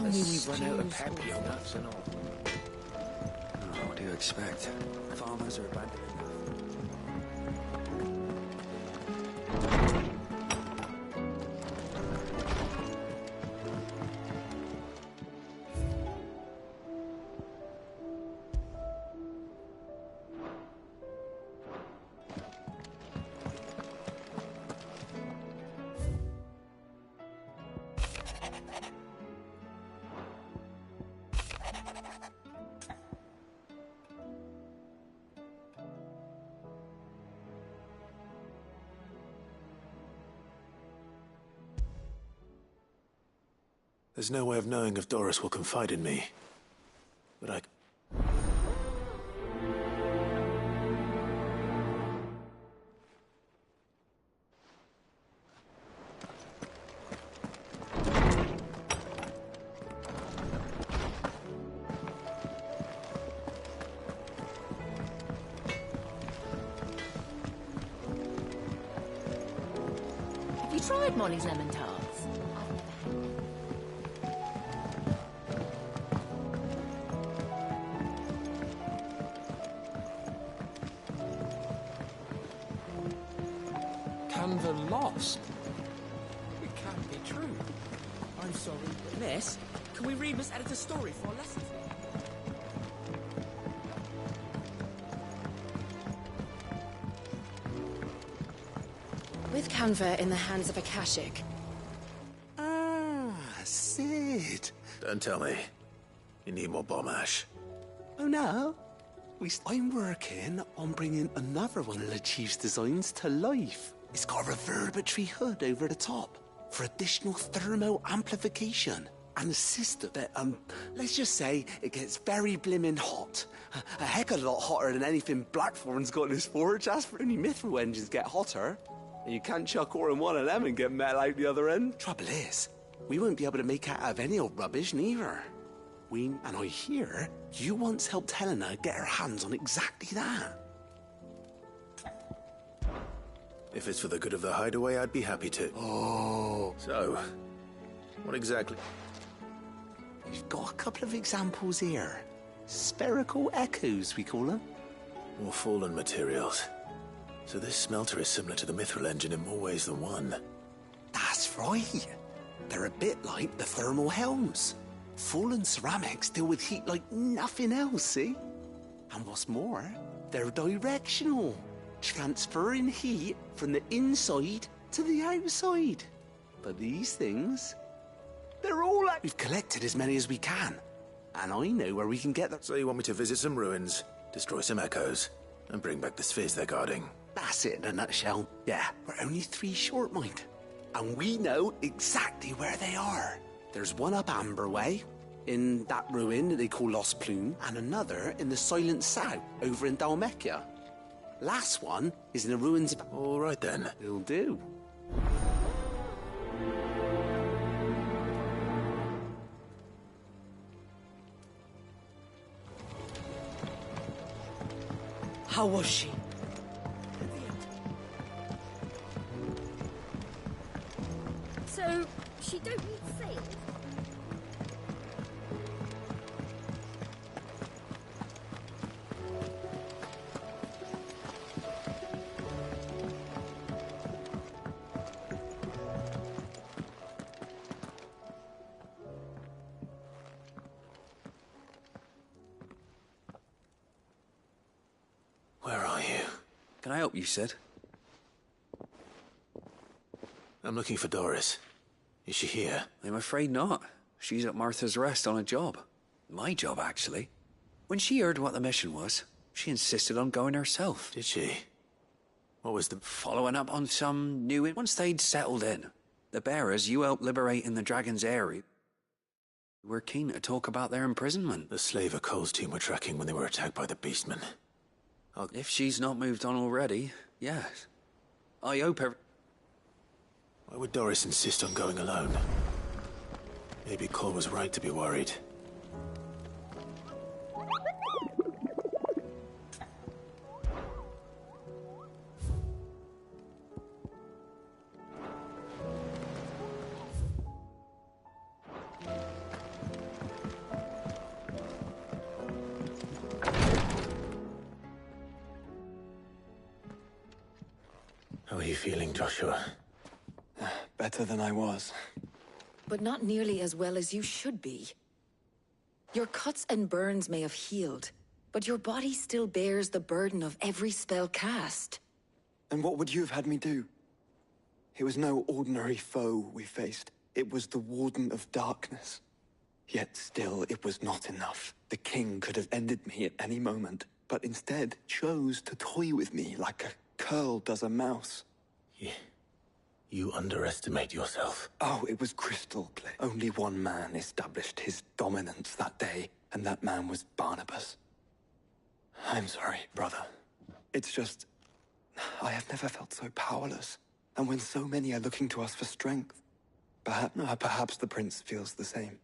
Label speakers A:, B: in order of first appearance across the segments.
A: Suddenly we run out of peppy nuts and all.
B: Oh, what do you expect? Farmers are abandoning them.
C: There's no way of knowing if Doris will confide in me. But I...
D: Have you tried Molly's lemon tarts?
A: Canva lost? It can't be true. I'm sorry. Miss, can we read Miss Editor's story for our lessons?
E: With Canva in the hands of Akashic.
F: Ah, Sid.
C: Don't tell me. You need more bomb ash.
F: Oh no. I'm working on bringing another one of the Chief's designs to life. It's got a reverberatory hood over the top for additional thermal amplification and a system that, let's just say it gets very blimmin' hot. A heck of a lot hotter than anything Blackthorn's got in his forge. That's for only mithril engines get hotter. And you can't chuck ore in one of them and get metal out the other end. Trouble is, we won't be able to make out of any old rubbish neither. And I hear you once helped Helena get her hands on exactly that.
C: If it's for the good of the hideaway, I'd be happy to.
F: Oh.
C: So, what exactly?
F: You've got a couple of examples here. Spherical echoes, we call them.
C: More fallen materials. So this smelter is similar to the mithril engine in more ways than one.
F: That's right. They're a bit like the thermal helms. Fallen ceramics deal with heat like nothing else, see? And what's more, they're directional, transferring heat from the inside to the outside. But these things, they're all out. We've collected as many as we can, and I know where we can get them.
C: So you want me to visit some ruins, destroy some echoes, and bring back the spheres they're guarding?
F: That's it in a nutshell. Yeah, we're only 3 short, mind. And we know exactly where they are. There's one up Amber Way, in that ruin that they call Lost Plume, and another in the Silent South, over in Dalmekia. Last one is in the ruins of...
C: All right, then.
F: It'll do.
E: How was she?
D: So, she don't need sails?
C: Where are you?
B: Can I help you, Sid?
C: I'm looking for Doris. Is she here?
B: I'm afraid not. She's at Martha's Rest on a job. My job, actually. When she heard what the mission was, she insisted on going herself.
C: Did she? What was the...
B: Following up on some new... Once they'd settled in, the bearers you helped liberate in the Dragon's Area were keen to talk about their imprisonment.
C: The slaver Cole's team were tracking when they were attacked by the beastmen.
B: If she's not moved on already, yes. I hope her...
C: Why would Doris insist on going alone? Maybe Cole was right to be worried. you feeling, Joshua?
G: Better than I was.
E: But not nearly as well as you should be. Your cuts and burns may have healed, but your body still bears the burden of every spell cast.
G: And what would you have had me do? It was no ordinary foe we faced. It was the Warden of Darkness. Yet still, it was not enough. The king could have ended me at any moment, but instead chose to toy with me like a curl does a mouse.
C: Yeah. You underestimate yourself.
G: Oh, it was crystal clear. Only one man established his dominance that day, and that man was Barnabas. I'm sorry, brother. It's just, I have never felt so powerless. And when so many are looking to us for strength, perhaps the prince feels the same.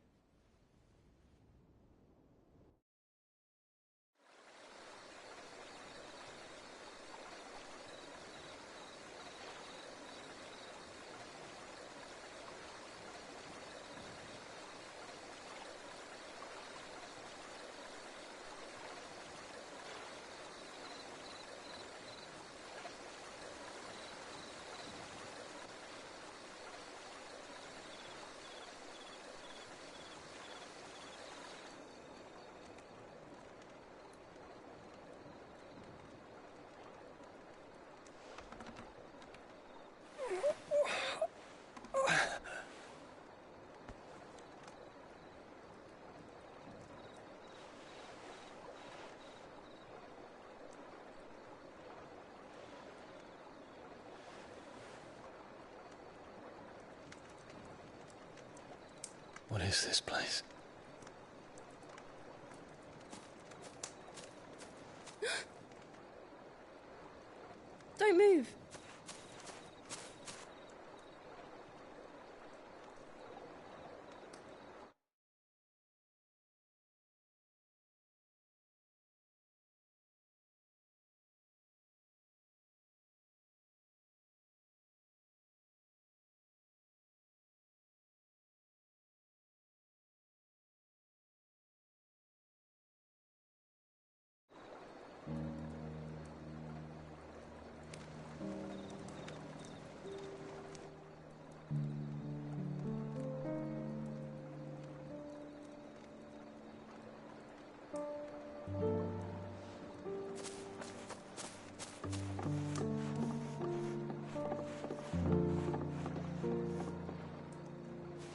F: What is this place?
D: Don't move.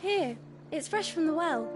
D: Here, it's fresh from the well.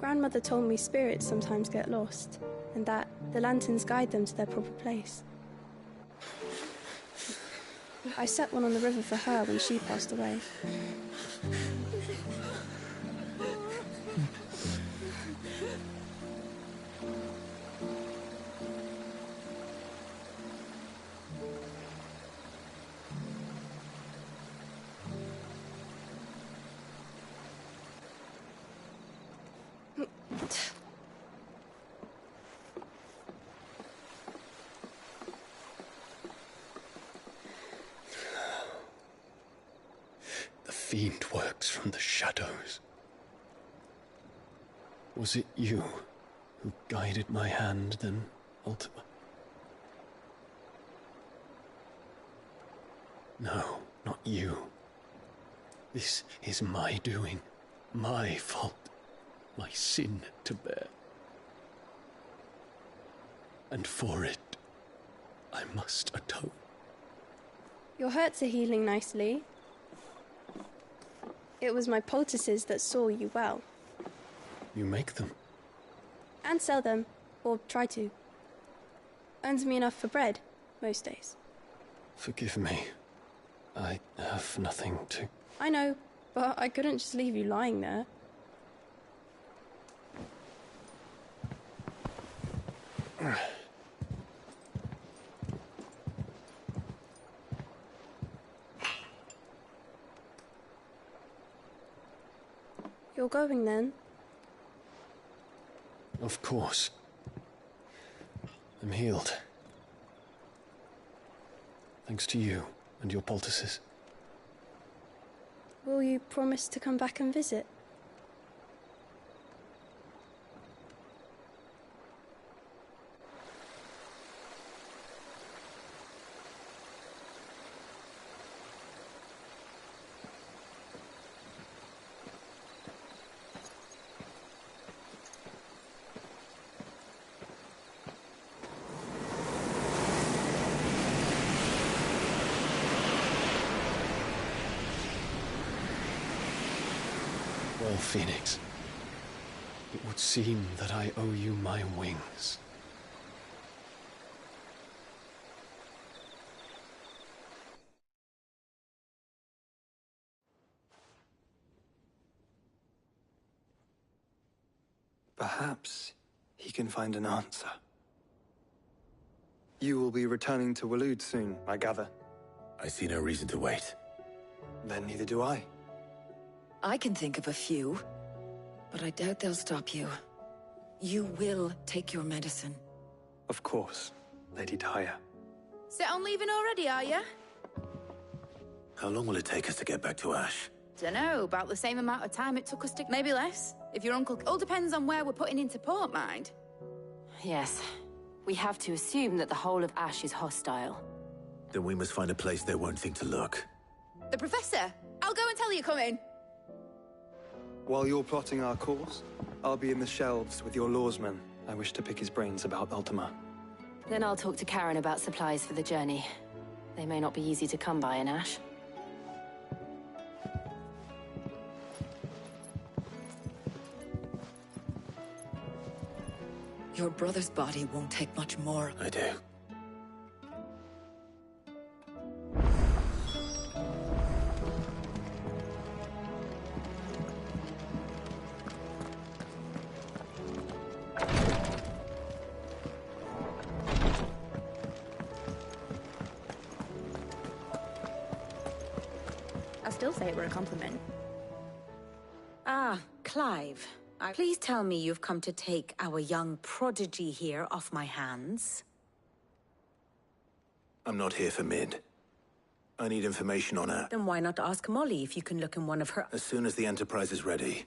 D: Grandmother told me spirits sometimes get lost, and that the lanterns guide them to their proper place. I set one on the river for her when she passed away.
F: The fiend works from the shadows. Was it you who guided my hand then, ultimately? No, not you. This is my doing, my fault, my sin to bear. And for it, I must atone.
D: Your hurts are healing nicely. It was my poultices that saw you well.
F: You make them?
D: And sell them, or try to. Earns me enough for bread, most days.
F: Forgive me. I have nothing to...
D: I know, but I couldn't just leave you lying there. You're going then?
C: Of course. I'm healed. Thanks to you and your poultices.
D: Will you promise to come back and visit?
C: Well, Phoenix, it would seem that I owe you my wings.
G: Perhaps he can find an answer. You will be returning to Waloed soon, I gather.
C: I see no reason to wait.
G: Then neither do I.
E: I can think of a few, but I doubt they'll stop you. You will take your medicine.
G: Of course, Lady Daya.
H: Set on leaving already, are you?
C: How long will it take us to get back to Ash?
H: Dunno, about the same amount of time it took us to... Maybe less, if your uncle... All depends on where we're putting into port, mind.
I: Yes. We have to assume that the whole of Ash is hostile.
C: Then we must find a place they won't think to look.
H: The Professor! I'll go and tell you coming.
G: While you're plotting our course, I'll be in the shelves with your lawsman. I wish to pick his brains about Ultima.
I: Then I'll talk to Karen about supplies for the journey. They may not be easy to come by in Ash.
E: Your brother's body won't take much more.
C: I do.
H: I still say it were a compliment.
J: Ah, Clive. Please tell me you've come to take our young prodigy here off my hands.
C: I'm not here for Mid. I need information on her.
J: Then why not ask Molly if you can look in one of her...
C: As soon as the Enterprise is ready,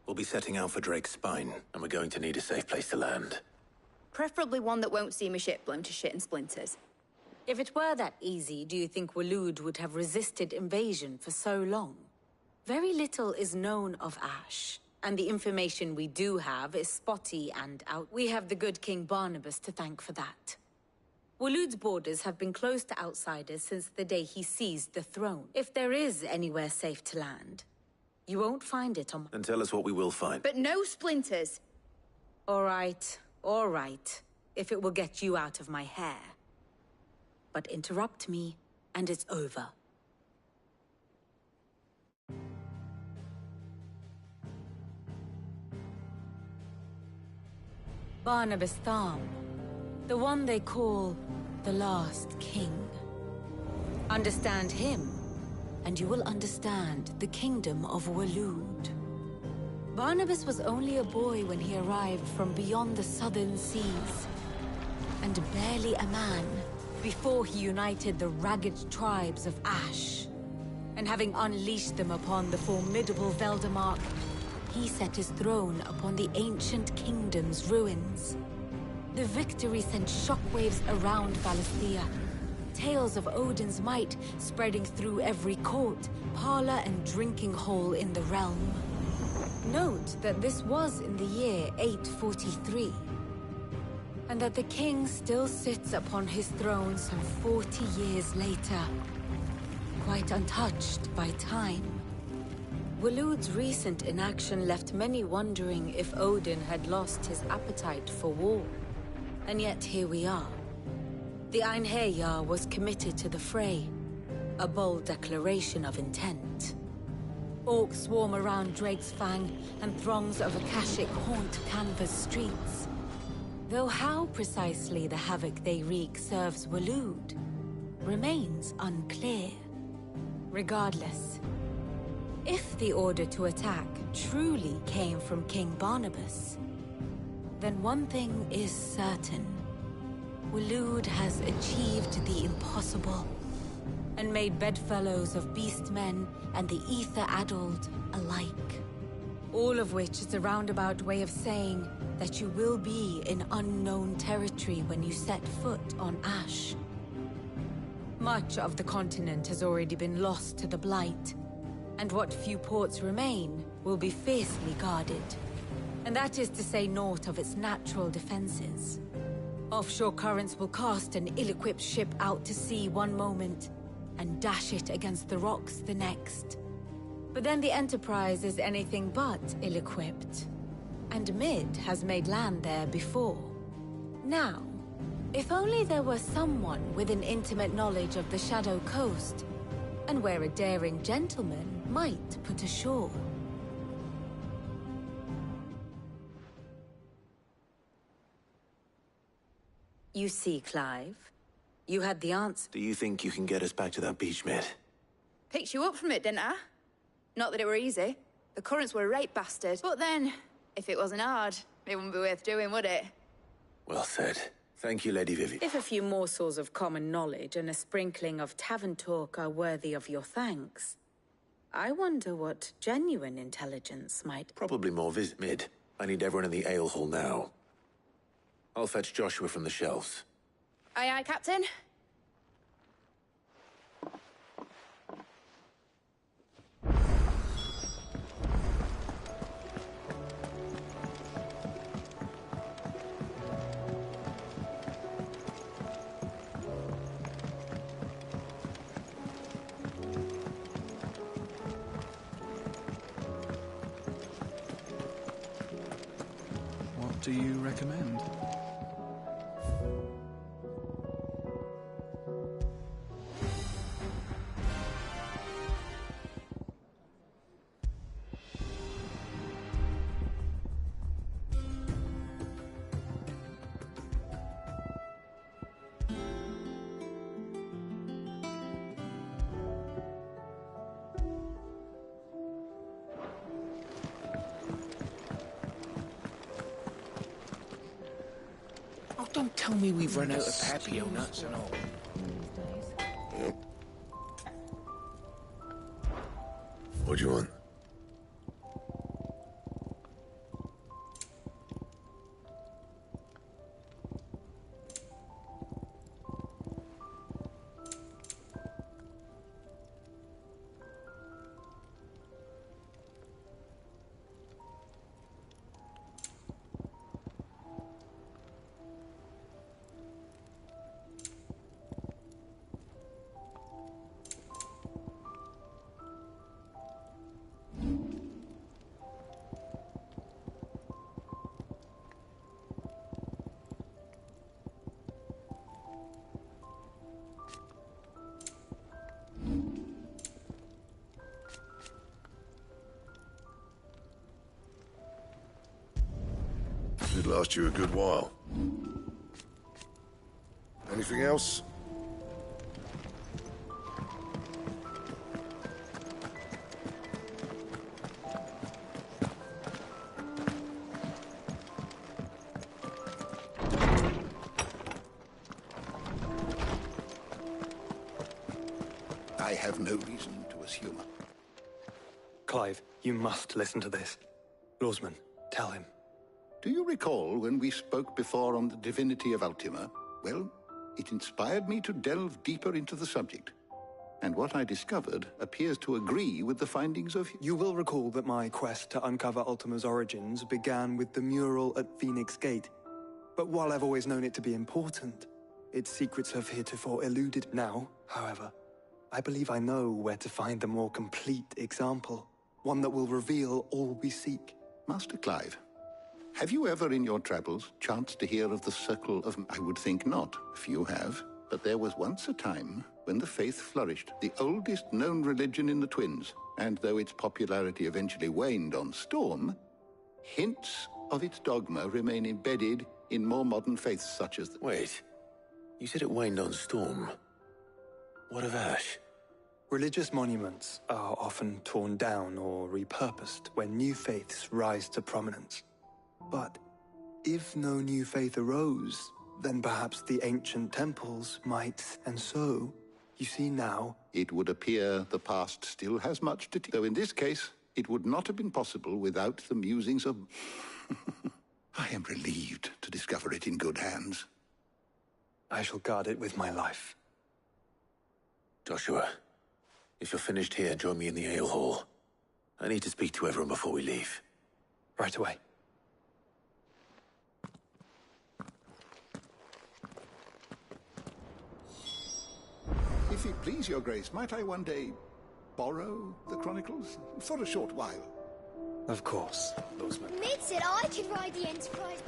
C: we'll be setting out for Drake's Spine, and we're going to need a safe place to land.
H: Preferably one that won't see my ship blown to shit and splinters.
J: If it were that easy, do you think Waloed would have resisted invasion for so long? Very little is known of Ash, and the information we do have is spotty and out. We have the good King Barnabas to thank for that. Waloed's borders have been closed to outsiders since the day he seized the throne. If there is anywhere safe to land, you won't find it on...
C: Then tell us what we will find.
H: But no splinters!
J: All right, if it will get you out of my hair. But interrupt me, and it's over. Barnabas Tharm, the one they call the Last King. Understand him, and you will understand the kingdom of Waloed. Barnabas was only a boy when he arrived from beyond the southern seas, and barely a man before he united the ragged tribes of Ash. And having unleashed them upon the formidable Veldamark, he set his throne upon the ancient kingdom's ruins. The victory sent shockwaves around Valisthea, tales of Odin's might spreading through every court, parlor, and drinking hole in the realm. Note that this was in the year 843, and that the king still sits upon his throne some 40 years later, quite untouched by time. Waloed's recent inaction left many wondering if Odin had lost his appetite for war. And yet here we are. The Einherjar was committed to the fray, a bold declaration of intent. Orcs swarm around Drake's Fang, and throngs of Akashic haunt Canva's streets. Though how precisely the havoc they wreak serves Waloed remains unclear. Regardless, If the order to attack truly came from King Barnabas, then one thing is certain. Waloed has achieved the impossible and made bedfellows of beastmen and the ether-addled alike. All of which is a roundabout way of saying that you will be in unknown territory when you set foot on Ash. Much of the continent has already been lost to the Blight, and what few ports remain will be fiercely guarded. And that is to say naught of its natural defenses. Offshore currents will cast an ill-equipped ship out to sea one moment, and dash it against the rocks the next. But then the Enterprise is anything but ill-equipped. And Mid has made land there before. Now, if only there were someone with an intimate knowledge of the Shadow Coast, and where a daring gentleman might put ashore. You see, Clive, you had the answer.
C: Do you think you can get us back to that beach, Mid?
H: Picked you up from it, didn't I? Not that it were easy. The currents were a right bastard. But then, if it wasn't hard, it wouldn't be worth doing, would it?
C: Well said. Thank you, Lady Vivi.
J: If a few morsels of common knowledge and a sprinkling of tavern talk are worthy of your thanks, I wonder what genuine intelligence might...
C: Probably more visit, Mid. I need everyone in the ale hall now. I'll fetch Joshua from the shelves.
H: Aye, aye, Captain.
K: What do you recommend?
A: Don't tell me we've run out of papio nuts and all.
C: What do you want?
L: Should last you a good while. Anything else?
M: I have no reason to assume.
G: Clive, you must listen to this. Lawsman, tell him.
M: Do you recall when we spoke before on the divinity of Ultima? Well, it inspired me to delve deeper into the subject. And what I discovered appears to agree with the findings of...
G: You will recall that my quest to uncover Ultima's origins began with the mural at Phoenix Gate. But while I've always known it to be important, its secrets have heretofore eluded. Now, however, I believe I know where to find the more complete example. One that will reveal all we seek.
M: Master Clive, have you ever in your travels chanced to hear of the Circle of... I would think not, if you have. But there was once a time when the faith flourished, the oldest known religion in the Twins. And though its popularity eventually waned on Storm, hints of its dogma remain embedded in more modern faiths such as...
C: Wait, you said it waned on Storm. What of Ash?
G: Religious monuments are often torn down or repurposed when new faiths rise to prominence. But if no new faith arose, then perhaps the ancient temples might, and so, you see now...
M: It would appear the past still has much to teach, though in this case, it would not have been possible without the musings of... I am relieved to discover it in good hands.
G: I shall guard it with my life.
C: Joshua, if you're finished here, join me in the ale hall. I need to speak to everyone before we leave.
G: Right away.
M: If it please your grace, might I one day borrow the Chronicles? For a short while.
G: Of course, Lordsman.
N: Mid said I could ride the Enterprise.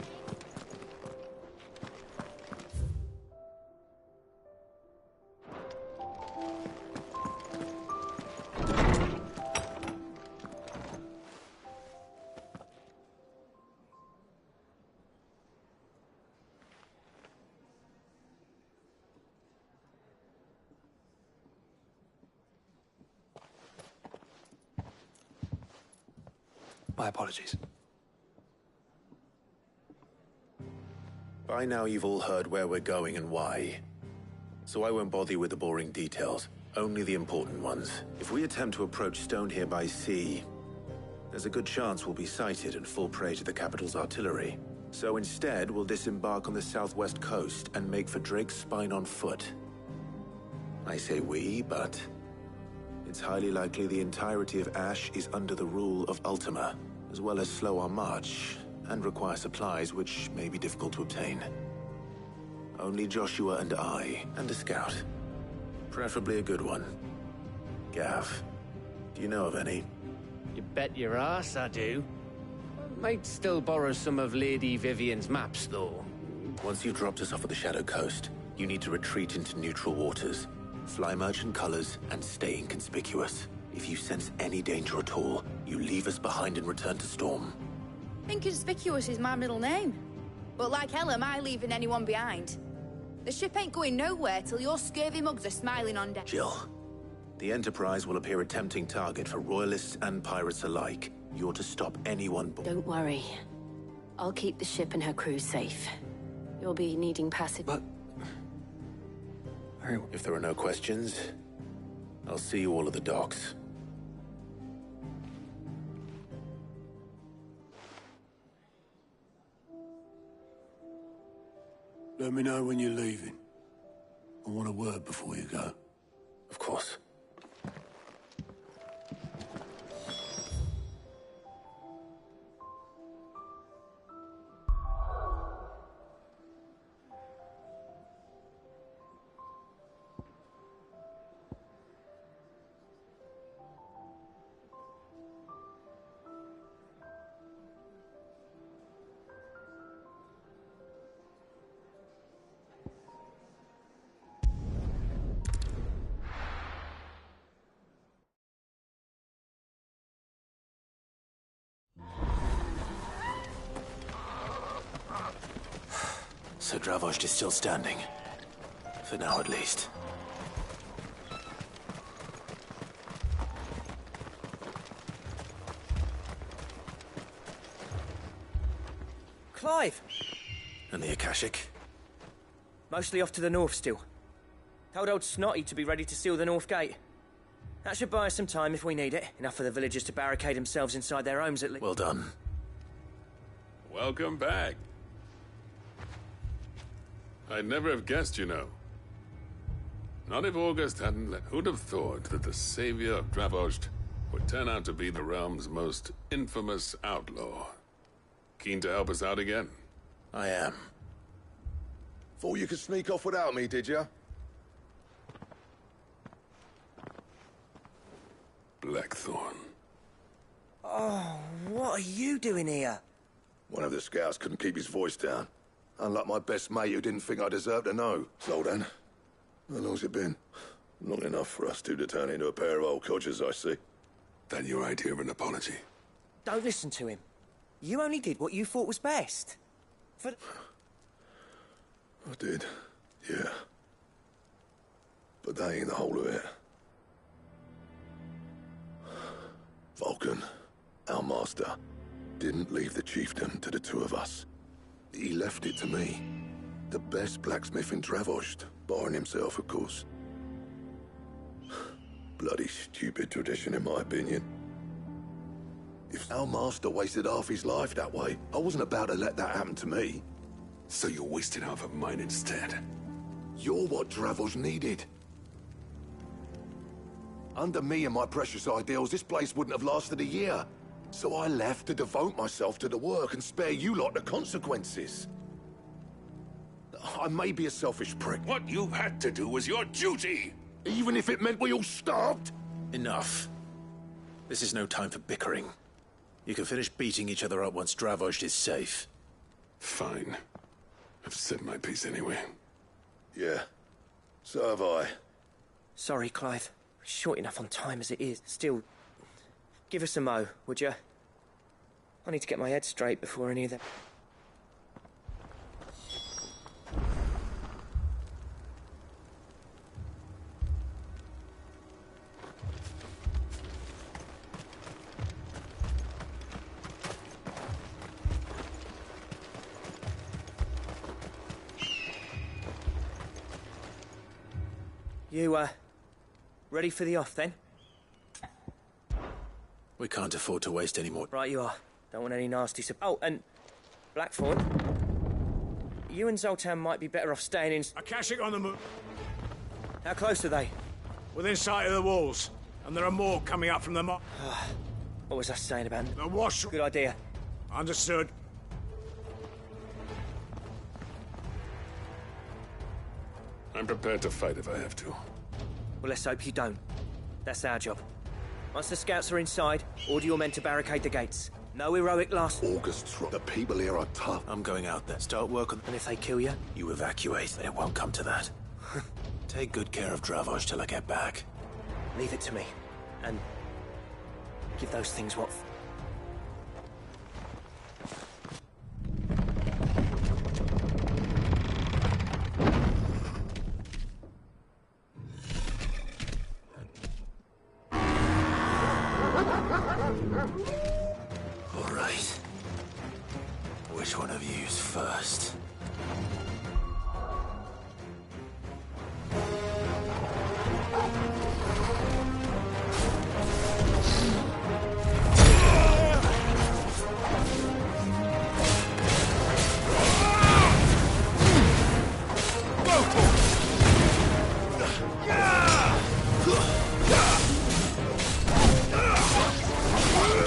G: My apologies.
C: By now you've all heard where we're going and why. So I won't bother you with the boring details, only the important ones. If we attempt to approach Stone here by sea, there's a good chance we'll be sighted and fall prey to the capital's artillery. So instead, we'll disembark on the southwest coast and make for Drake's Spine on foot. I say we, but it's highly likely the entirety of Ash is under the rule of Ultima, as well as slow our march and require supplies which may be difficult to obtain. Only Joshua and I, and a scout. Preferably a good one. Gav, do you know of any?
O: You bet your ass I do. Might still borrow some of Lady Vivian's maps, though.
C: Once you've dropped us off at the Shadow Coast, you need to retreat into neutral waters. Fly merchant colors and stay inconspicuous. If you sense any danger at all, you leave us behind and return to Storm.
H: Inconspicuous is my middle name. But like hell am I leaving anyone behind. The ship ain't going nowhere till your scurvy mugs are smiling on deck.
C: Jill, the Enterprise will appear a tempting target for royalists and pirates alike. You're to stop anyone...
I: Don't worry. I'll keep the ship and her crew safe. You'll be needing passage...
G: But...
C: If there are no questions, I'll see you all at the docks.
L: Let me know when you're leaving. I want a word before you go.
C: Of course. So Dravost is still standing. For now, at least.
A: Clive!
C: And the Akashic?
A: Mostly off to the north still. Told old Snotty to be ready to seal the north gate. That should buy us some time if we need it. Enough for the villagers to barricade themselves inside their homes at least.
C: Well done.
P: Welcome back. I'd never have guessed, you know. Not if August hadn't let... Who'd have thought that the savior of Dravost would turn out to be the realm's most infamous outlaw? Keen to help us out again?
C: I am.
L: Thought you could sneak off without me, did you?
P: Blackthorn.
A: Oh, what are you doing here?
L: One of the scouts couldn't keep his voice down. Unlike my best mate who didn't think I deserved to know. So then, how long's it been? Long enough for us two to turn into a pair of old codgers, I see.
P: Then your idea of an apology?
A: Don't listen to him. You only did what you thought was best. For...
L: I did, yeah. But that ain't the whole of it. Vulcan, our master, didn't leave the chiefdom to the two of us. He left it to me. The best blacksmith in Dravost, barring himself, of course. Bloody stupid tradition, in my opinion. If our master wasted half his life that way, I wasn't about to let that happen to me.
P: So you wasted half of mine instead.
L: You're what Dravost needed. Under me and my precious ideals, this place wouldn't have lasted a year. So I left to devote myself to the work and spare you lot the consequences. I may be a selfish prick.
P: What you had to do was your duty!
L: Even if it meant we all starved?
C: Enough. This is no time for bickering. You can finish beating each other up once Dravost is safe.
P: Fine. I've said my piece anyway.
L: Yeah. So have I.
A: Sorry, Clive. Short enough on time as it is. Still, give us a mo, would you? I need to get my head straight before any of them... You, ready for the off, then?
C: We can't afford to waste any more.
A: Right you are. Don't want any nasty... Oh, and... Blackthorn. You and Zoltan might be better off staying in...
Q: Akashic on the move.
A: How close are they?
Q: Within sight of the walls. And there are more coming up from the
A: What was I saying about...
Q: The wash...
A: Good idea.
Q: Understood.
P: I'm prepared to fight if I have to.
A: Well, let's hope you don't. That's our job. Once the scouts are inside, order your men to barricade the gates. No heroic last...
L: WALKTROUGH. The people here are tough.
C: I'm going out there. Start work on...
A: And if they kill you?
C: You evacuate. It won't come to that. Take good care of Dravost till I get back.
A: Leave it to me. And... give those things what...
C: All right. Which one of you's first?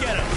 Q: Get him!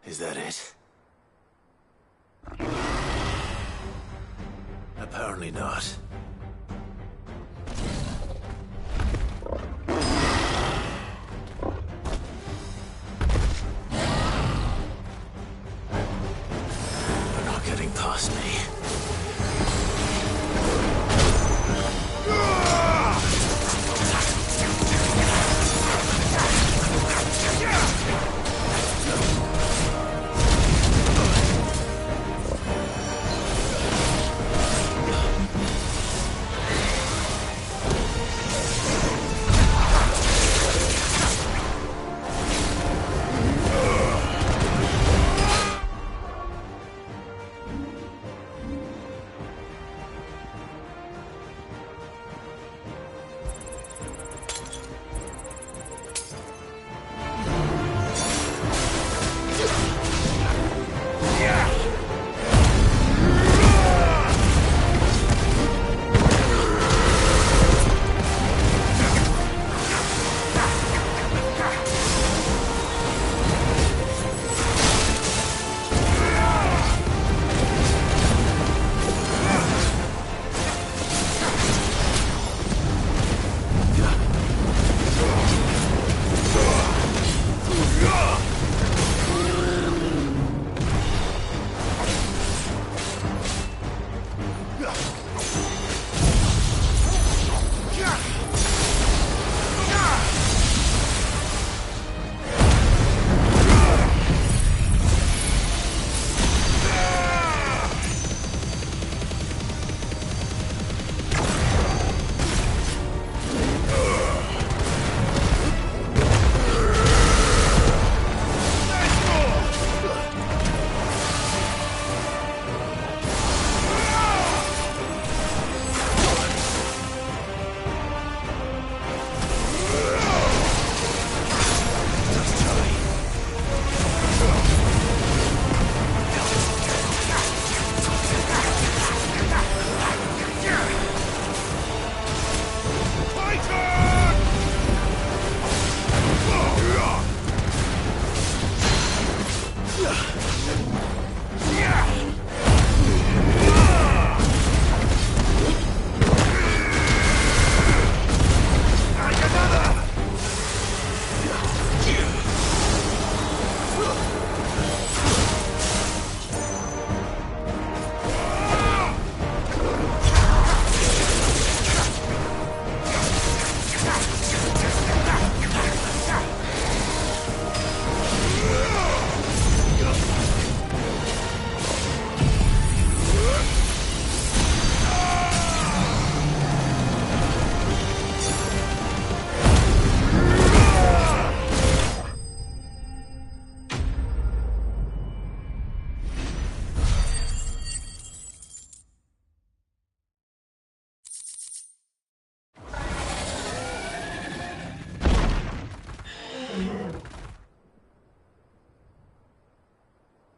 C: Is that it? Apparently not. They're not getting past me.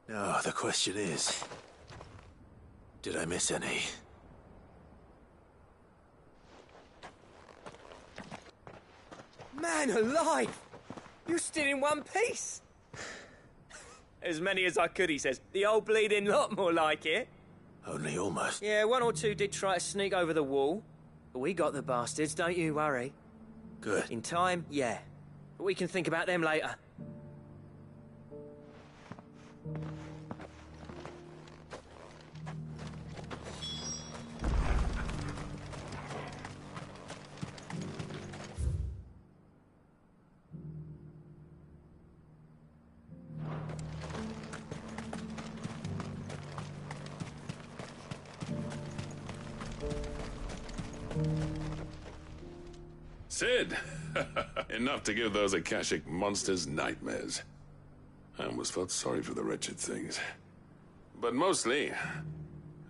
C: Now, the question is, did I miss any?
A: Man alive! You're still in one piece! As many as I could, he says. The old bleeding lot, more like it.
C: Only almost.
A: Yeah, one or two did try to sneak over the wall. But we got the bastards, don't you worry.
C: Good.
A: In time, yeah. But we can think about them later.
P: Sid! Enough to give those Akashic monsters nightmares. I almost felt sorry for the wretched things. But mostly,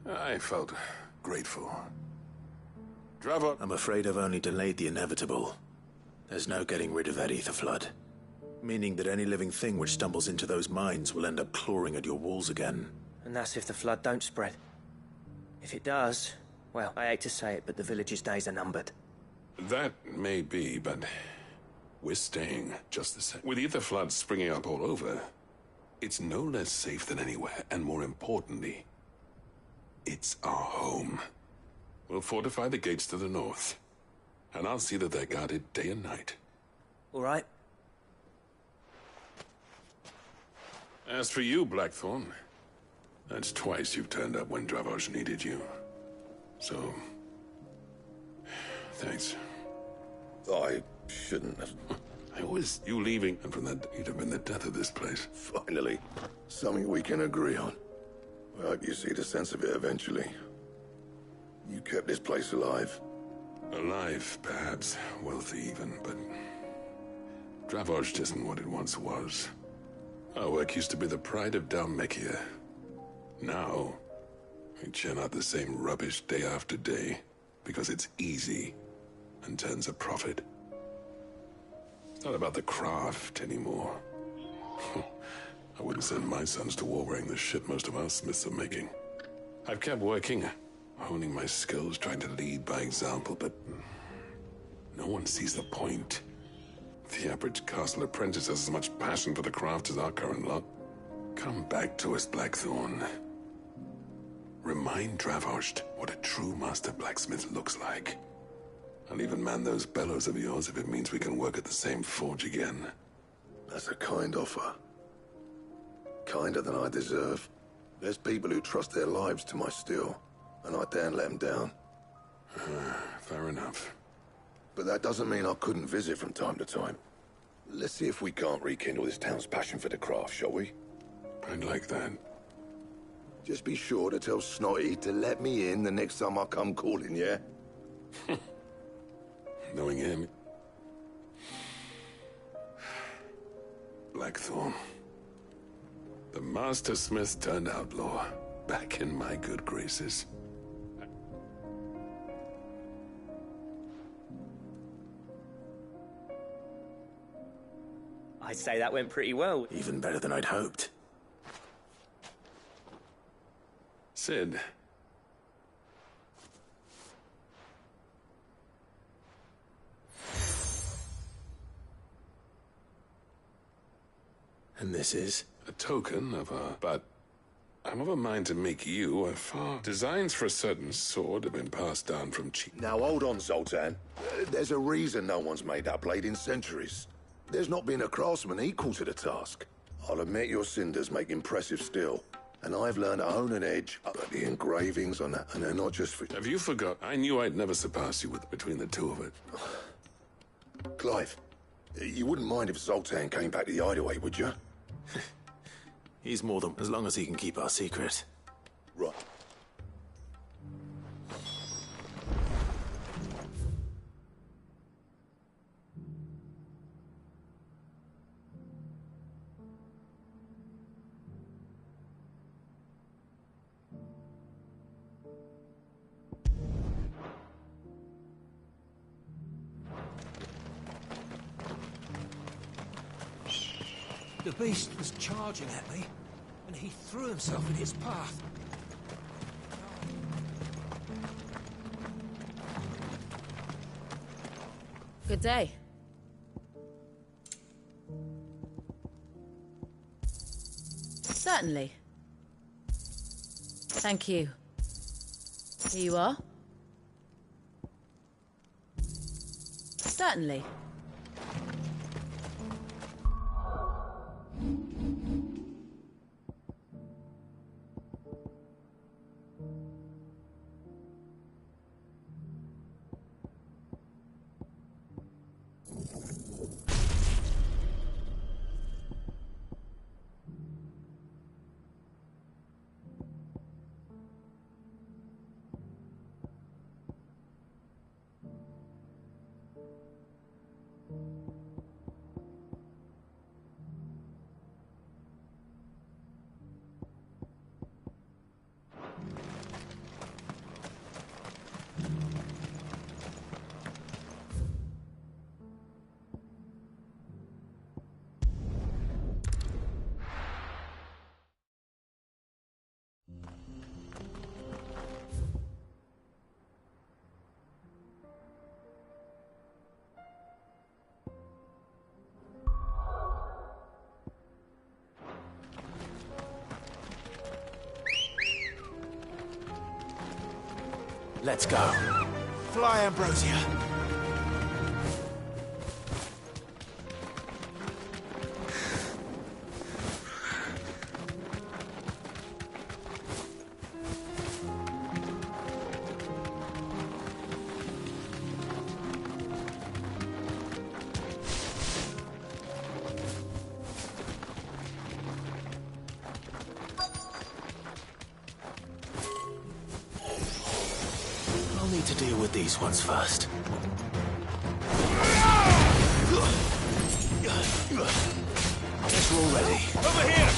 P: I felt grateful. Dravot...
C: I'm afraid I've only delayed the inevitable. There's no getting rid of that ether flood. Meaning that any living thing which stumbles into those mines will end up clawing at your walls again.
A: And that's if the flood don't spread. If it does, well, I hate to say it, but the village's days are numbered.
P: That may be, but we're staying just the same. With ether floods springing up all over, It's no less safe than anywhere, and more importantly, it's our home. We'll fortify the gates to the north, and I'll see that they're guarded day and night.
A: All right.
P: As for you, Blackthorn, that's twice you've turned up when Dravos needed you. So, thanks.
L: I shouldn't have.
P: You leaving, and from that, you'd have been the death of this place.
L: Finally, something we can agree on. I hope you see the sense of it eventually. You kept this place alive.
P: Alive, perhaps. Wealthy, even, but Dravos isn't what it once was. Our work used to be the pride of Dalmekia. Now, we churn out the same rubbish day after day because it's easy and turns a profit. It's not about the craft anymore. I wouldn't send my sons to war wearing the shit most of our smiths are making. I've kept working, honing my skills, trying to lead by example, but no one sees the point. The average castle apprentice has as much passion for the craft as our current lot. Come back to us, Blackthorn. Remind Dravos what a true master blacksmith looks like. I'll even man those bellows of yours if it means we can work at the same forge again.
L: That's a kind offer. Kinder than I deserve. There's people who trust their lives to my steel, and I daren't let them down.
P: Fair enough.
L: But that doesn't mean I couldn't visit from time to time. Let's see if we can't rekindle this town's passion for the craft, shall we?
P: I'd like that.
L: Just be sure to tell Snotty to let me in the next time I come calling, yeah?
P: Knowing him... Blackthorn. The Master Smith turned outlaw. Back in my good graces.
A: I'd say that went pretty well.
C: Even better than I'd hoped.
P: Sid.
C: And this is?
P: A token of a... But I'm of a mind to make you a far... Designs for a certain sword have been passed down from chief.
L: Now hold on, Zoltan. There's a reason no one's made that blade in centuries. There's not been a craftsman equal to the task. I'll admit your cinders make impressive steel. And I've learned to hone an edge, but the engravings on that, and they're not just for...
P: Have you forgot? I knew I'd never surpass you between the two of it.
L: Clive, you wouldn't mind if Zoltan came back to the hideaway, would you?
C: He's more than... as long as he can keep our secret.
L: Right.
Q: The beast was charging at me, and he threw himself in its path.
J: Good day. Certainly. Thank you. Here you are. Certainly.
A: Let's go.
Q: Fly, Ambrosia.
A: I'll need to deal with these ones first. Guess we're all ready. Over here!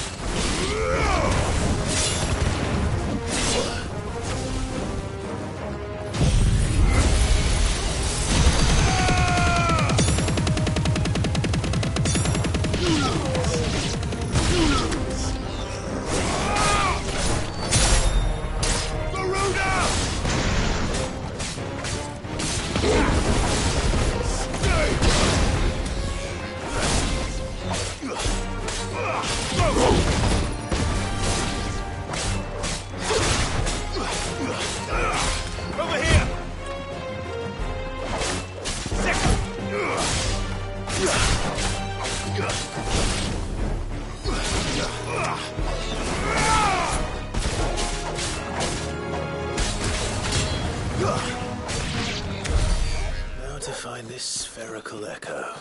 A: Now to find this spherical echo.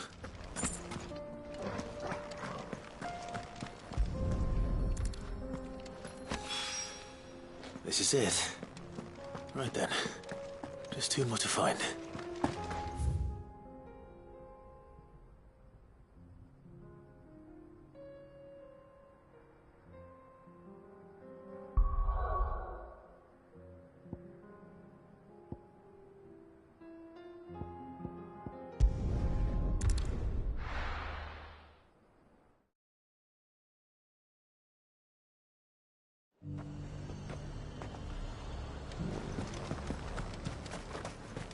A: This is it. Right then. Just two more to find.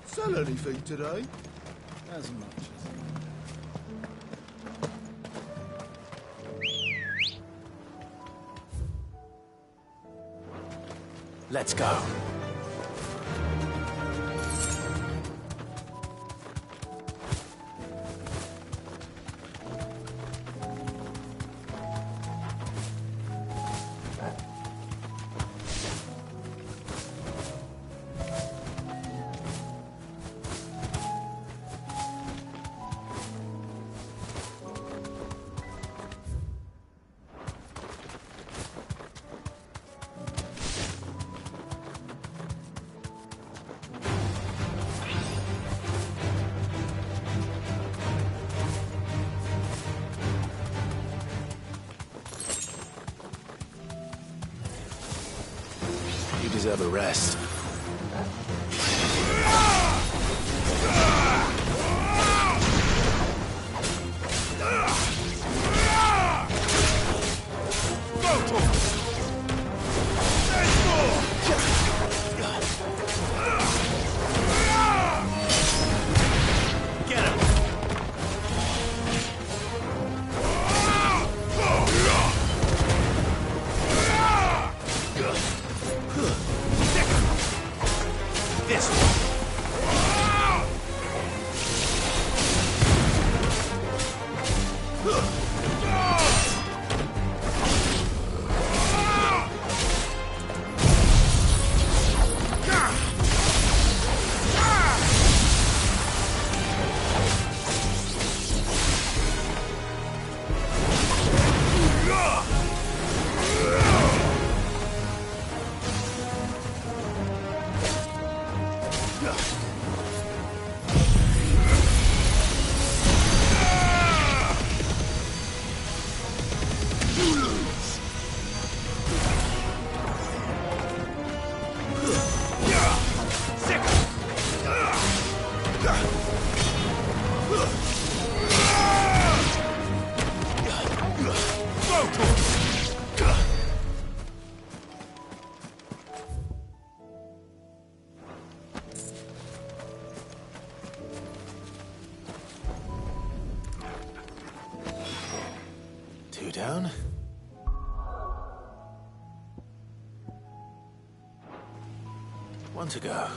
L: Sell anything today?
K: As much as
A: Let's go. You deserve a rest. Two down. One to go.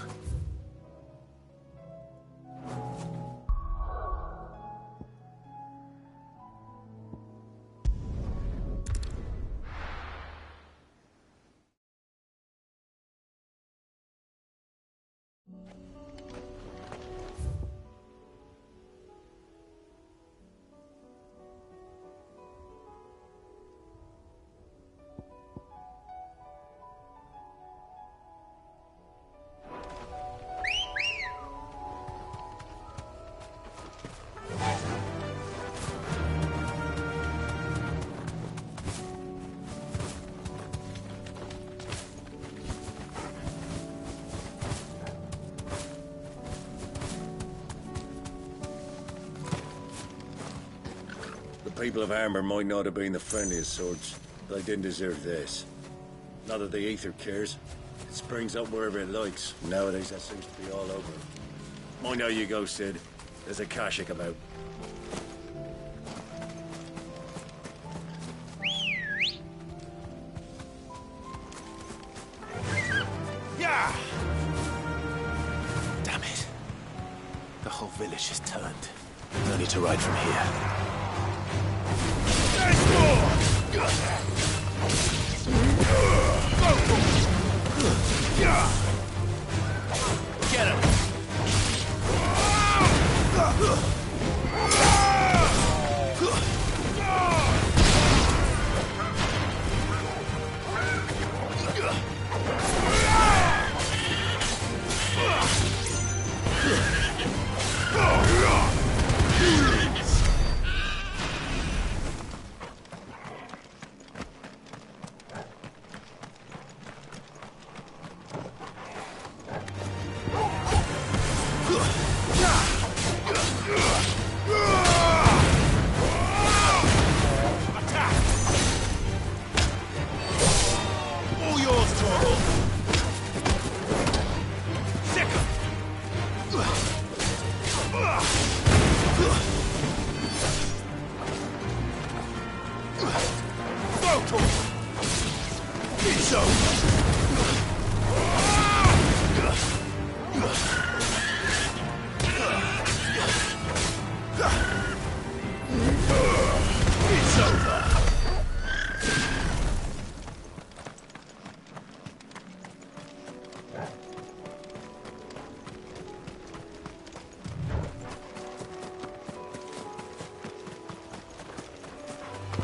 R: The people of Armor might not have been the friendliest sorts, but they didn't deserve this. Not that the Aether cares. It springs up wherever it likes. Nowadays, that seems to be all over. Mind how you go, Sid. There's a Kashik about.
F: Yeah! Damn it. The whole village is turned. No need to ride from here.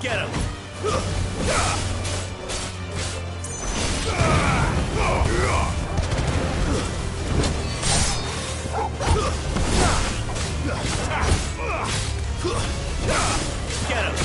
F: Get him! Get him! Get him!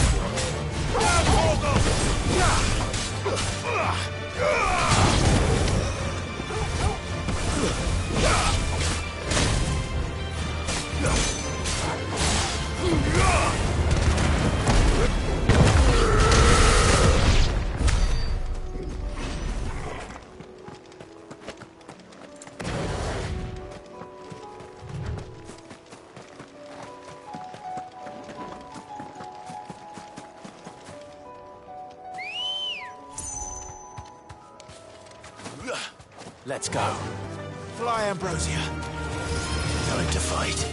F: Let's go. Fly, Ambrosia. Time to fight.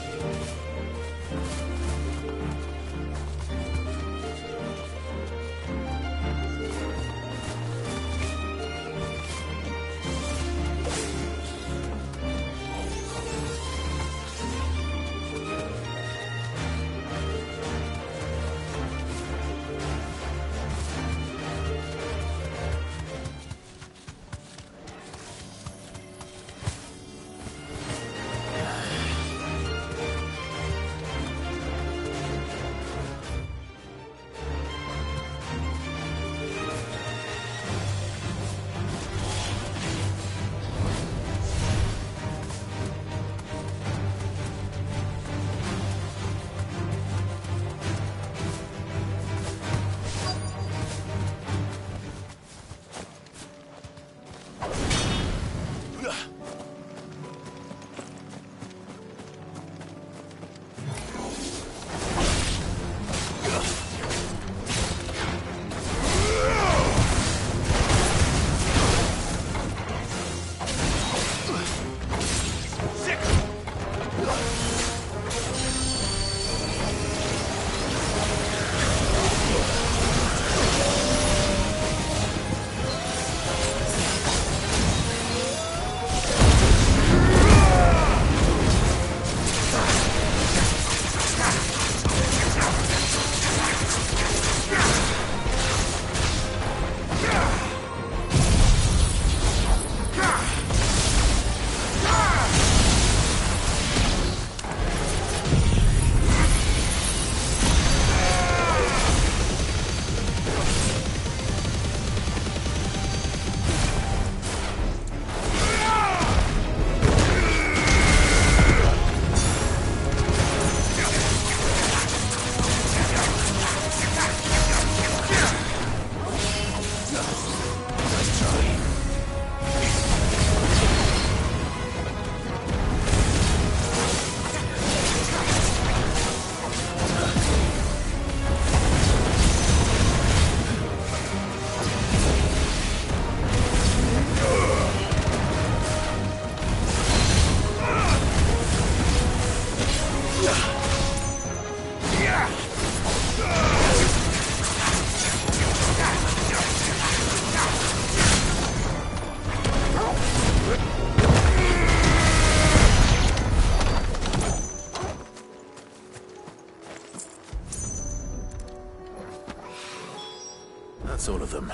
C: That's all of them.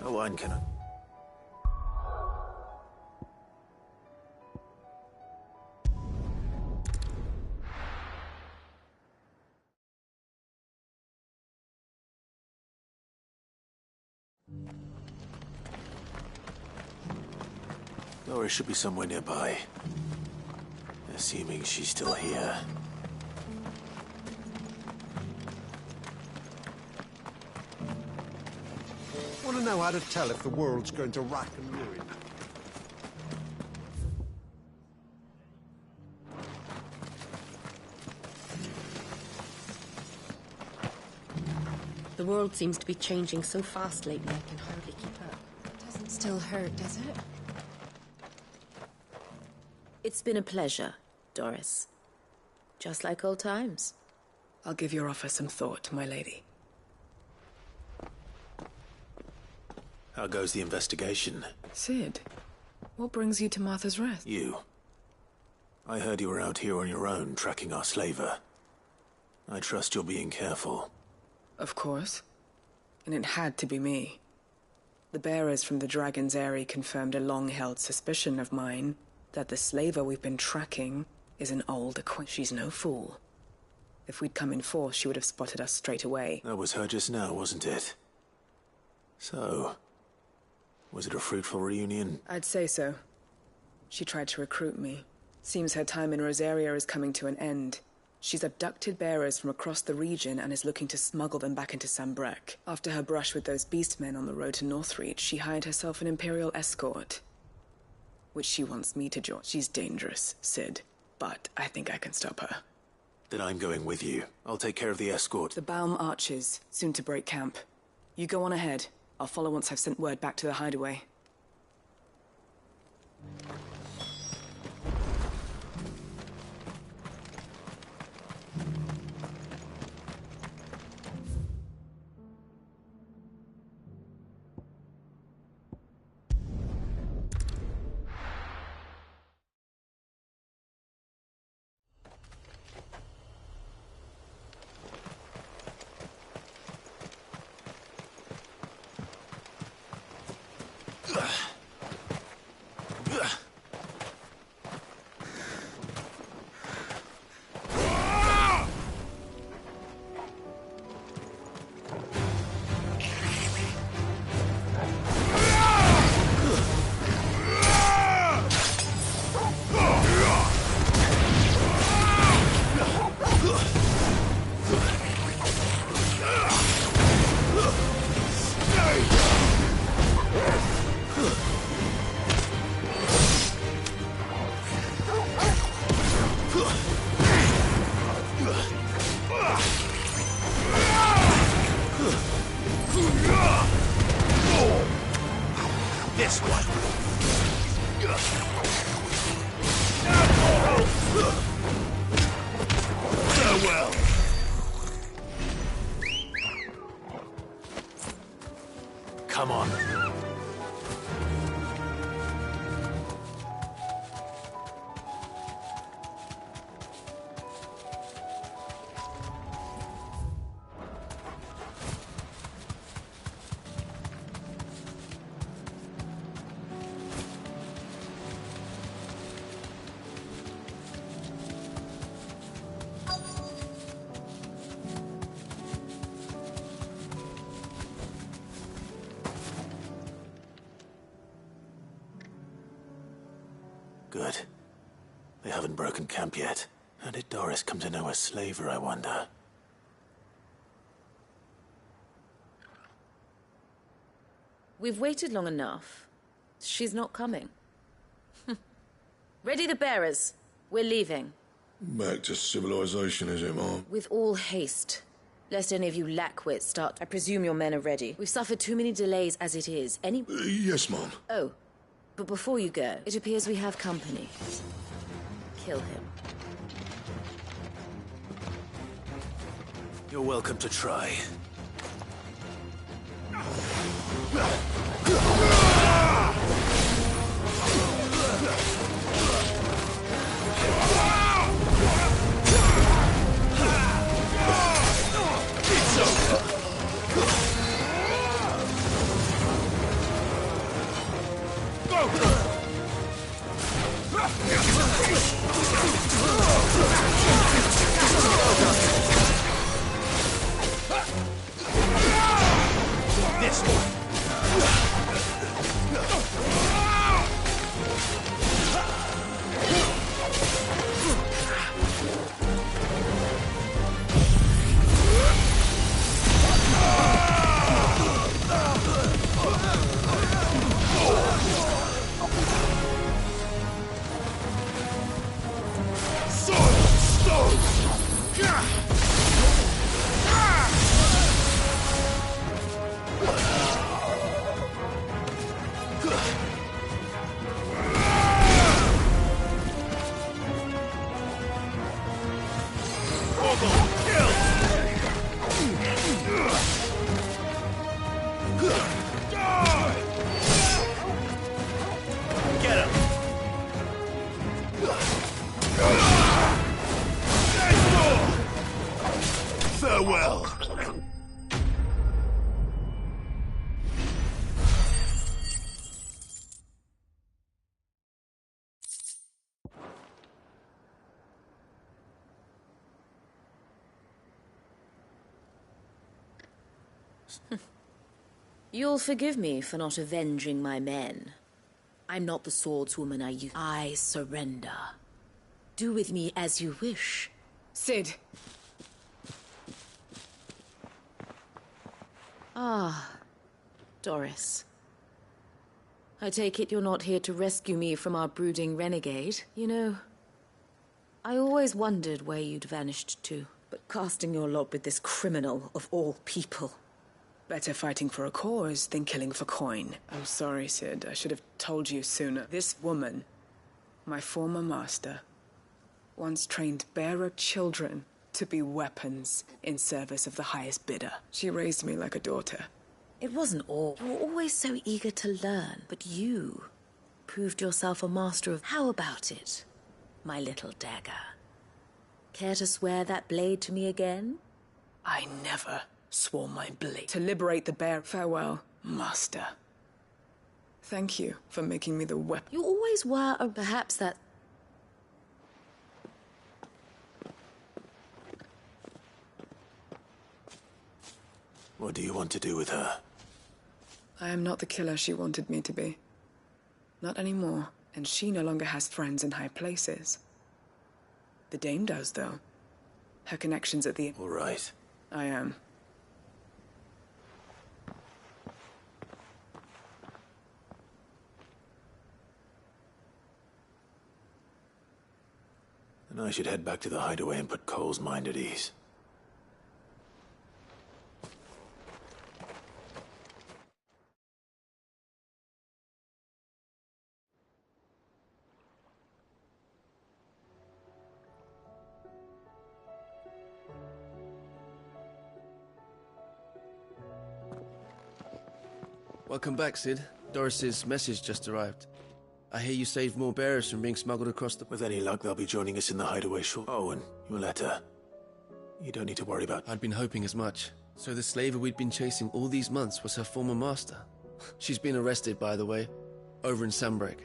C: No wine can... Doris should be somewhere nearby. Assuming she's still here.
S: Want to know how to tell if the world's going to rack and ruin?
T: The world seems to be changing so fast lately, I can hardly keep up.
I: Doesn't still hurt, does it?
J: It's been a pleasure, Doris. Just like old times.
U: I'll give your offer some thought, my lady.
C: How goes the investigation?
U: Sid, what brings you to Martha's Rest?
C: You. I heard you were out here on your own, tracking our slaver. I trust you're being careful.
U: Of course. And it had to be me. The bearers from the Dragon's Eyrie confirmed a long-held suspicion of mine that the slaver we've been tracking is an old acquaintance. She's no fool. If we'd come in force, she would have spotted us straight away.
C: That was her just now, wasn't it? So, was it a fruitful reunion?
U: I'd say so. She tried to recruit me. Seems her time in Rosaria is coming to an end. She's abducted bearers from across the region and is looking to smuggle them back into Sambrec. After her brush with those beastmen on the road to Northreach, she hired herself an Imperial escort, which she wants me to join. She's dangerous, Sid, but I think I can stop her.
C: Then I'm going with you. I'll take care of the escort.
U: The Baum Archers, soon to break camp. You go on ahead. I'll follow once I've sent word back to the hideaway.
C: Come on. Good. They haven't broken camp yet. How did Doris come to know a slaver, I wonder?
J: We've waited long enough. She's not coming. Ready the bearers. We're leaving.
L: Back to civilization, is it, Mom?
J: With all haste. Lest any of you lackwits start. I presume your men are ready. We've suffered too many delays as it is.
L: Yes, Mom.
J: Oh. But before you go, it appears we have company. Kill him.
C: You're welcome to try. It's over.
L: Farewell.
J: You'll forgive me for not avenging my men. I'm not the swordswoman I used. I surrender. Do with me as you wish.
U: Sid.
J: Ah, Doris. I take it you're not here to rescue me from our brooding renegade. You know, I always wondered where you'd vanished to. But casting your lot with this criminal of all people.
U: Better fighting for a cause than killing for coin. I'm sorry, Sid. I should have told you sooner. This woman, my former master, once trained bearer children to be weapons in service of the highest bidder. She raised me like a daughter.
J: It wasn't all. You were always so eager to learn, but you proved yourself a master of... How about it, my little dagger? Care to swear that blade to me again?
U: I never swore my blade. To liberate the bear. Farewell, master. Thank you for making me the weapon.
J: You always were, or perhaps that...
C: What do you want to do with her?
U: I am not the killer she wanted me to be. Not anymore, and she no longer has friends in high places. The Dame does, though. Her connections at the...
C: All right.
U: I am.
C: Then I should head back to the hideaway and put Cole's mind at ease.
B: Welcome back, Sid. Doris's message just arrived. I hear you saved more bearers from being smuggled across the...
C: With any luck, they'll be joining us in the hideaway shortly. Oh, and your letter. You don't need to worry about...
B: I'd been hoping as much. So the slaver we'd been chasing all these months was her former master. She's been arrested, by the way, over in Sambrek.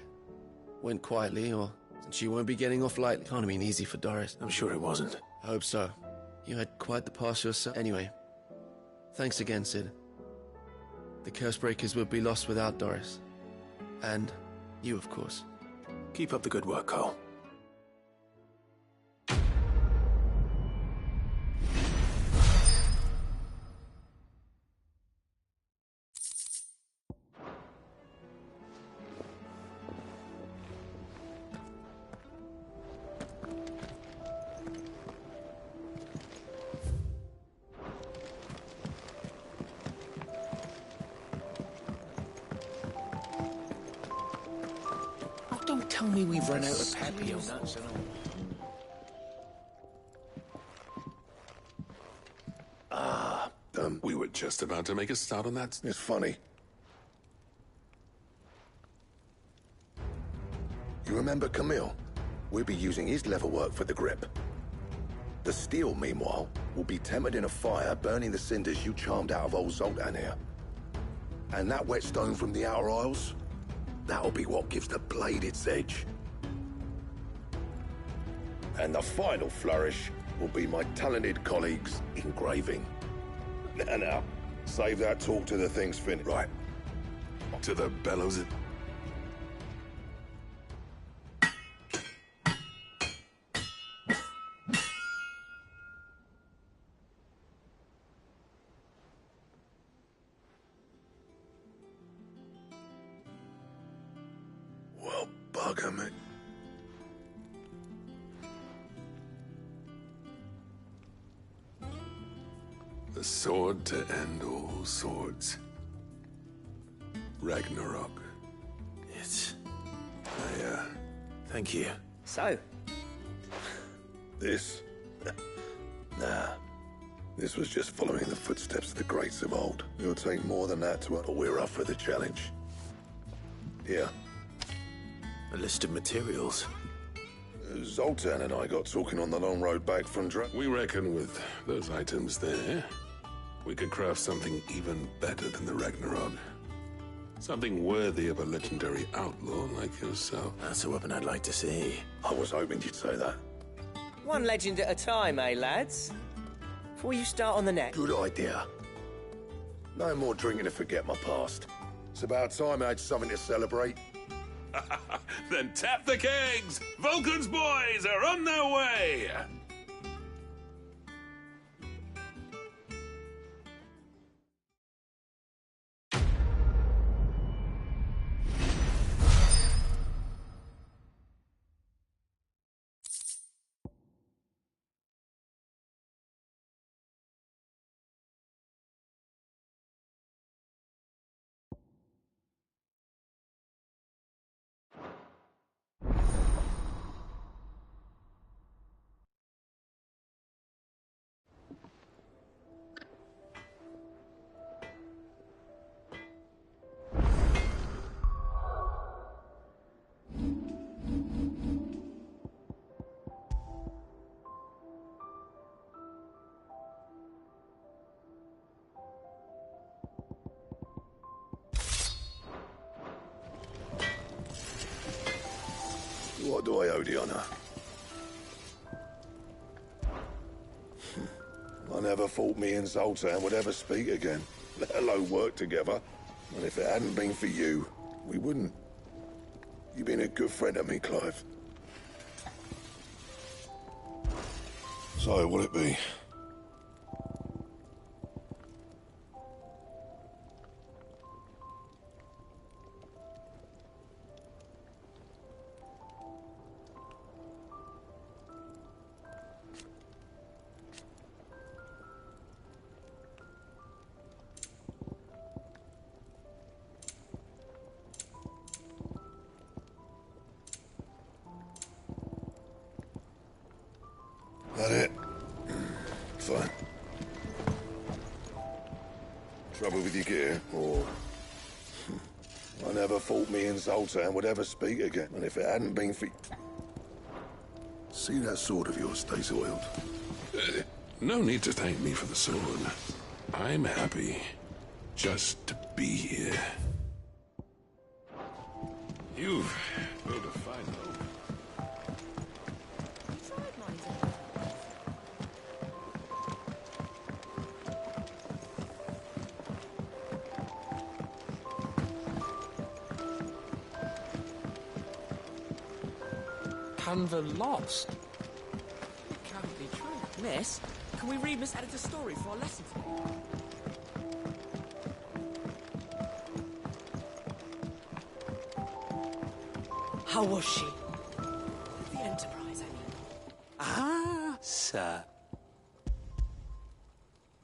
B: Went quietly, or she won't be getting off lightly. Can't have been easy for Doris.
C: I'm sure it wasn't.
B: I hope so. You had quite the pass yourself. Anyway, thanks again, Sid. The Cursebreakers would be lost without Doris. And you, of course.
C: Keep up the good work, Cole.
Q: Don't tell me we've run out of papio nuts and all.
P: We were just about to make a start on that.
L: It's funny. You remember Camille? We'll be using his leatherwork for the grip. The steel, meanwhile, will be tempered in a fire, burning the cinders you charmed out of old Zoltan here. And that whetstone from the Outer Isles? That'll be what gives the blade its edge. And the final flourish will be my talented colleagues' engraving. Now, Save that talk to the thing's finished.
P: Right. To the bellows.
L: Well, bugger me.
P: The sword to end all swords. Ragnarok.
C: Thank you.
A: So?
L: This? Nah. This was just following the footsteps of the greats of old. It'll take more than that to... But we're up for the challenge. Here.
C: A list of materials.
L: Zoltan and I got talking on the long road back from
P: We reckon with those items there, we could craft something even better than the Ragnarok. Something worthy of a legendary outlaw like yourself.
C: That's a weapon I'd like to see.
L: I was hoping you'd say that.
A: One legend at a time, eh, lads? Before you start on the neck.
L: Good idea. No more drinking to forget my past. It's about time I had something to celebrate.
P: Then tap the kegs! Vulcan's boys are on their way!
L: What do I owe the honor? I never thought me and Zoltan would ever speak again, let alone work together. And if it hadn't been for you, we wouldn't. You've been a good friend to me, Clive. So, what'll it be? That it? Fine. Trouble with your gear, or... I never thought me and Zoltan would ever speak again, and if it hadn't been for... See that sword of yours stays oiled?
P: No need to thank me for the sword. I'm happy just to be here. You've built a fine home.
D: Canva lost? It can't be true. Miss, can we read Miss Editor's story for our lesson today? How was she? The Enterprise, I mean.
C: Ah, sir.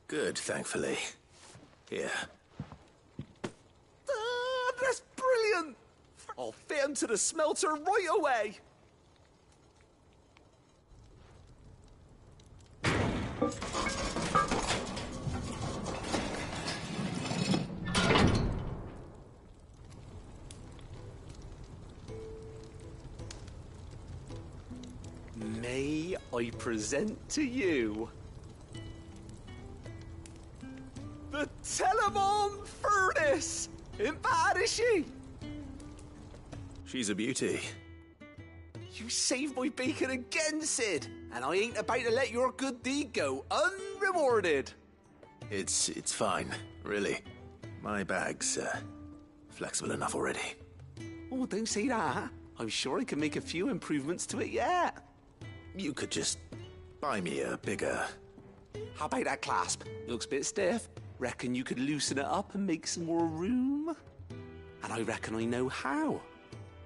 C: Good, thankfully. Here.
D: That's brilliant! I'll fit into the smelter right away. May I present to you the Telemon Furnace? Ain't bad, is she?
C: She's a beauty.
D: You saved my bacon again, Sid, and I ain't about to let your good deed go unrewarded.
C: It's fine, really. My bag's, flexible enough already.
F: Oh, don't say that. I'm sure I can make a few improvements to it yet.
C: You could just buy me a bigger...
F: How about that clasp? Looks a bit stiff. Reckon you could loosen it up and make some more room? And I reckon I know how.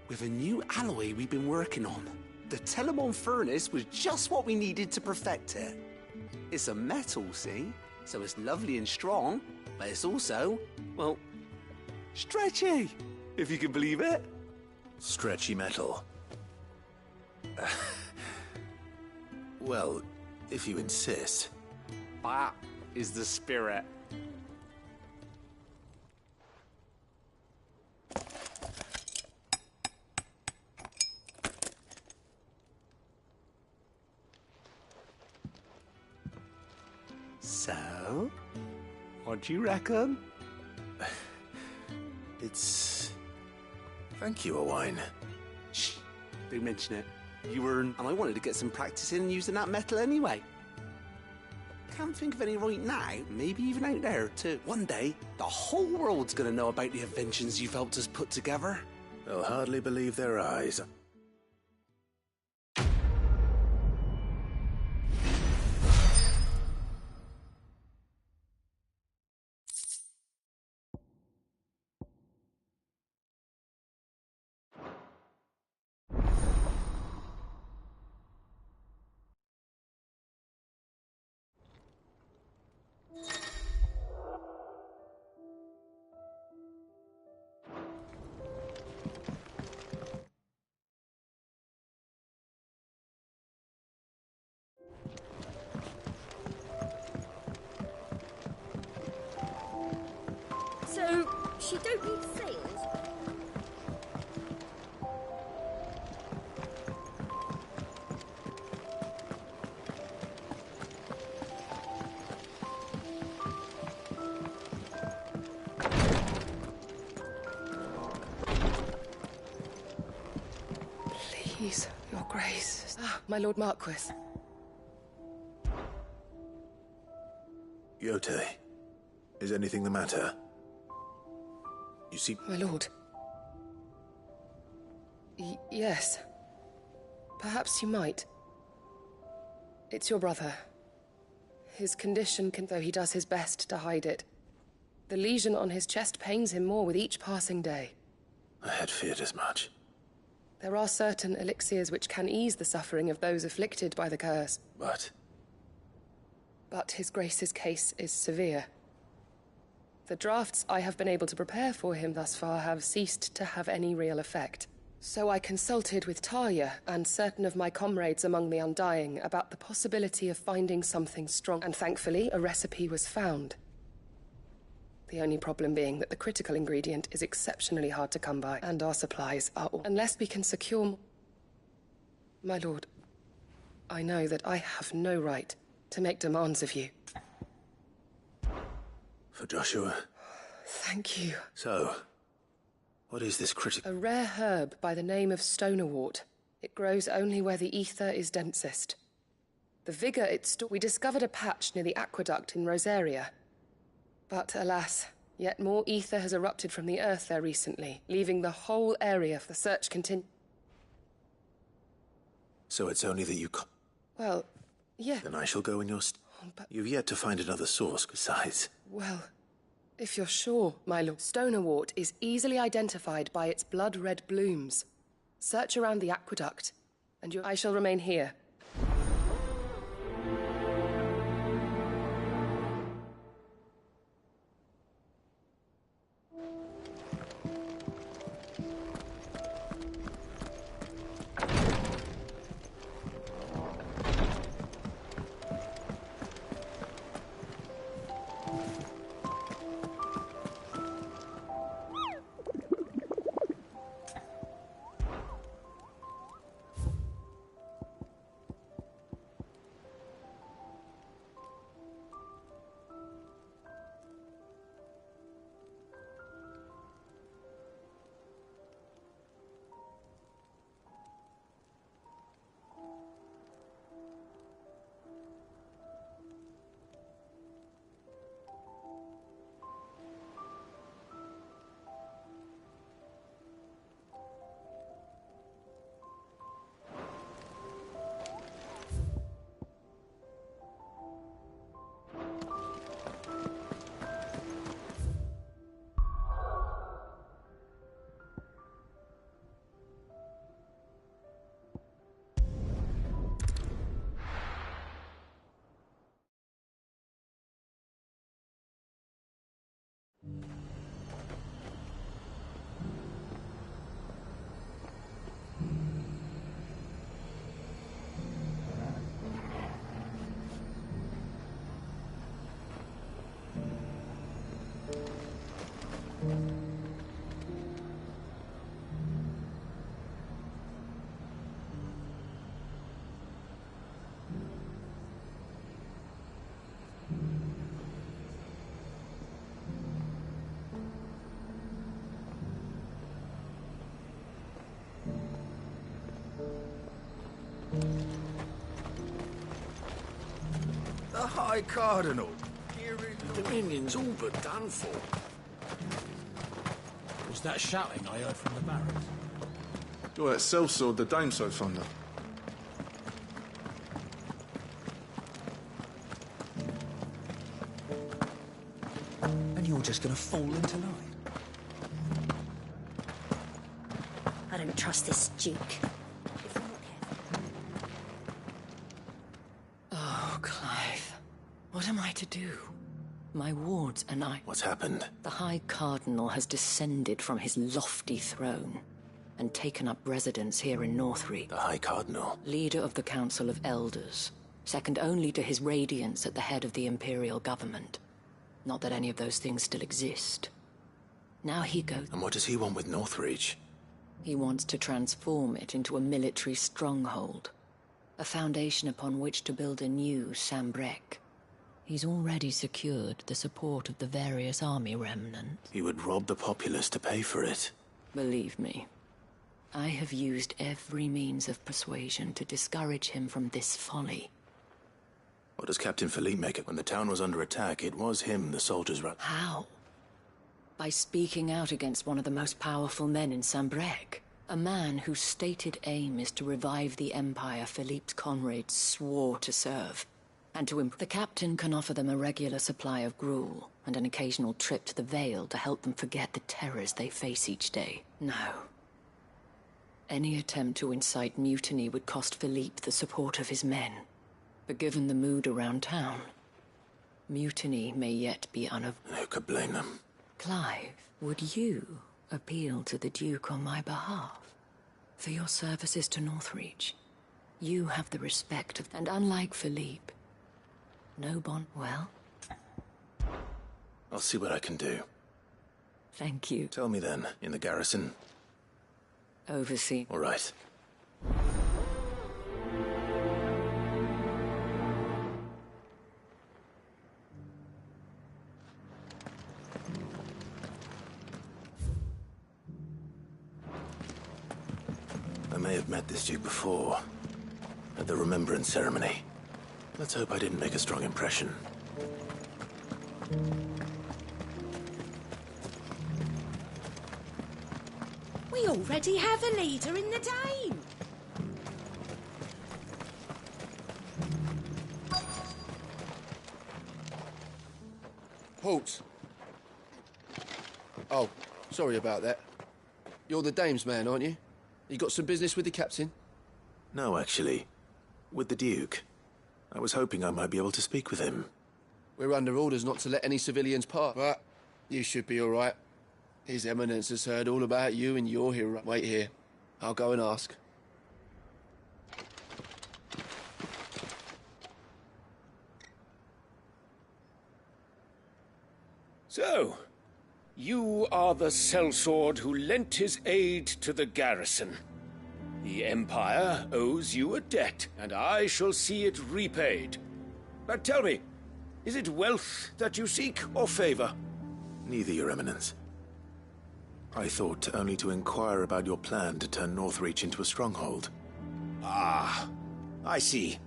F: With a new alloy we've been working on. The Telemon furnace was just what we needed to perfect it. It's a metal, see? So it's lovely and strong, but it's also, well, stretchy, if you can believe it.
C: Stretchy metal. Well, if you insist.
F: That is the spirit. So, what do you reckon?
C: It's... Thank you, Owain.
F: Shh, don't mention it. You were, and I wanted to get some practice in using that metal anyway. Can't think of any right now, maybe even out there too. One day, the whole world's gonna know about the inventions you've helped us put together.
C: They'll hardly believe their eyes.
N: So, she don't need sails?
E: Please, your grace. Ah, my lord Marquis.
C: Yote, is anything the matter? You see...
E: My lord. Yes. Perhaps you might. It's your brother. His condition though he does his best to hide it. The lesion on his chest pains him more with each passing day.
C: I had feared as much.
E: There are certain elixirs which can ease the suffering of those afflicted by the curse. But his grace's case is severe. The drafts I have been able to prepare for him thus far have ceased to have any real effect. So I consulted with Talia and certain of my comrades among the Undying about the possibility of finding something strong, and thankfully a recipe was found. The only problem being that the critical ingredient is exceptionally hard to come by, and our supplies are all... Unless we can secure... My lord, I know that I have no right to make demands of you.
C: For Joshua?
E: Thank you.
C: So, what is this critical...
E: A rare herb by the name of stonerwort. It grows only where the ether is densest. The vigor it stores... We discovered a patch near the aqueduct in Rosaria. But alas, yet more ether has erupted from the earth there recently, leaving the whole area for the search continue.
C: So it's only that you...
E: Well, yeah.
C: Then I shall go in your...
E: But...
C: You've yet to find another source besides...
E: Well, if you're sure, my lord. Stonerwort is easily identified by its blood-red blooms. Search around the aqueduct, and I shall remain here.
L: The High Cardinal. The Dominion's all but done for.
Q: Was that shouting I heard from the barracks?
M: You're at sellsword the Dame so fonder.
Q: And you're just gonna fall into line?
N: I don't trust this Duke.
J: Oh, Clive. What am I to do? My wards and I...
C: What's happened?
J: The High Cardinal has descended from his lofty throne and taken up residence here in Northreach.
C: The High Cardinal?
J: Leader of the Council of Elders, second only to his Radiance at the head of the Imperial government. Not that any of those things still exist. Now he goes...
C: And what does he want with Northreach?
J: He wants to transform it into a military stronghold. A foundation upon which to build a new Sambrek. He's already secured the support of the various army remnants.
C: He would rob the populace to pay for it.
J: Believe me, I have used every means of persuasion to discourage him from this folly.
C: What does Captain Philippe make it? When the town was under attack, it was him the soldiers ran.
J: How? By speaking out against one of the most powerful men in Sambrek. A man whose stated aim is to revive the empire Philippe's comrades swore to serve. And to the captain can offer them a regular supply of gruel and an occasional trip to the Vale to help them forget the terrors they face each day. No. Any attempt to incite mutiny would cost Philippe the support of his men. But given the mood around town, mutiny may yet be unavoidable.
C: Who could blame them?
J: Clive, would you appeal to the Duke on my behalf? For your services to Northreach, you have the respect of... And unlike Philippe, no bond... Well?
C: I'll see what I can do.
J: Thank you.
C: Tell me then, in the garrison.
J: Oversee.
C: All right. I may have met this Duke before, at the Remembrance Ceremony. Let's hope I didn't make a strong impression.
N: We already have a leader in the Dame.
B: Halt! Oh, sorry about that. You're the Dame's man, aren't you? You got some business with the captain?
C: No, actually. With the Duke. I was hoping I might be able to speak with him.
B: We're under orders not to let any civilians pass. But you should be all right. His Eminence has heard all about you and you're here. Wait here. I'll go and ask.
V: So, you are the sellsword who lent his aid to the garrison. The Empire owes you a debt, and I shall see it repaid. But tell me, is it wealth that you seek, or favor?
C: Neither, Your Eminence. I thought only to inquire about your plan to turn Northreach into a stronghold.
V: Ah, I see.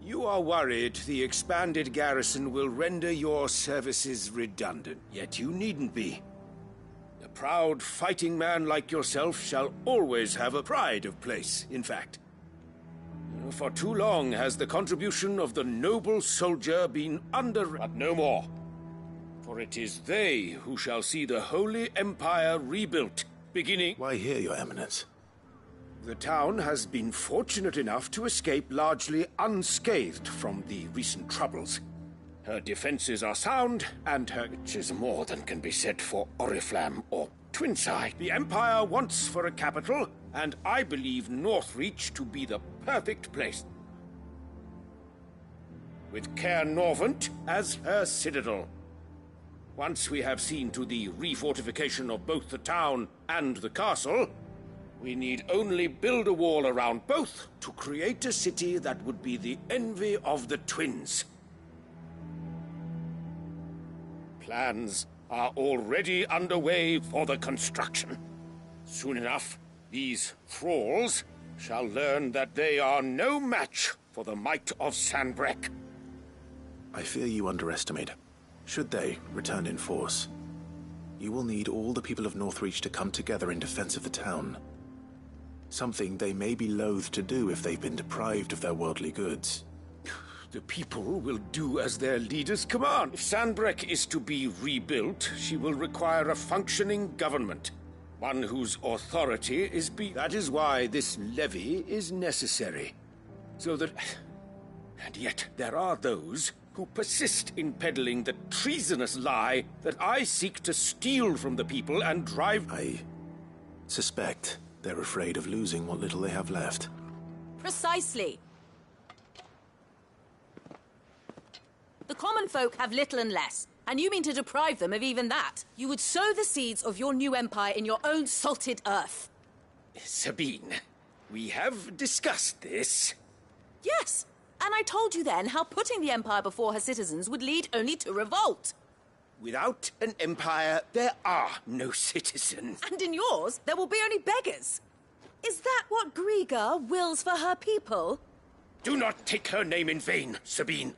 V: You are worried the expanded garrison will render your services redundant, yet you needn't be. A proud fighting man like yourself shall always have a pride of place, in fact. For too long has the contribution of the noble soldier been but no more. For it is they who shall see the Holy Empire rebuilt, beginning...
C: Why here, Your Eminence?
V: The town has been fortunate enough to escape largely unscathed from the recent troubles. Her defenses are sound, and which is more than can be said for Oriflamme or Twinside. The Empire wants for a capital, and I believe Northreach to be the perfect place. With Caer Norvent as her citadel. Once we have seen to the refortification of both the town and the castle, we need only build a wall around both to create a city that would be the envy of the twins. Plans are already underway for the construction. Soon enough, these thralls shall learn that they are no match for the might of Sanbreque.
C: I fear you underestimate. Should they return in force, you will need all the people of Northreach to come together in defense of the town. Something they may be loath to do if they've been deprived of their worldly goods.
V: The people will do as their leaders command. If Sanbreque is to be rebuilt, she will require a functioning government. One whose authority is That is why this levy is necessary. So that... And yet there are those who persist in peddling the treasonous lie that I seek to steal from the people and drive...
C: I suspect they're afraid of losing what little they have left.
J: Precisely. The common folk have little and less, and you mean to deprive them of even that. You would sow the seeds of your new empire in your own salted earth.
V: Sabine, we have discussed this.
J: Yes, and I told you then how putting the empire before her citizens would lead only to revolt.
V: Without an empire, there are no citizens.
J: And in yours, there will be only beggars. Is that what Griga wills for her people?
V: Do not take her name in vain, Sabine.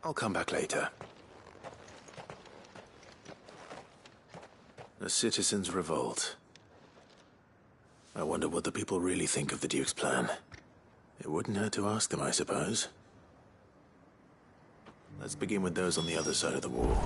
C: I'll come back later. A citizens' revolt. I wonder what the people really think of the Duke's plan. It wouldn't hurt to ask them, I suppose. Let's begin with those on the other side of the wall.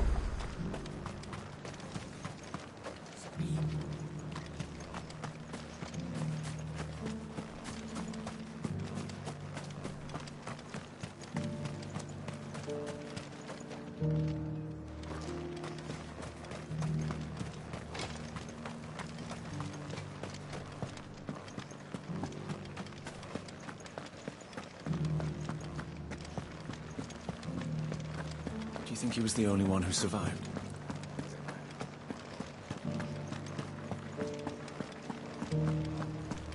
K: Do you think he was the only one who survived?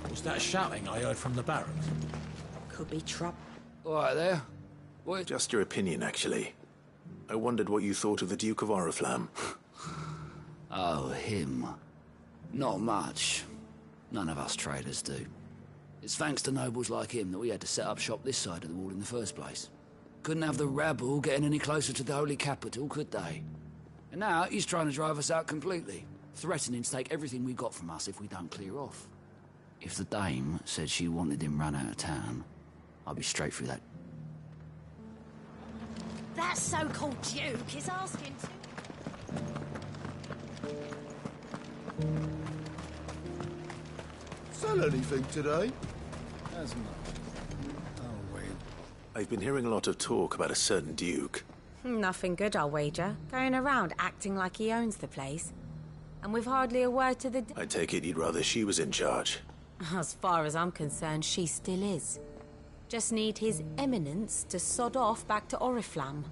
Q: Was that shouting I heard from the barracks?
N: Could be trouble.
H: All right there. What?
C: Just your opinion, actually. I wondered what you thought of the Duke of Oriflamme.
H: Oh, him. Not much. None of us traders do. It's thanks to nobles like him that we had to set up shop this side of the wall in the first place. Couldn't have the rabble getting any closer to the holy capital, could they? And now he's trying to drive us out completely, threatening to take everything we got from us if we don't clear off. If the dame said she wanted him run out of town, I'd be straight through that.
N: That so-called Duke is asking to...
L: Sell anything today?
K: As much. Oh, wait.
C: I've been hearing a lot of talk about a certain Duke.
O: Nothing good, I'll wager. Going around acting like he owns the place. And with hardly a word to the...
C: I take it you'd rather she was in charge.
O: As far as I'm concerned, she still is. Just need his eminence to sod off back to Oriflamme.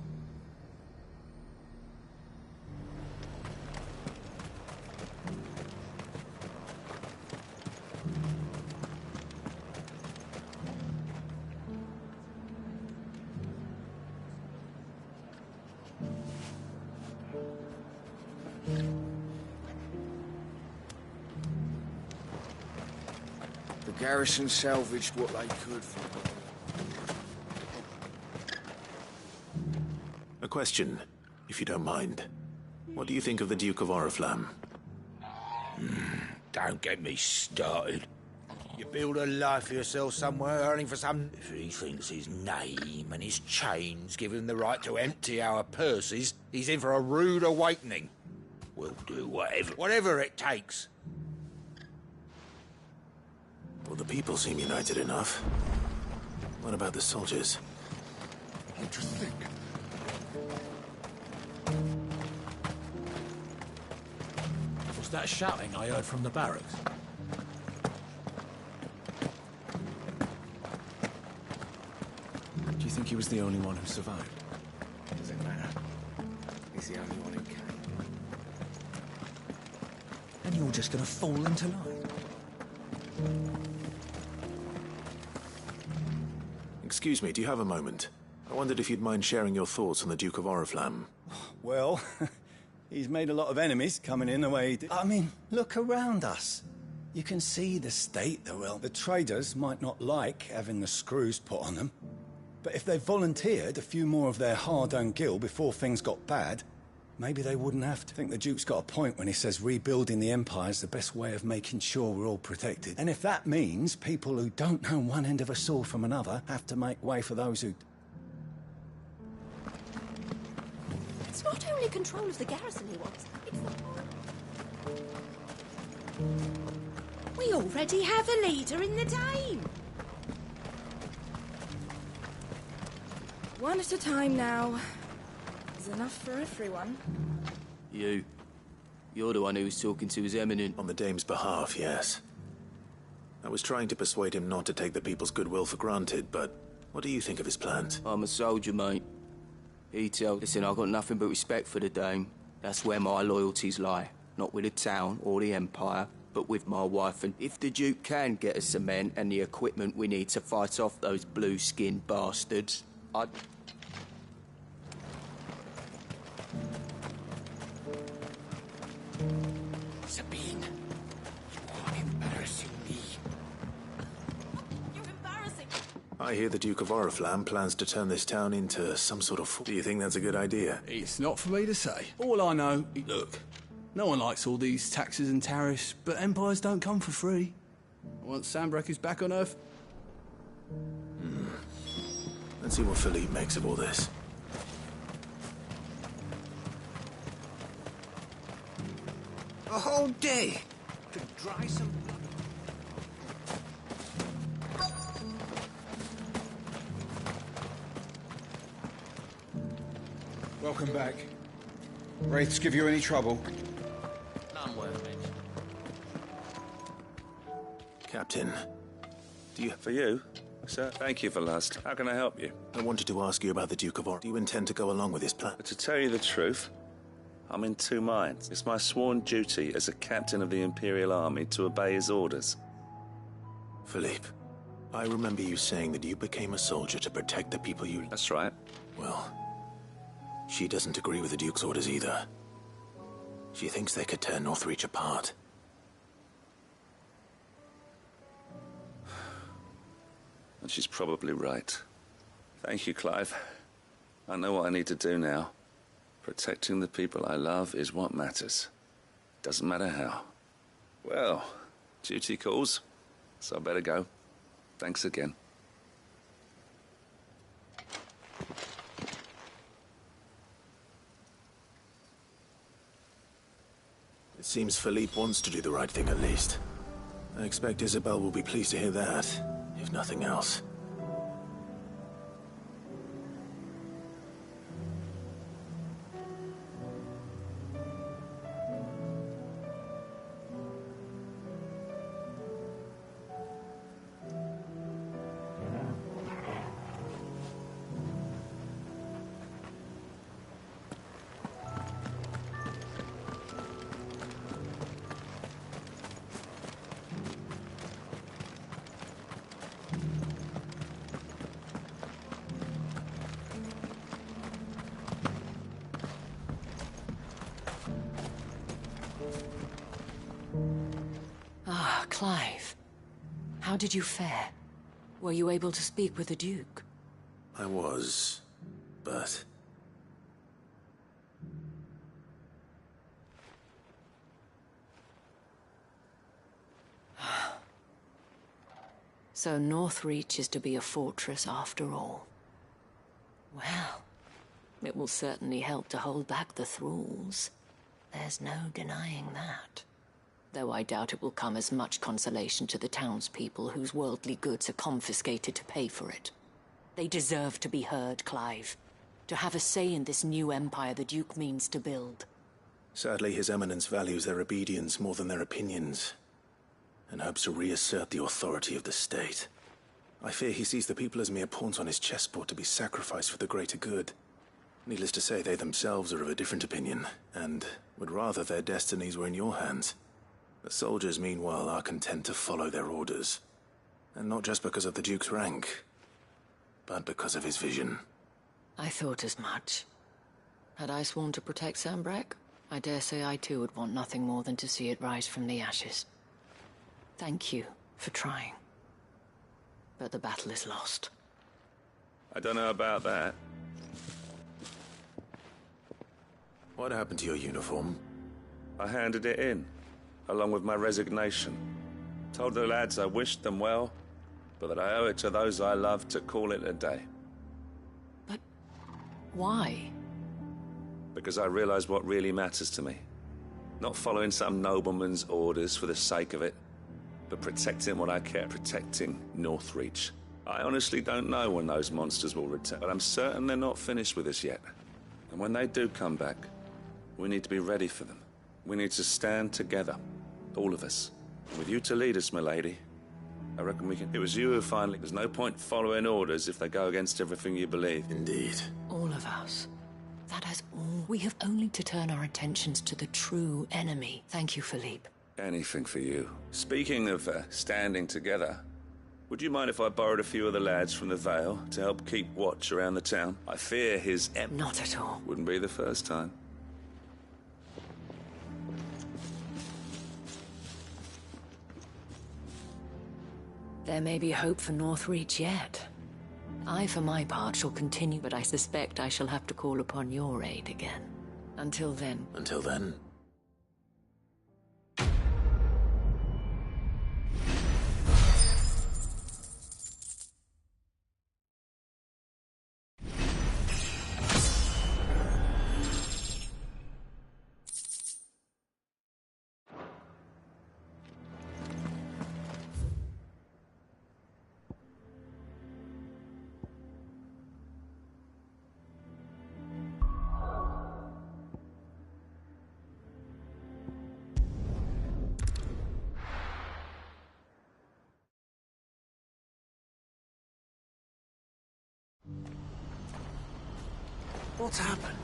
V: The garrison salvaged what they could from
C: A question, if you don't mind. What do you think of the Duke of Oriflamme?
V: Don't get me started. You build a life for yourself somewhere, earning for some... If he thinks his name and his chains give him the right to empty our purses, he's in for a rude awakening. We'll do whatever it takes.
C: Well, the people seem united enough. What about the soldiers?
L: You just think
Q: Was that shouting I heard from the barracks?
K: Do you think he was the only one who survived?
D: Does it matter? He's the only one who can.
Q: And you're just gonna fall into line?
C: Excuse me, do you have a moment? I wondered if you'd mind sharing your thoughts on the Duke of Oriflamme.
G: Well, he's made a lot of enemies coming in the way he did. I mean, look around us. You can see the state they're in. The traders might not like having the screws put on them. But if they volunteered a few more of their hard-earned gil before things got bad, maybe they wouldn't have to. I think the Duke's got a point when he says rebuilding the Empire's the best way of making sure we're all protected. And if that means people who don't know one end of a sword from another have to make way for those who...
T: It's not only control of the garrison he wants, it's the...
N: We already have a leader in the Dame.
U: One at a time now. There's enough for everyone.
B: You're the one who was talking to His Eminent.
C: On the Dame's behalf, yes. I was trying to persuade him not to take the people's goodwill for granted, but what do you think of his plans?
B: I'm a soldier, mate. He tells... Listen, I've got nothing but respect for the Dame. That's where my loyalties lie. Not with the town or the Empire, but with my wife. And if the Duke can get us cement and the equipment we need to fight off those blue-skinned bastards, I'd...
N: Sabine, you are embarrassing me.
T: You're embarrassing.
C: I hear the Duke of Oriflamme plans to turn this town into some sort of... Do you think that's a good idea?
B: It's not for me to say. All I know... Look, no one likes all these taxes and tariffs, but empires don't come for free. Once Sanbreque is back on Earth...
C: Let's see what Philippe makes of all this.
V: A whole day to dry some blood.
S: Welcome back. Wraiths give you any trouble?
D: None worth mentioning.
C: Captain, do you...
R: For you? Sir, thank you for last. How can I help you?
C: I wanted to ask you about the Duke of Oriflamme. Do you intend to go along with his plan?
R: But to tell you the truth, I'm in two minds. It's my sworn duty as a captain of the Imperial Army to obey his orders.
C: Philippe, I remember you saying that you became a soldier to protect the people you...
R: That's right.
C: Well, she doesn't agree with the Duke's orders either. She thinks they could tear Northreach apart.
R: And she's probably right. Thank you, Clive. I know what I need to do now. Protecting the people I love is what matters. Doesn't matter how. Well, duty calls, so I better go. Thanks again.
C: It seems Philippe wants to do the right thing at least. I expect Isabel will be pleased to hear that, if nothing else.
J: Ah, Clive. How did you fare? Were you able to speak with the Duke?
C: I was, but...
J: So Northreach is to be a fortress after all. Well, it will certainly help to hold back the thralls. There's no denying that. Though I doubt it will come as much consolation to the townspeople whose worldly goods are confiscated to pay for it. They deserve to be heard, Clive.
A: to have a say in this new empire the Duke means to build.
C: Sadly, His Eminence values their obedience more than their opinions, and hopes to reassert the authority of the state. I fear he sees the people as mere pawns on his chessboard to be sacrificed for the greater good. Needless to say, they themselves are of a different opinion, and would rather their destinies were in your hands. The soldiers, meanwhile, are content to follow their orders. And not just because of the Duke's rank, but because of his vision.
A: I thought as much. Had I sworn to protect Sanbreque, I dare say I too would want nothing more than to see it rise from the ashes. Thank you for trying. But the battle is lost.
R: I don't know about that.
C: What happened to your uniform?
R: I handed it in, along with my resignation. Told the lads I wished them well, but that I owe it to those I love to call it a day.
A: But why?
R: Because I realize what really matters to me. Not following some nobleman's orders for the sake of it, but protecting what I care, protecting Northreach. I honestly don't know when those monsters will return, but I'm certain they're not finished with us yet. And when they do come back, we need to be ready for them. We need to stand together, all of us. And with you to lead us, milady, I reckon we can... It was you who finally... There's no point following orders if they go against everything you believe.
C: Indeed.
A: All of us. That is all. We have only to turn our attentions to the true enemy. Thank you, Philippe.
R: Anything for you. Speaking of standing together, would you mind if I borrowed a few of the lads from the Vale to help keep watch around the town? I fear his...
A: Not at all.
R: Wouldn't be the first time.
A: There may be hope for Northreach yet. I, for my part, shall continue, but I suspect I shall have to call upon your aid again. Until then...
C: Until then?
I: What's happened?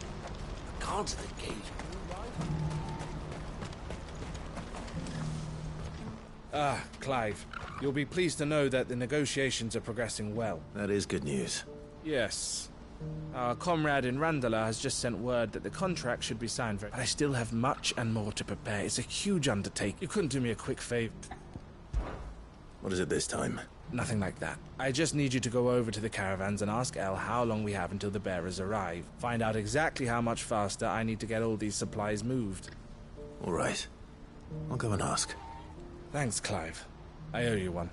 I: The guards at the gate.
W: Ah, Clive. You'll be pleased to know that the negotiations are progressing well.
C: That is good news.
W: Yes. Our comrade in Randala has just sent word that the contract should be signed, but I still have much and more to prepare. It's a huge undertaking. You couldn't do me a quick favor.
C: What is it this time?
W: Nothing like that. I just need you to go over to the caravans and ask Elle how long we have until the bearers arrive. Find out exactly how much faster I need to get all these supplies moved.
C: All right. I'll go and ask.
W: Thanks, Clive. I owe you one.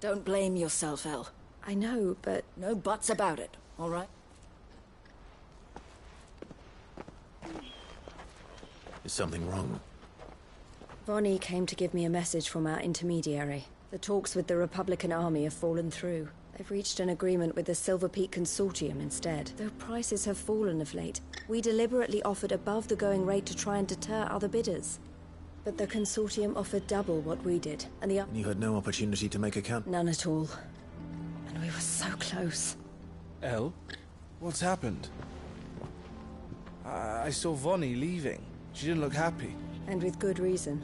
A: Don't blame yourself, Elle.
T: I know, but...
A: No buts about it, all right?
C: Is something wrong?
T: Vonnie came to give me a message from our intermediary. The talks with the Republican army have fallen through. They've reached an agreement with the Silver Peak Consortium instead. Though prices have fallen of late, we deliberately offered above the going rate to try and deter other bidders. But the Consortium offered double what we did, and the...
C: And you had no opportunity to make a count?
T: None at all. And we were so close.
W: Elle? What's happened? I saw Vonnie leaving. She didn't look happy.
T: And with good reason.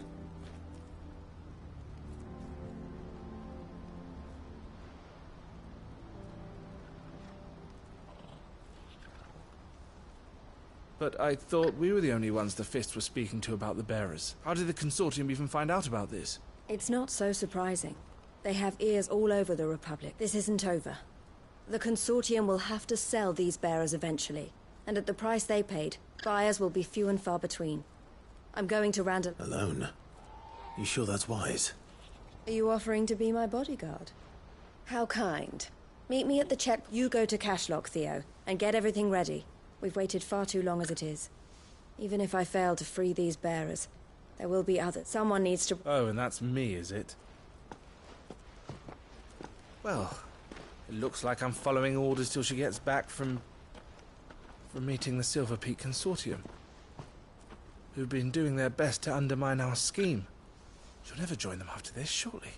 W: But I thought we were the only ones the Fist were speaking to about the bearers. How did the Consortium even find out about this?
T: It's not so surprising. They have ears all over the Republic. This isn't over. The Consortium will have to sell these bearers eventually, and at the price they paid, buyers will be few and far between. I'm going to Randall.
C: Alone? You sure that's wise?
T: Are you offering to be my bodyguard? How kind. Meet me at the check. You go to Cashlock, Theo, and get everything ready. We've waited far too long as it is. Even if I fail to free these bearers, there will be others. Someone needs to...
W: Oh, and that's me, is it? Well, it looks like I'm following orders till she gets back from meeting the Silver Peak Consortium, who've been doing their best to undermine our scheme. She'll never join them after this, surely.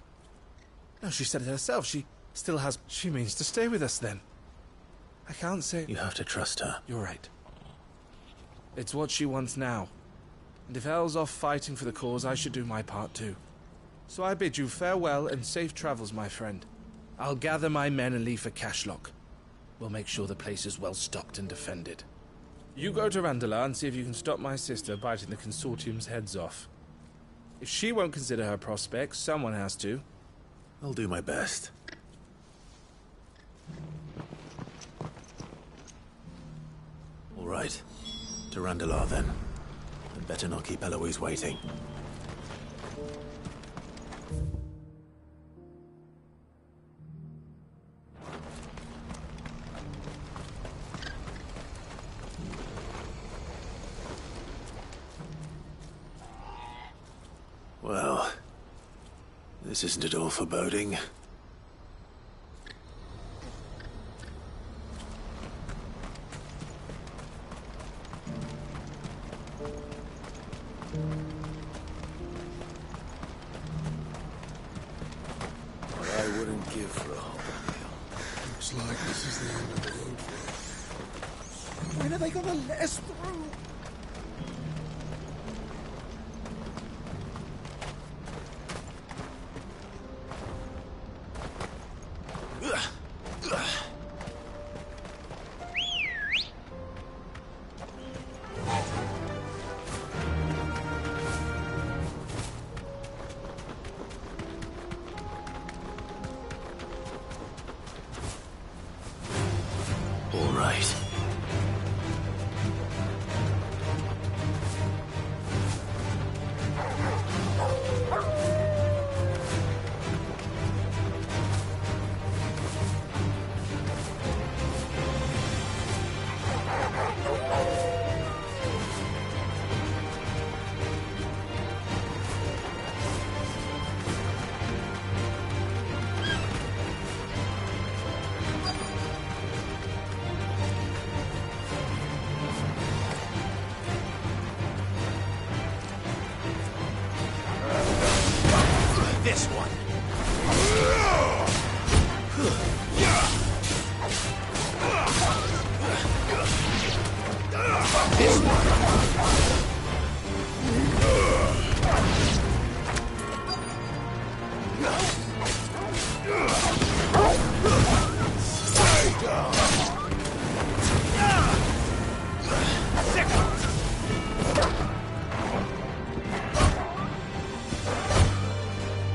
W: No, she said it herself. She still has... She means to stay with us, then. I can't say...
C: You have to trust her.
W: You're right. It's what she wants now. And if Elle's off fighting for the cause, I should do my part too. So I bid you farewell and safe travels, my friend. I'll gather my men and leave for Cashlock. We'll make sure the place is well stocked and defended. You go to Randala and see if you can stop my sister biting the Consortium's heads off. If she won't consider her prospects, someone has to.
C: I'll do my best. All right. To Randala, then. I'd better not keep Eloise waiting. Well, this isn't at all foreboding.
S: What I wouldn't give for a hot meal. Looks like this is the end of the road for us. When are they gonna let us through?
C: All right. This one. This one. Stay down.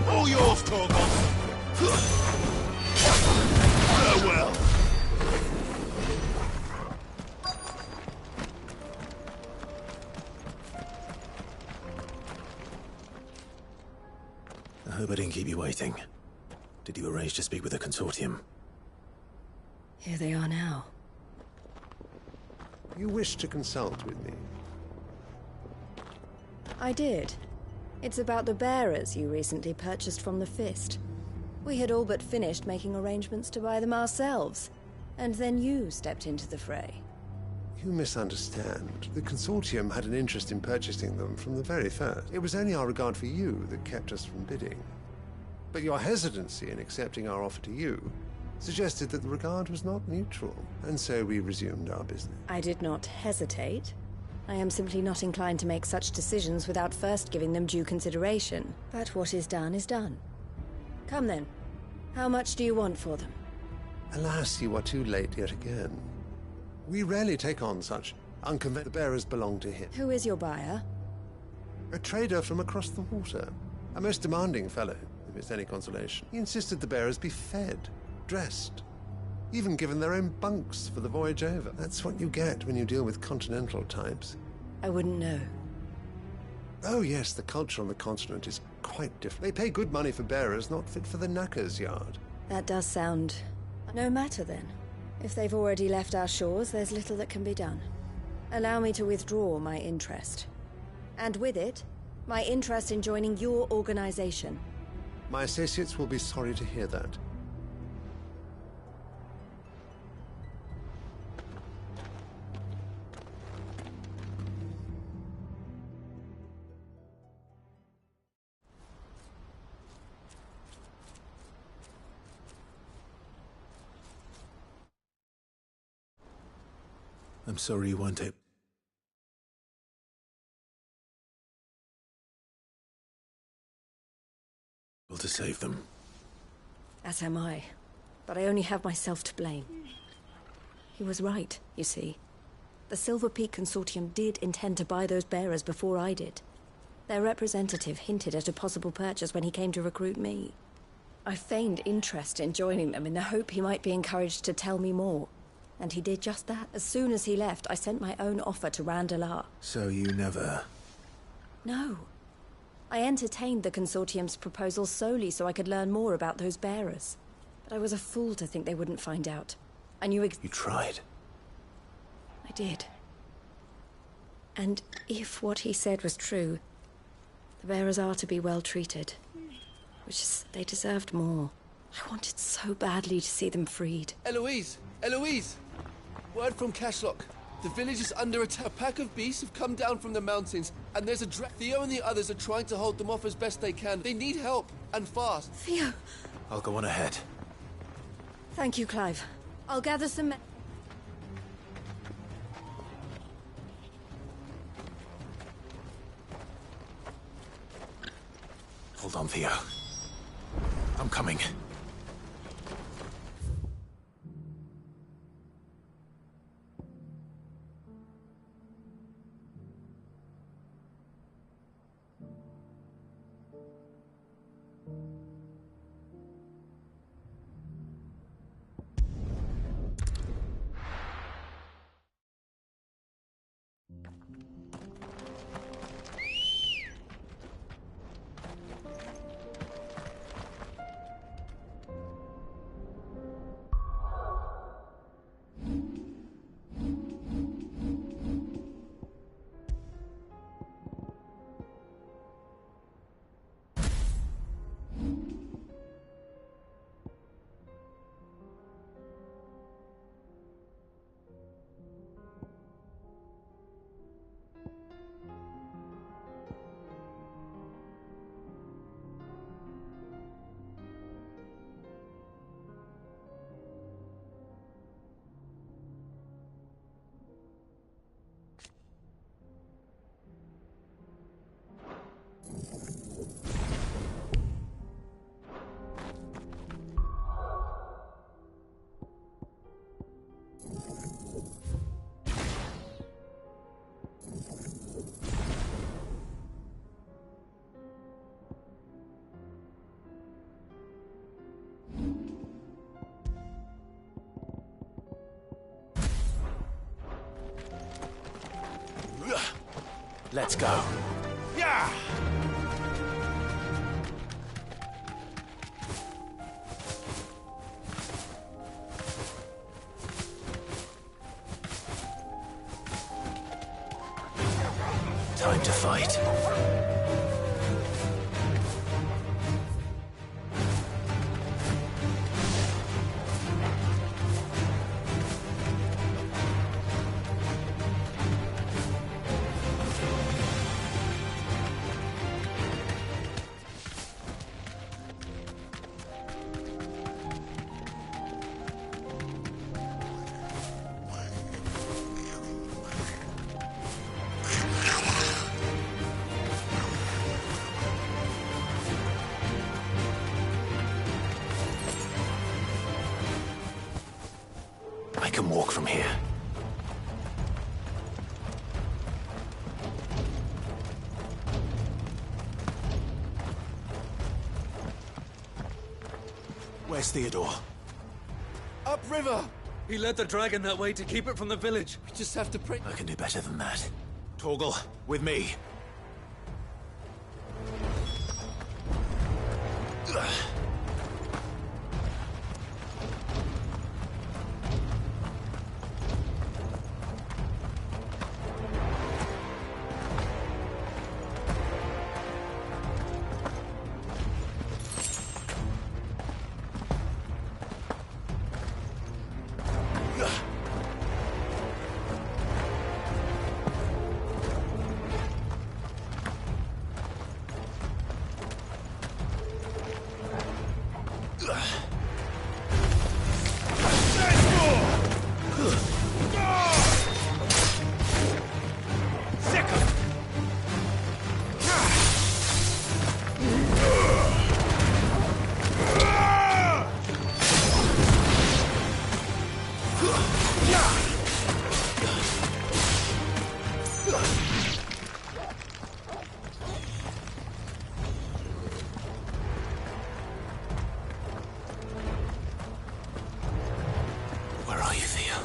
C: All yours, Torgon. Farewell. I hope I didn't keep you waiting. Did you arrange to speak with the Consortium?
T: Here they are now.
S: You wish to consult with me?
T: I did. It's about the bearers you recently purchased from the Fist. We had all but finished making arrangements to buy them ourselves, and then you stepped into the fray.
S: You misunderstand. The Consortium had an interest in purchasing them from the very first. It was only our regard for you that kept us from bidding. But your hesitancy in accepting our offer to you suggested that the regard was not mutual, and so we resumed our business.
T: I did not hesitate. I am simply not inclined to make such decisions without first giving them due consideration. But what is done is done. Come then. How much do you want for them?
S: Alas, you are too late yet again. We rarely take on such unconventional... The bearers belong to him.
T: Who is your buyer?
S: A trader from across the water. A most demanding fellow. if it's any consolation. He insisted the bearers be fed, dressed, even given their own bunks for the voyage over. That's what you get when you deal with continental types.
T: I wouldn't know.
S: Oh yes, the culture on the continent is quite different. They pay good money for bearers not fit for the knacker's yard.
T: That does sound... No matter then. If they've already left our shores, there's little that can be done. Allow me to withdraw my interest. And with it, my interest in joining your organization.
S: My associates will be sorry to hear that.
I: I'm sorry you weren't able to save them.
T: As am I. But I only have myself to blame. He was right, you see. The Silver Peak Consortium did intend to buy those bearers before I did. Their representative hinted at a possible purchase when he came to recruit me. I feigned interest in joining them in the hope he might be encouraged to tell me more. And he did just that. As soon as he left, I sent my own offer to Randalar.
I: So you never...
T: No. I entertained the Consortium's proposal solely so I could learn more about those bearers. But I was a fool to think they wouldn't find out. I knew
I: You tried.
T: I did. And if what he said was true, the bearers are to be well treated. Which is, they deserved more. I wanted so badly to see them freed.
B: Eloise! Eloise! Word from Cashlock. The village is under attack. A pack of beasts have come down from the mountains, and there's a Theo and the others are trying to hold them off as best they can. They need help, and fast.
T: Theo!
I: I'll go on ahead.
T: Thank you, Clive. I'll gather some men.
I: Hold on, Theo. I'm coming. Let's go. Yeah! Time to fight. Where's Theodore?
B: Upriver!
K: He led the dragon that way to keep it from the village.
B: We just have to pray.
I: I can do better than that. Torgal, with me. Where are you, Theo?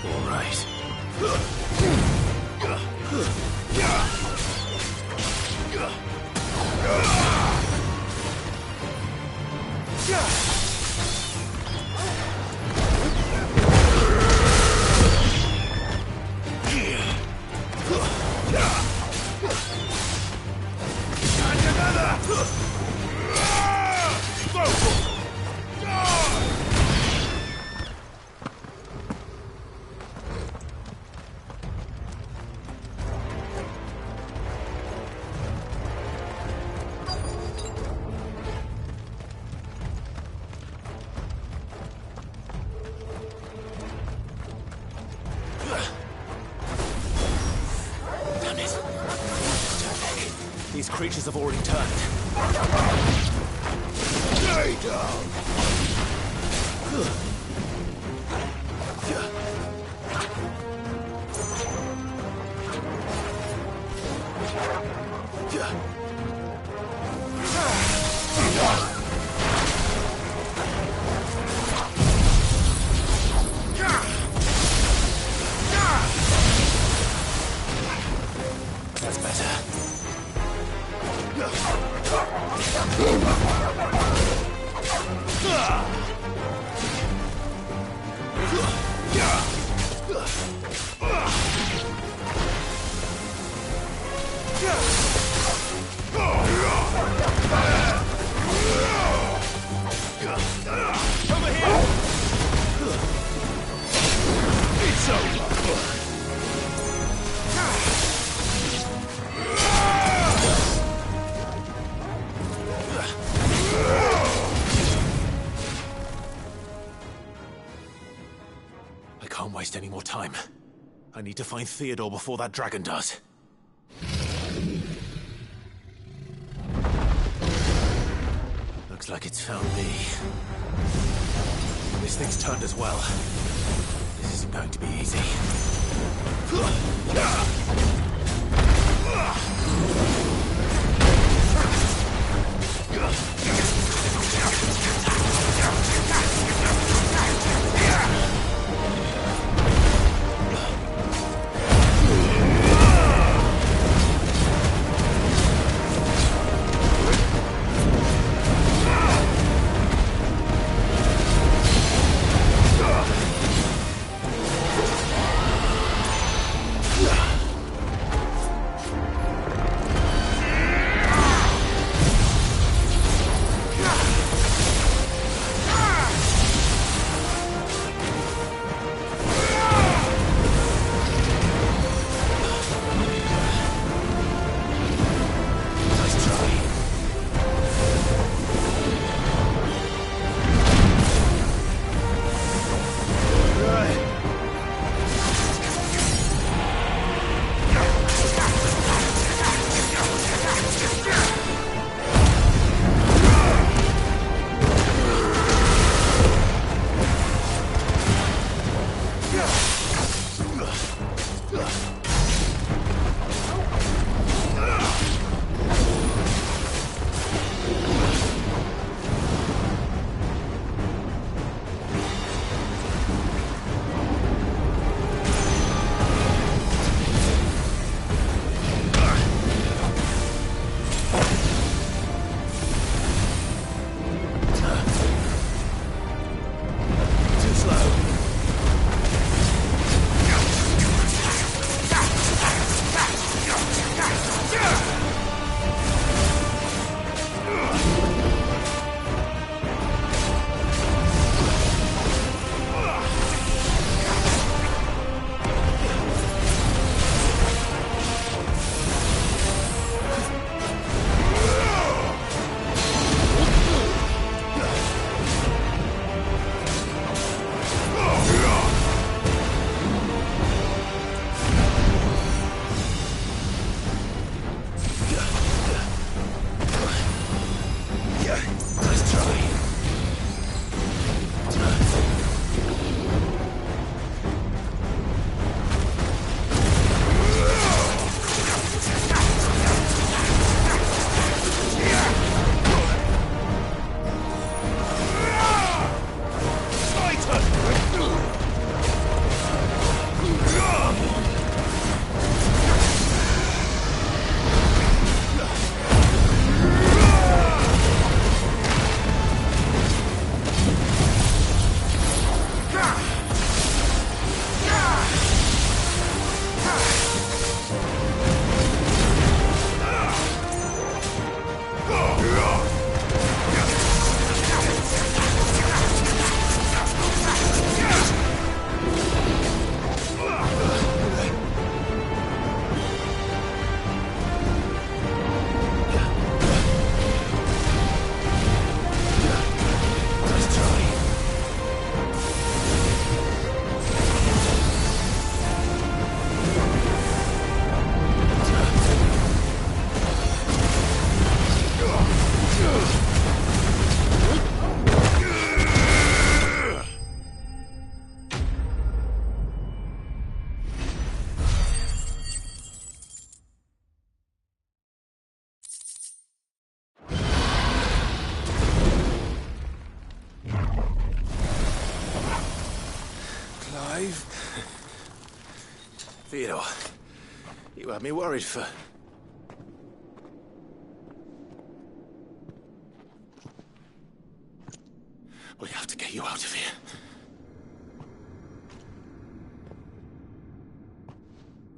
I: All right. Damn it. Turn back. These creatures have already turned. Stay down! That's better. Over here! It's over! I can't waste any more time. I need to find Theodore before that dragon does. Looks like it's found me. This thing's turned as well. This isn't going to be easy.
C: Theodore, you had me worried for... We have to get you out of here.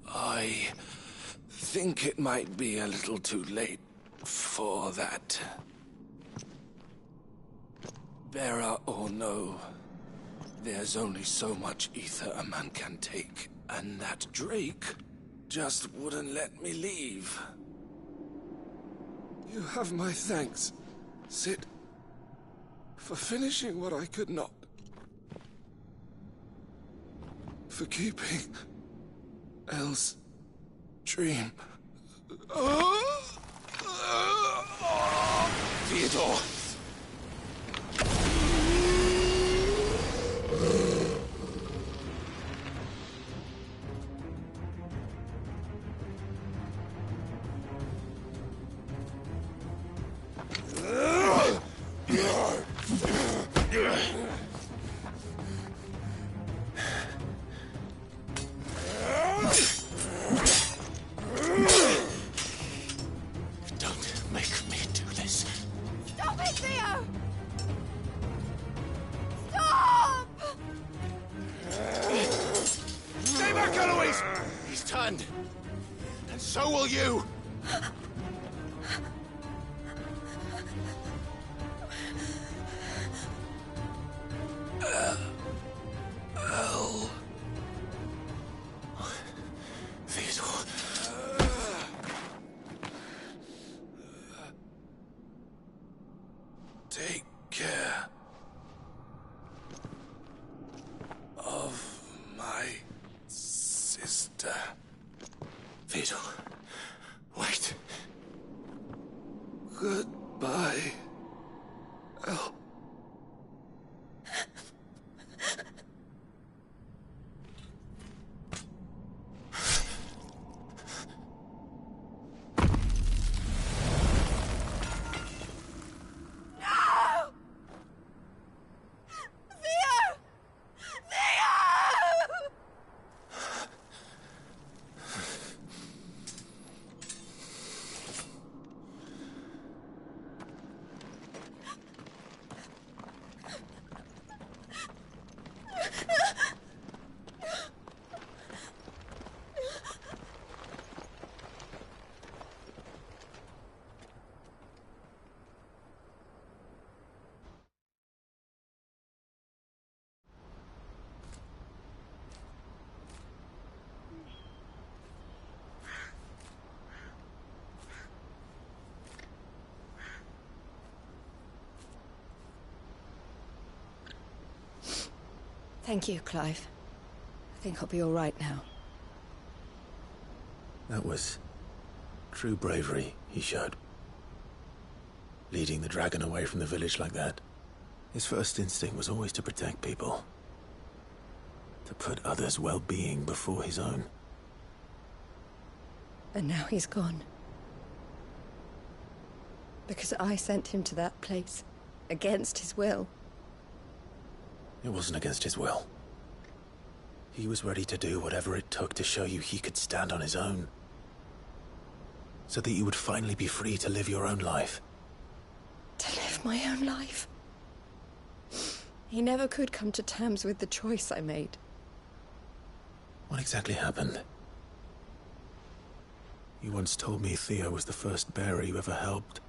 E: I think it might be a little too late for that. Bearer or no, there's only so much ether a man can take, and that Drake just wouldn't let me leave. You have my thanks, Sid, for finishing what I could not. For keeping Elle's dream.
C: Theodore! Don't make me do this.
N: Stop it, Theo! Stop!
C: Stay back, Eloise! He's turned. And so will you!
E: Elle.
C: Theodore.
E: Take care of my sister.
C: Theodore, wait.
E: Goodbye, Elle.
N: No! Theo! Theo!
T: Thank you, Clive. I think I'll be all right now.
C: That was true bravery he showed. Leading the dragon away from the village like that. His first instinct was always to protect people. To put others' well-being before his own.
T: And now he's gone. Because I sent him to that place, against his will.
C: It wasn't against his will. He was ready to do whatever it took to show you he could stand on his own. So that you would finally be free to live your own life.
T: To live my own life? He never could come to terms with the choice I made.
C: What exactly happened? You once told me Theo was the first bearer you ever helped.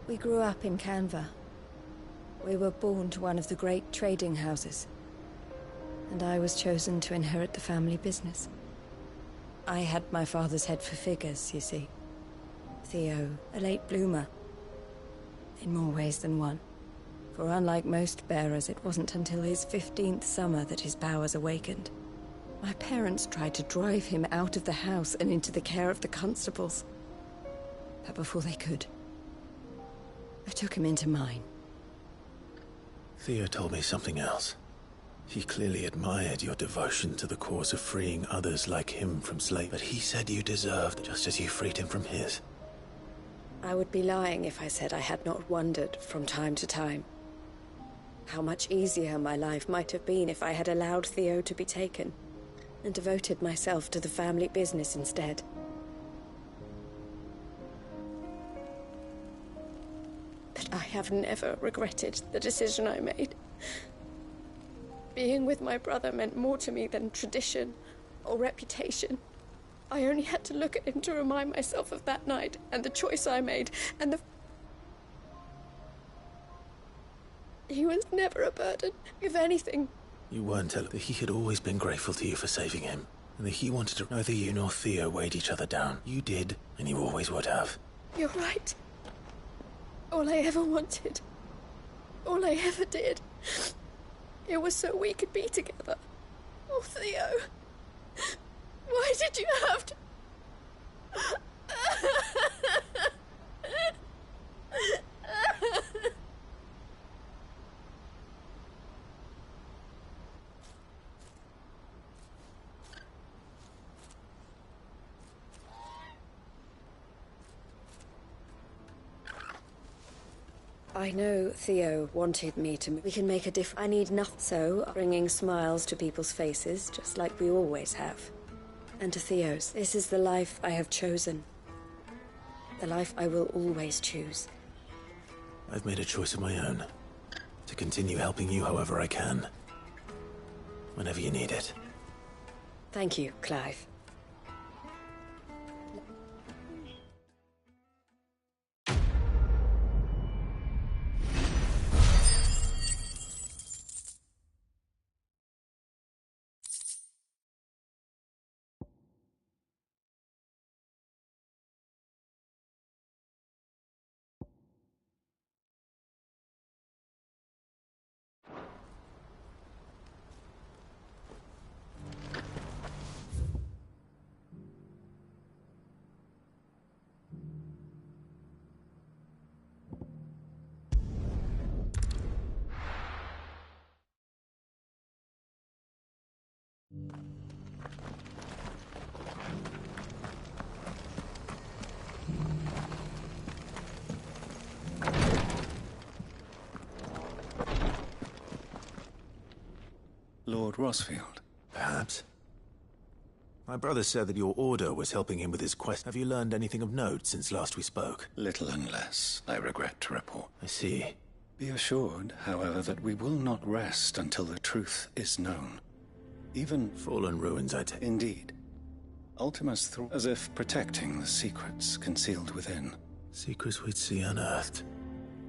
T: We grew up in Canva. We were born to one of the great trading houses. And I was chosen to inherit the family business. I had my father's head for figures, you see. Theo, a late bloomer. In more ways than one. For unlike most bearers, it wasn't until his 15th summer that his powers awakened. My parents tried to drive him out of the house and into the care of the constables. But before they could, I took him into mine.
C: Theo told me something else. He clearly admired your devotion to the cause of freeing others like him from slavery, but he said you deserved just as you freed him from his.
T: I would be lying if I said I had not wondered from time to time. How much easier my life might have been if I had allowed Theo to be taken, and devoted myself to the family business instead. But I have never regretted the decision I made. Being with my brother meant more to me than tradition or reputation. I only had to look at him to remind myself of that night and the choice I made, and the... He was never a burden. If anything...
I: You weren't telling that he had always been grateful to you for saving him, and that he wanted to... Neither you nor Theo weighed each other down. You did, and you always would have.
T: You're right. All I ever wanted, all I ever did, it was so we could be together. Oh, Theo, why did you have to... I know Theo wanted me to... We can make a difference. I need nothing. So, bringing smiles to people's faces, just like we always have. And to Theo's. This is the life I have chosen. The life I will always choose.
I: I've made a choice of my own. To continue helping you however I can. Whenever you need it.
T: Thank you, Clive.
G: Lord Rosfield.
I: Perhaps. My brother said that your order was helping him with his quest. Have you learned anything of note since last we spoke?
G: Little and less, I regret to report.
I: I see.
G: Be assured, however, that we will not rest until the truth is known. Even...
I: Fallen ruins, I take.
G: Indeed. Ultima's as if protecting the secrets concealed within.
I: Secrets we'd see unearthed.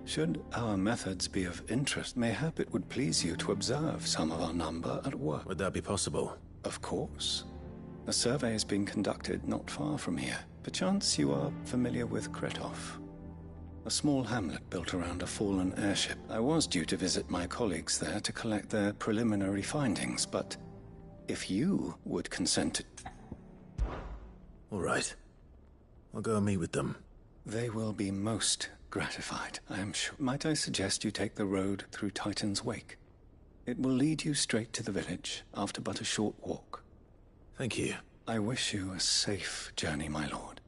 G: Should our methods be of interest, mayhap it would please you to observe some of our number at work.
I: Would that be possible?
G: Of course. A survey is being conducted not far from here. Perchance you are familiar with Kretov. A small hamlet built around a fallen airship. I was due to visit my colleagues there to collect their preliminary findings, but if you would consent to...
I: All right. I'll go and meet with them.
G: They will be most gratified, I am sure. Might I suggest you take the road through Titan's Wake? It will lead you straight to the village after but a short walk.
I: Thank you.
G: I wish you a safe journey, my lord.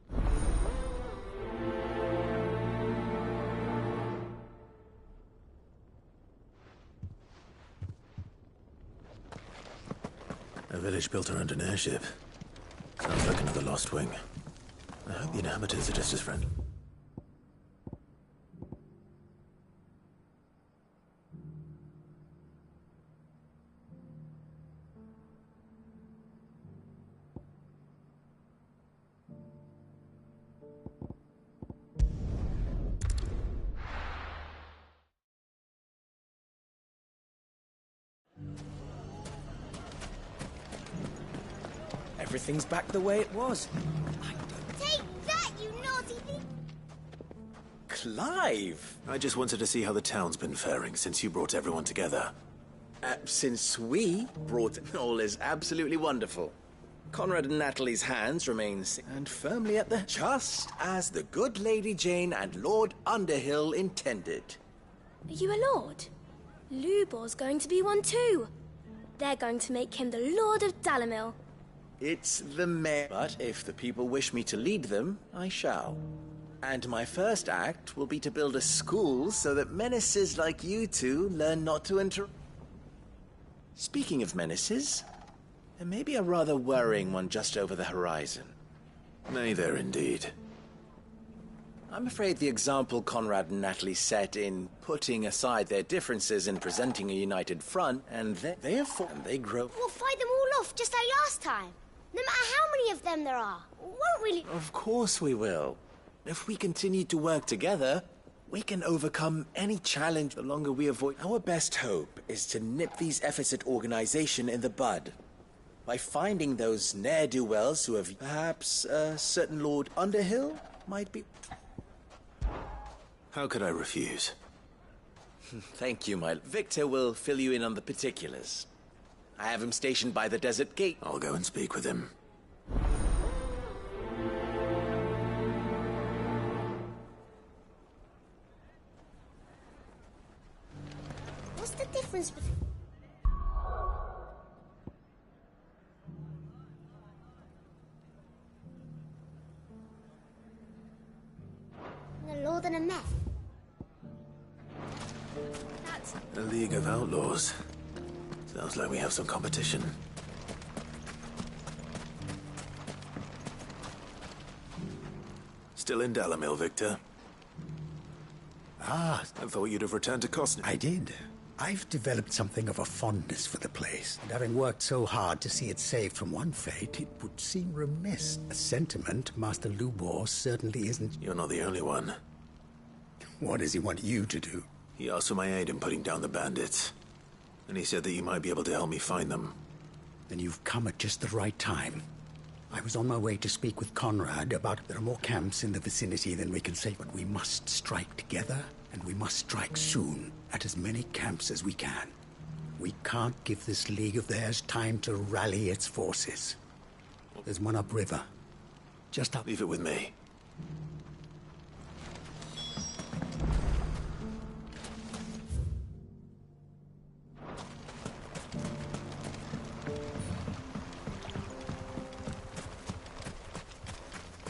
I: A village built around an airship. Sounds like another lost wing. I hope the inhabitants are just as friendly.
D: Everything's back the way it was.
N: Take that, you naughty thing!
D: Clive!
I: I just wanted to see how the town's been faring since you brought everyone together.
D: Since we brought... All is absolutely wonderful. Conrad and Natalie's hands remain and firmly at the... Just as the good Lady Jane and Lord Underhill intended.
F: Are you a lord? Lubor's going to be one too. They're going to make him the Lord of Dalamil.
D: It's the mayor. But if the people wish me to lead them, I shall. And my first act will be to build a school so that menaces like you two learn not to Speaking of menaces, there may be a rather worrying one just over the horizon.
C: May there indeed.
D: I'm afraid the example Conrad and Natalie set in putting aside their differences and presenting a united front, and they have fought and they grow.
F: We'll fight them all off just like last time. No matter how many of them there are. Won't really...
D: Of course we will. If we continue to work together, we can overcome any challenge the longer we avoid. Our best hope is to nip these efforts at organization in the bud. By finding those ne'er-do-wells who have perhaps a certain Lord Underhill might be...
C: How could I refuse?
D: Thank you, my... Victor will fill you in on the particulars. I have him stationed by the desert gate.
C: I'll go and speak with him.
F: What's the difference between... a lord and a meth? That's...
C: A League of Outlaws. Sounds like we have some competition. Still in Dalamil, Victor?
H: Ah.
C: I thought you'd have returned to Costner.
H: I did. I've developed something of a fondness for the place, and having worked so hard to see it saved from one fate, it would seem remiss. A sentiment Master Lubor certainly isn't...
C: You're not the only one.
H: What does he want you to do?
C: He asked for my aid in putting down the bandits. And he said that you might be able to help me find them.
H: Then you've come at just the right time. I was on my way to speak with Conrad about... There are more camps in the vicinity than we can say, but we must strike together, and we must strike soon, at as many camps as we can. We can't give this league of theirs time to rally its forces. There's one upriver. Just up...
C: Leave it with me.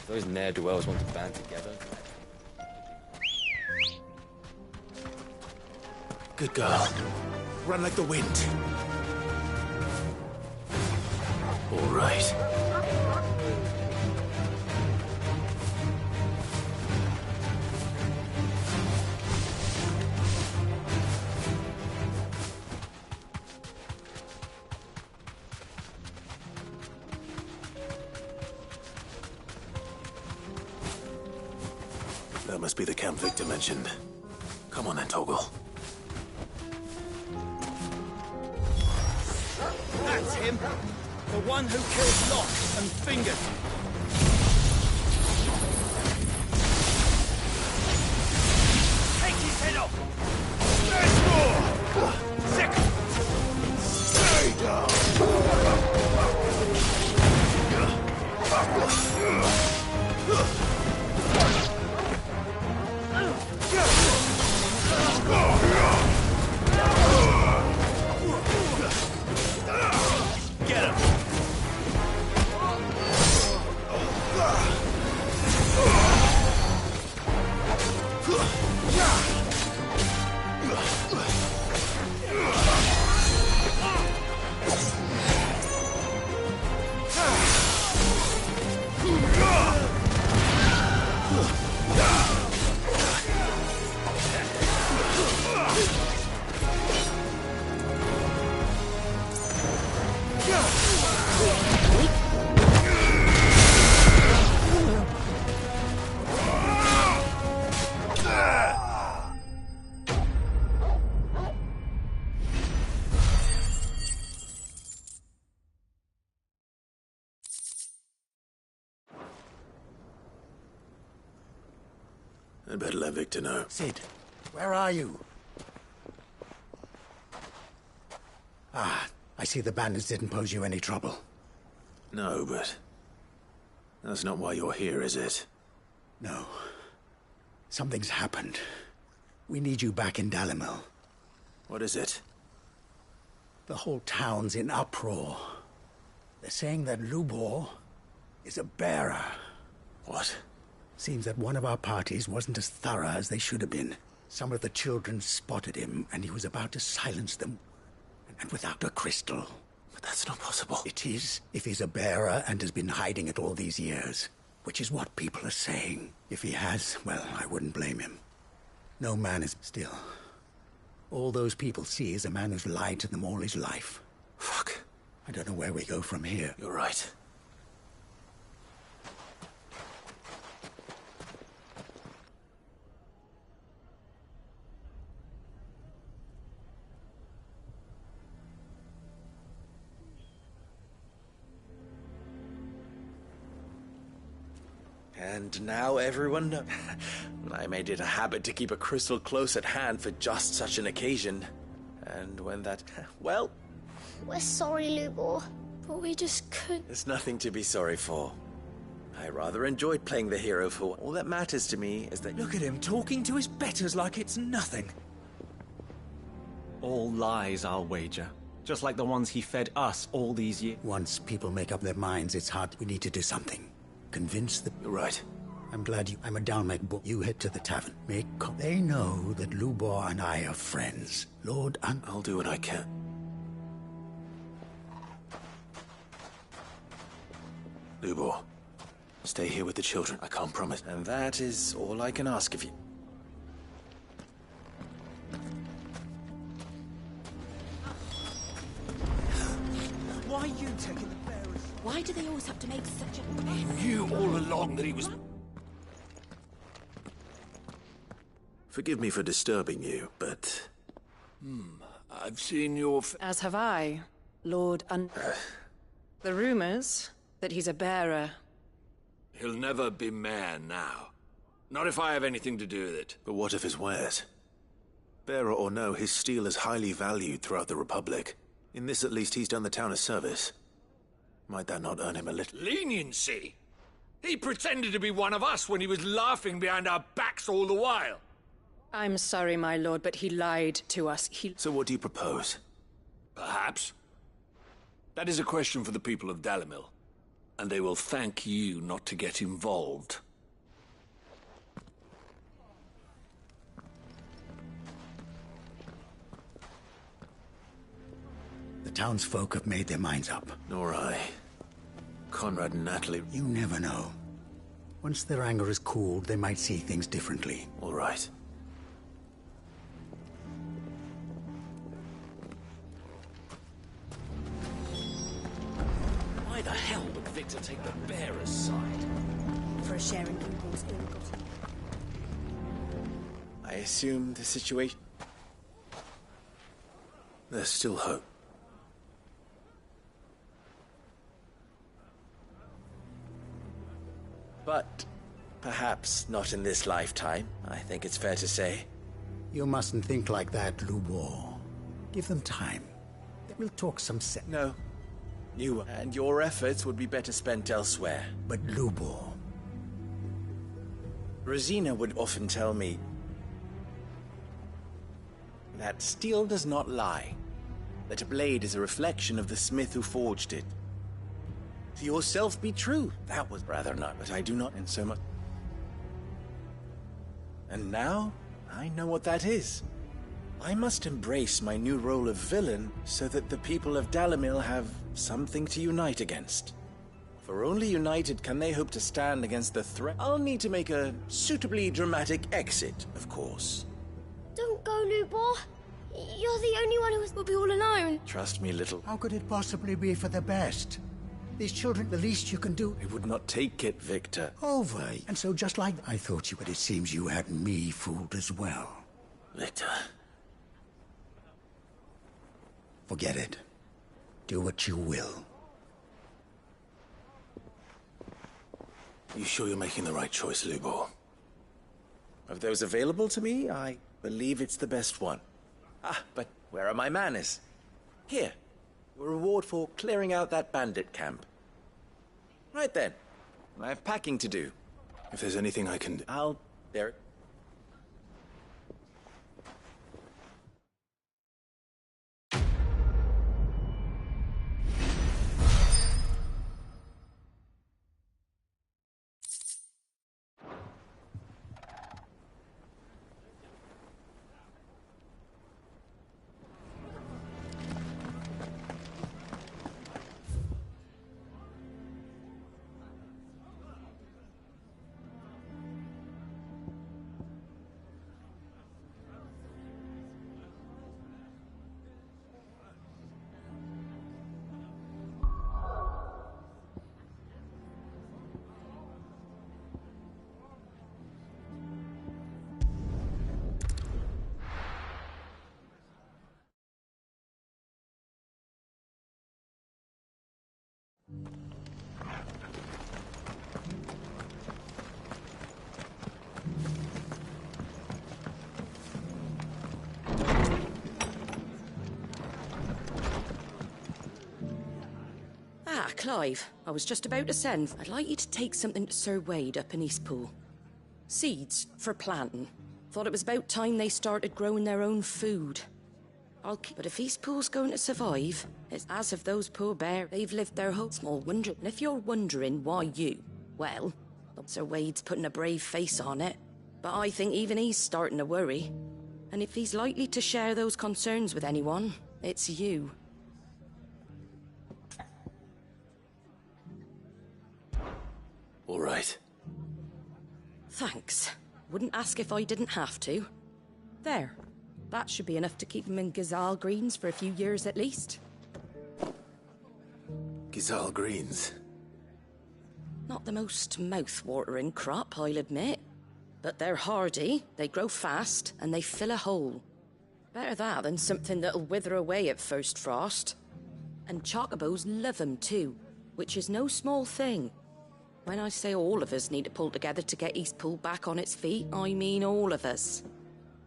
M: Those ne'er-do-wells want to band together.
C: Good girl. Run like the wind. All right. That must be the camp Victor mentioned. Come on then, Toggle.
G: That's him! The one who killed Locke and Fingers! Take his head off! There's more! Second! Stay down! Get him!
C: I'd better let Victor know.
H: Sid, where are you? Ah, I see the bandits didn't pose you any trouble.
C: No, but... that's not why you're here, is it?
H: No. Something's happened. We need you back in Dalamil.
C: What is it?
H: The whole town's in uproar. They're saying that Lubor is a bearer.
C: What?
H: Seems that one of our parties wasn't as thorough as they should have been. Some of the children spotted him, and he was about to silence them. And without a crystal.
I: But that's not possible.
H: It is, if he's a bearer and has been hiding it all these years. Which is what people are saying. If he has, well, I wouldn't blame him. No man is still. All those people see is a man who's lied to them all his life.
I: Fuck.
H: I don't know where we go from here.
I: You're right.
D: And now everyone knows. I made it a habit to keep a crystal close at hand for just such an occasion. And when that... well...
F: We're sorry, Lubor, but we just couldn't...
D: There's nothing to be sorry for. I rather enjoyed playing the hero for all that matters to me is that...
Q: Look at him talking to his betters like it's nothing.
L: All lies, I'll wager. Just like the ones he fed us all these years.
H: Once people make up their minds, it's hard. We need to do something. Convince them.
I: You're right.
H: I'm glad I'm a Dalmet boy. You head to the tavern. They know that Lubor and I are friends. Lord and...
I: I'll do what I can. Lubor, stay here with the children. I can't promise.
D: And that is all I can ask of you.
Q: Why are you taking the bearers?
N: Why do they always have to make such a...
V: I knew all along that he was...
I: Forgive me for disturbing you, but...
V: I've seen your...
O: As have I, Lord The rumors that he's a bearer.
V: He'll never be mayor now. Not if I have anything to do with it.
I: But what of his wares? Bearer or no, his steel is highly valued throughout the Republic. In this, at least, he's done the town a service. Might that not earn him a little...
V: Leniency? He pretended to be one of us when he was laughing behind our backs all the while.
O: I'm sorry, my lord, but he lied to us.
I: So what do you propose?
V: Perhaps. That is a question for the people of Dalimil. And they will thank you not to get involved.
H: The townsfolk have made their minds up.
I: Nor I. Conrad and Natalie...
H: You never know. Once their anger is cooled, they might see things differently.
I: All right.
D: Why the hell would Victor take the bearer's side?
N: For a share in Lubor's ill-gotten.
D: I assume the situation...
I: There's still hope.
D: But perhaps not in this lifetime, I think it's fair to say.
H: You mustn't think like that, Lubor. Give them time. We'll talk some sense.
D: No. You and your efforts would be better spent elsewhere.
H: But Lubor...
D: Rosina would often tell me that steel does not lie. That a blade is a reflection of the smith who forged it. To yourself be true. That was rather not, but I do not, and so much. And now, I know what that is. I must embrace my new role of villain so that the people of Dalimil have something to unite against. For only united can they hope to stand against the threat. I'll need to make a suitably dramatic exit, of course.
F: Don't go, Lubor. You're the only one who will be all alone.
D: Trust me, little.
H: How could it possibly be for the best? These children, the least you can do...
D: I would not take it, Victor.
H: Over. And so just like... I thought you, but it seems you had me fooled as well.
I: Victor...
H: Forget it. Do what you will.
I: You sure you're making the right choice, Lubor?
D: Of those available to me, I believe it's the best one. Ah, but where are my manners? Here. A reward for clearing out that bandit camp. Right then. I have packing to do.
I: If there's anything I can...
D: There...
O: Ah, Clive, I was just about to send. I'd like you to take something to Sir Wade up in Eastpool. Seeds for planting. Thought it was about time they started growing their own food. But if Eastpool's going to survive, it's as of those poor bears. They've lived their whole small wonder. And if you're wondering why you, well, Sir Wade's putting a brave face on it. But I think even he's starting to worry. And if he's likely to share those concerns with anyone, it's you.
C: All right.
O: Thanks. Wouldn't ask if I didn't have to. There. That should be enough to keep him in Gazal Greens for a few years at least.
C: Gazal Greens?
O: Not the most mouth-watering crop, I'll admit. But they're hardy, they grow fast, and they fill a hole. Better that than something that'll wither away at first frost. And chocobos love 'em too, which is no small thing. When I say all of us need to pull together to get Eastpool back on its feet, I mean all of us.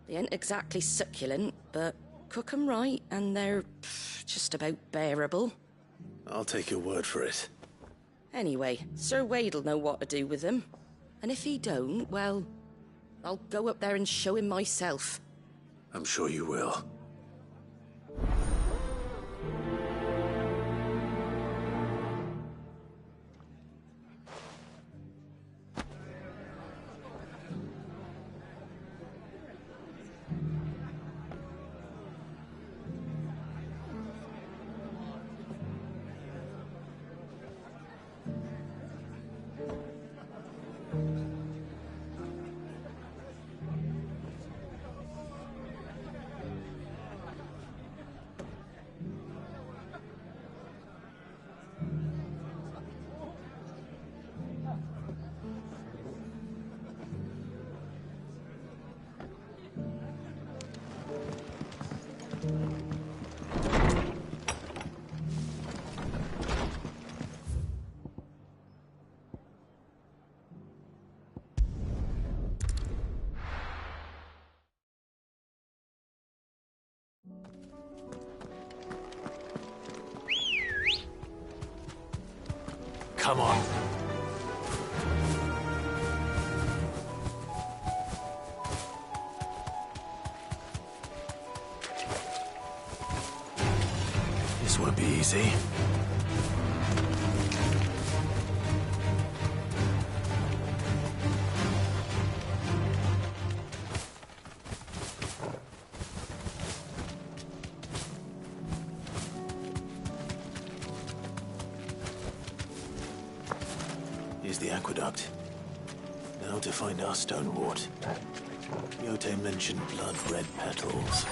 O: They ain't exactly succulent, but cook 'em right, and they're just about bearable.
C: I'll take your word for it.
O: Anyway, Sir Wade'll know what to do with them. And if he don't, well, I'll go up there and show him myself.
C: I'm sure you will. Come on. This won't be easy. Here's the aqueduct. Now to find our stonewort. Yote mentioned blood-red petals.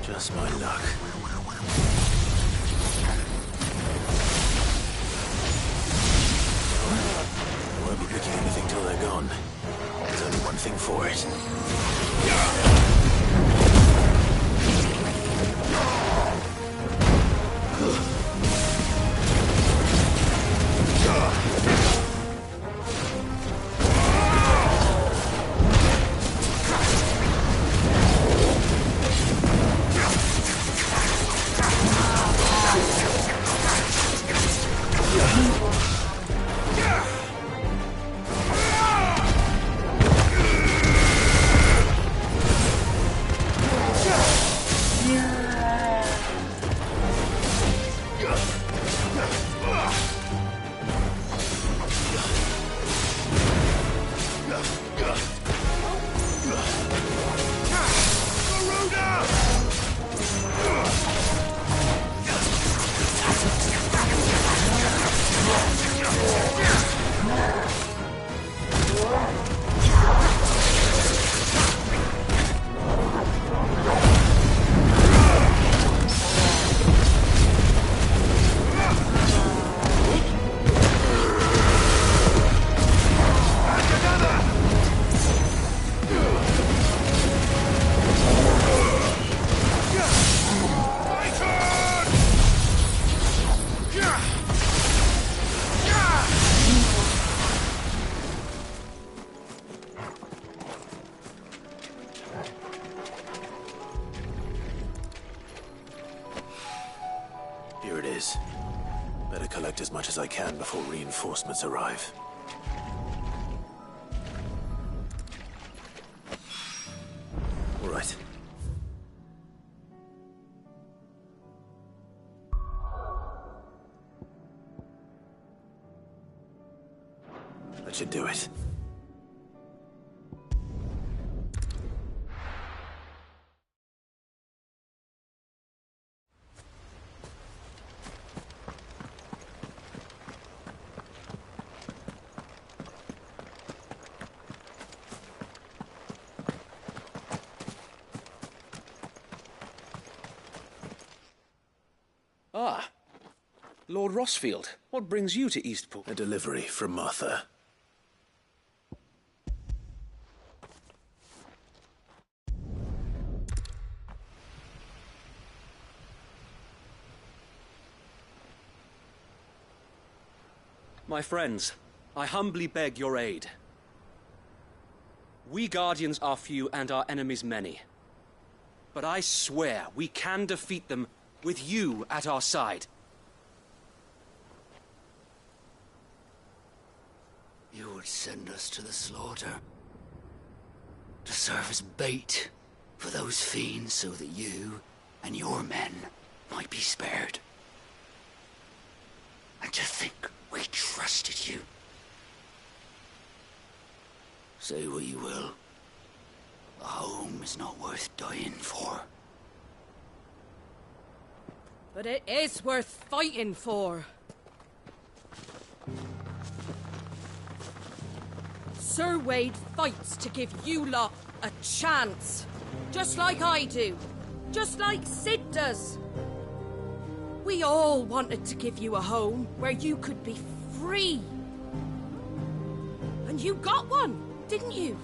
C: Just my luck. I won't be picking anything till they're gone. There's only one thing for it. is. Better collect as much as I can before reinforcements arrive. All right. That should do it.
J: Ah, Lord Rossfield, what brings you to Eastpool?
C: A delivery from Martha.
J: My friends, I humbly beg your aid. We Guardians are few and our enemies many. But I swear we can defeat them with you at our side.
P: You would send us to the slaughter, to serve as bait for those fiends so that you and your men might be spared. And to think we trusted you. Say what you will, a home is not worth dying for.
N: But it is worth fighting for. Sir Wade fights to give you lot a chance. Just like I do. Just like Sid does. We all wanted to give you a home where you could be free. And you got one, didn't you?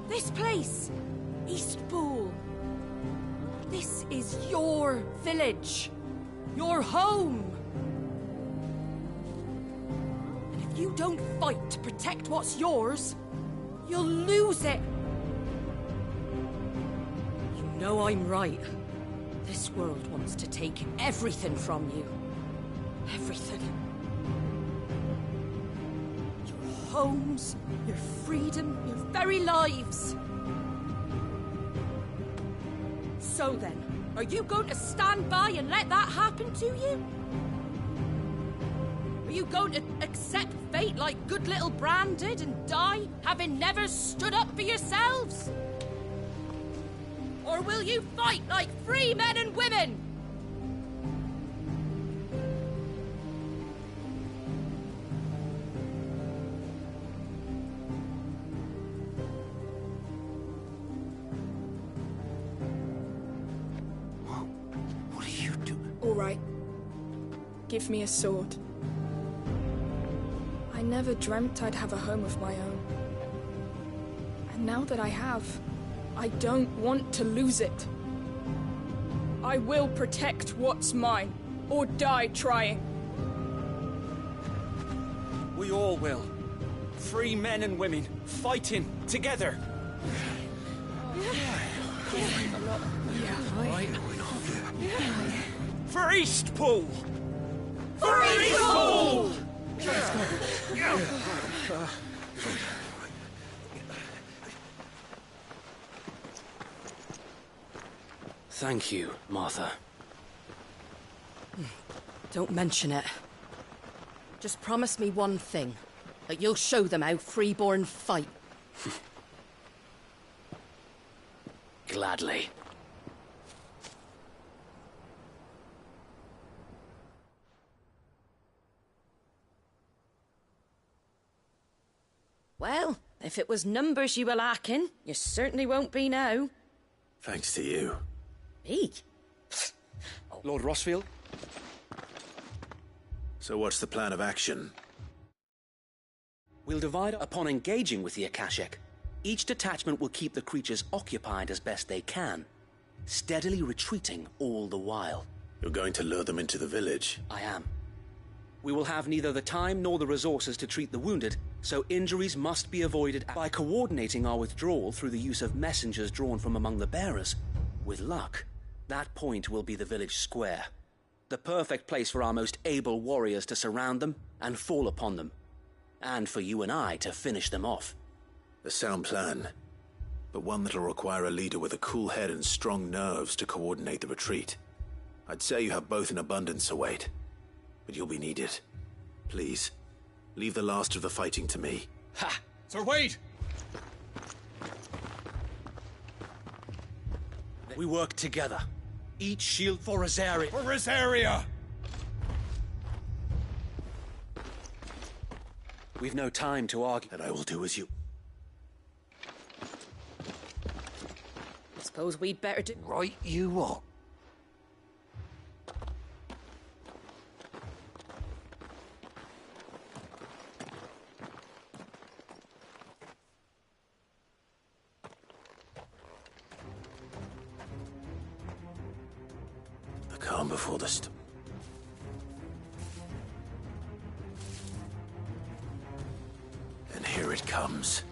N: This place, Eastpool. This is your village. Your home! And if you don't fight to protect what's yours, you'll lose it. You know I'm right. This world wants to take everything from you. Everything. Your homes, your freedom, your very lives. So then, are you going to stand by and let that happen to you? Are you going to accept fate like good little Bran did and die, having never stood up for yourselves? Or will you fight like free men and women?
U: All right. Give me a sword. I never dreamt I'd have a home of my own. And now that I have, I don't want to lose it. I will protect what's mine, or die trying.
J: We all will. Free men and women, fighting together. For Eastpool! For Eastpool! Thank you, Martha.
O: Don't mention it. Just promise me one thing. That you'll show them how freeborn fight.
J: Gladly.
O: Well, if it was numbers you were lacking, you certainly won't be now.
C: Thanks to you.
O: Me?
J: Lord Rossfield?
C: So what's the plan of action?
J: We'll divide upon engaging with the Akashic. Each detachment will keep the creatures occupied as best they can, steadily retreating all the while.
C: You're going to lure them into the village?
J: I am. We will have neither the time nor the resources to treat the wounded, so injuries must be avoided by coordinating our withdrawal through the use of messengers drawn from among the bearers. With luck, that point will be the village square. The perfect place for our most able warriors to surround them and fall upon them. And for you and I to finish them off.
C: A sound plan, but one that'll require a leader with a cool head and strong nerves to coordinate the retreat. I'd say you have both in abundance, Sir Wade, but you'll be needed. Please, leave the last of the fighting to me.
J: Ha!
K: Sir Wade!
J: We work together. Each shield for Rosaria.
K: For Rosaria!
J: We've no time to argue.
C: And I will do as you...
O: Suppose we'd better do...
P: Right you are.
C: The calm before the storm. And here it comes.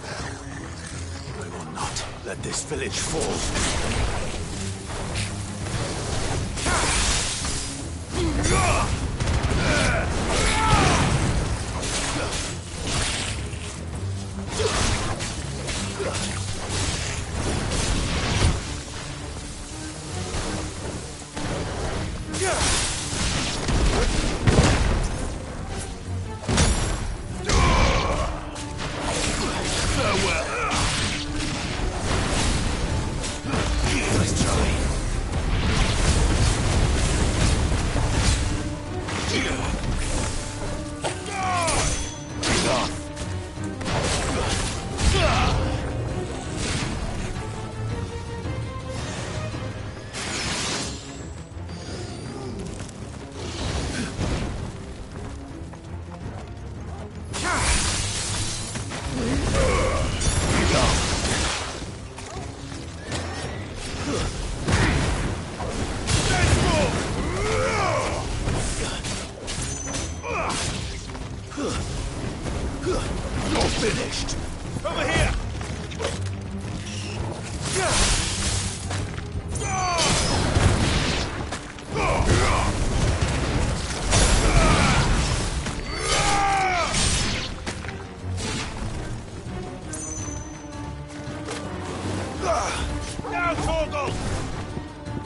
C: I will not let this village fall.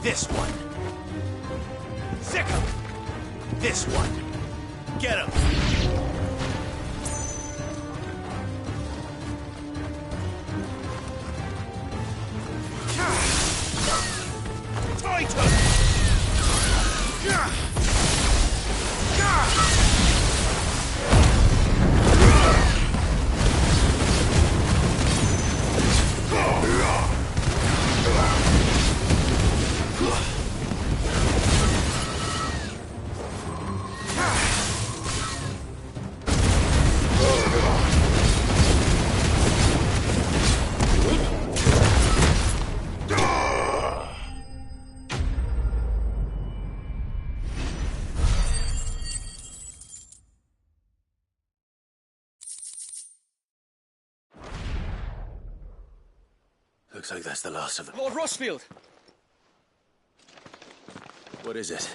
V: This one. Sick him. This one. Get him. Tighter.
C: Looks like that's the last of them.
J: Lord Rossfield!
C: What is it?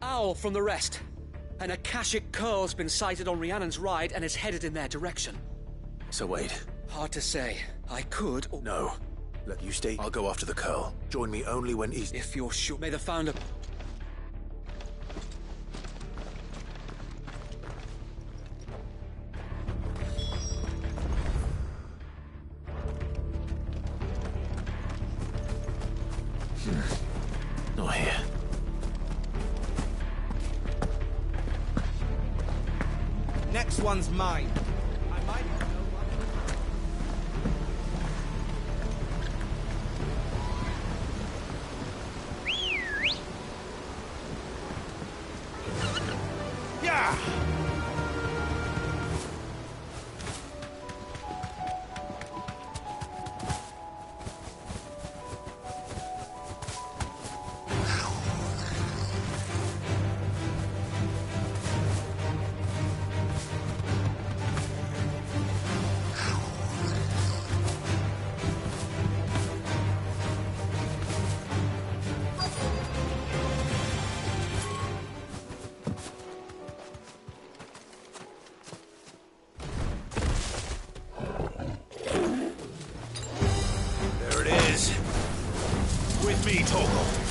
J: Owl from the rest. An Akashic curl's been sighted on Rhiannon's ride and is headed in their direction.
C: So wait.
J: Hard to say. I could or...
C: No. Let you stay. I'll go after the curl. Join me only when he's...
J: If you're sure. May the founder...
C: Not here.
A: Next one's mine. I might not know what... Yeah!
V: with me, Torgal.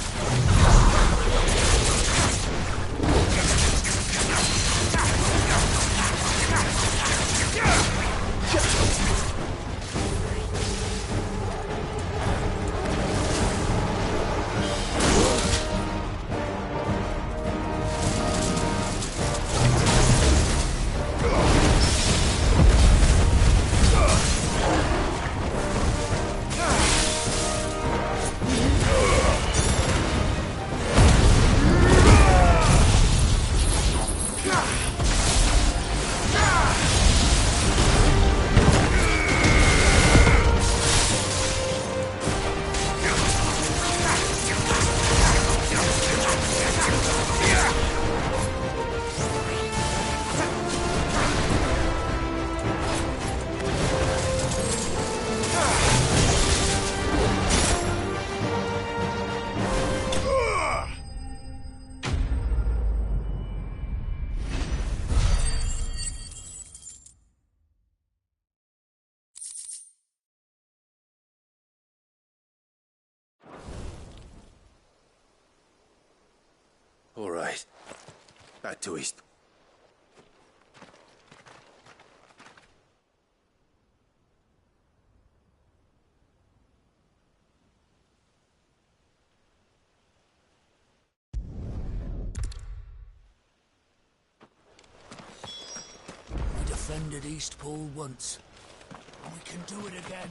V: All right. Back to East.
P: We defended Eastpool once. And we can do it again.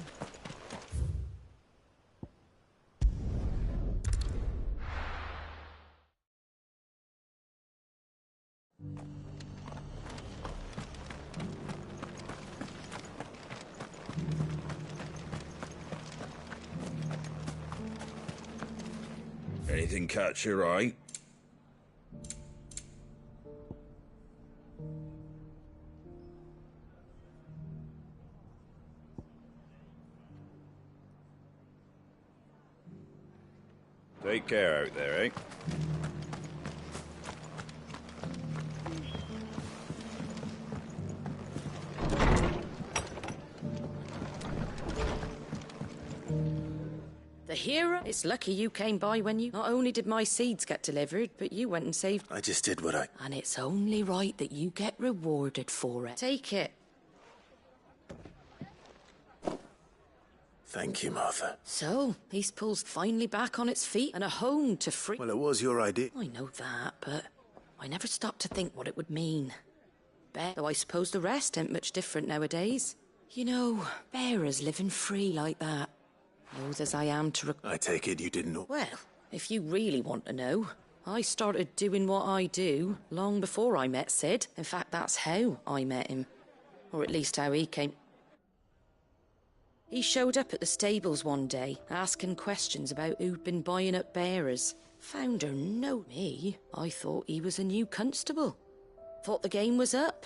R: Anything catch your eye? Take care out there, eh?
O: The hero? It's lucky you came by when you... Not only did my seeds get delivered, but you went and saved...
C: I just did what I...
O: And it's only right that you get rewarded for it. Take it.
C: Thank you, Martha.
O: So, Eastpool's finally back on its feet and a home to free...
C: Well, it was your idea.
O: I know that, but I never stopped to think what it would mean. Though I suppose the rest ain't much different nowadays. You know, bearers living free like that. Knows as I am to...
C: I take it you didn't know.
O: Well, if you really want to know, I started doing what I do long before I met Sid. In fact, that's how I met him. Or at least how he came... He showed up at the stables one day, asking questions about who'd been buying up bearers. Found her know me. I thought he was a new constable. Thought the game was up.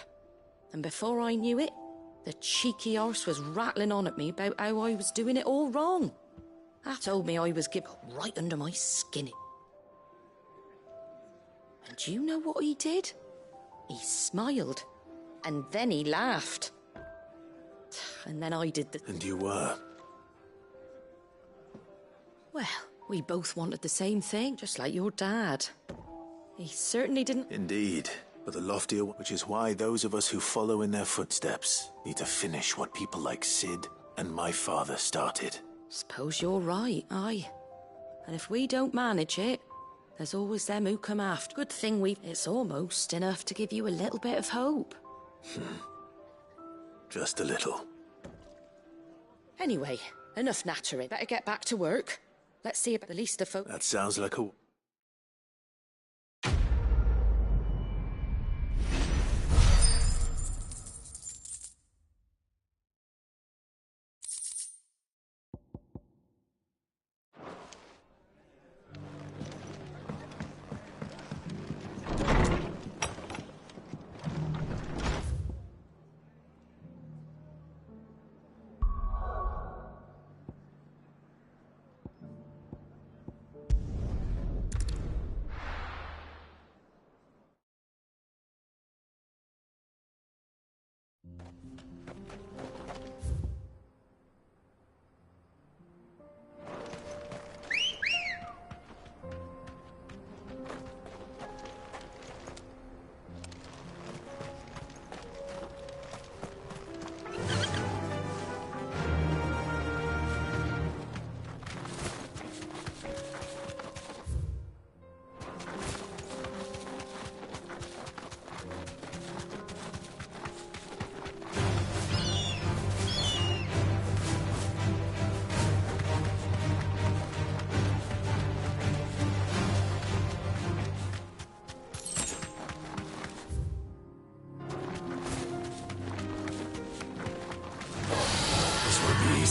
O: And before I knew it, the cheeky arse was rattling on at me about how I was doing it all wrong. That told me I was given right under my skin. And do you know what he did? He smiled. And then he laughed. And then I did the...
C: And you were?
O: Well, we both wanted the same thing, just like your dad. He certainly didn't...
C: Indeed. But the loftier, which is why those of us who follow in their footsteps need to finish what people like Sid and my father started.
O: Suppose you're right, aye. And if we don't manage it, there's always them who come after. Good thing it's almost enough to give you a little bit of hope.
C: Just a little.
O: Anyway, enough nattering. Better get back to work. Let's see about the least of folk.
C: That sounds like a...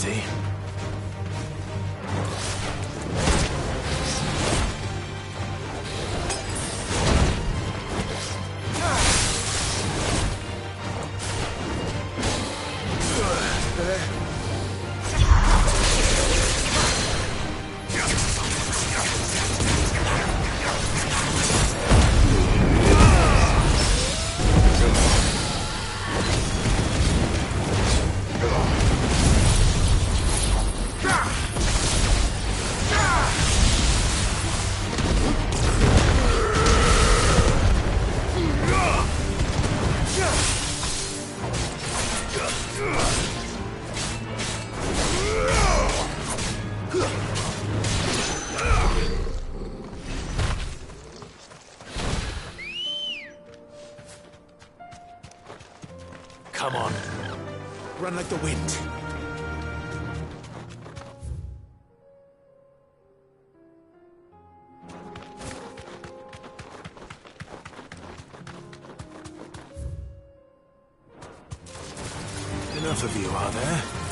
I: see. Come on. Run like the wind. Enough of you, are there?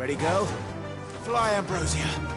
I: Ready, go? Fly, Ambrosia.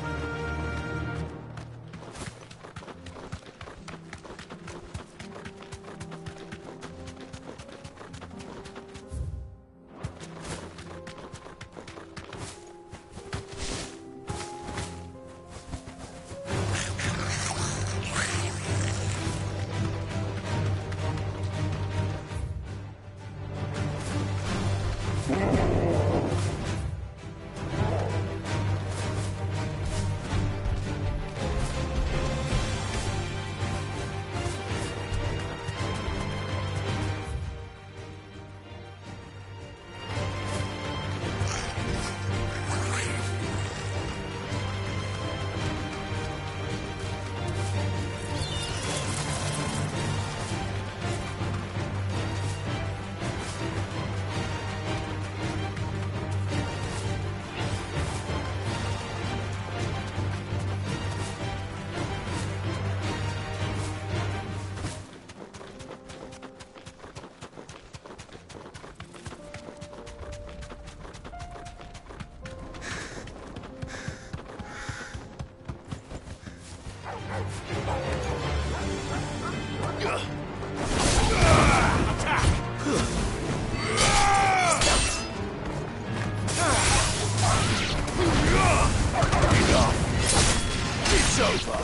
V: It's over.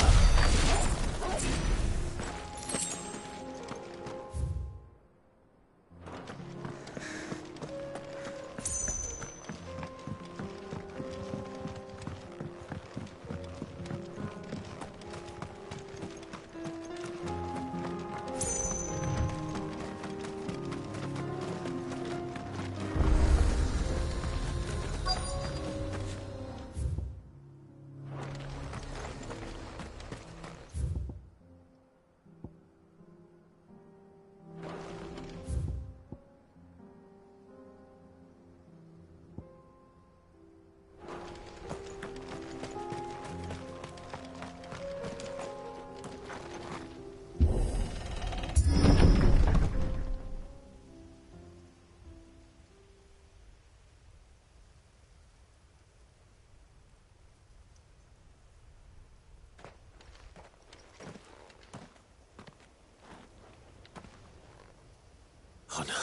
C: Oh no.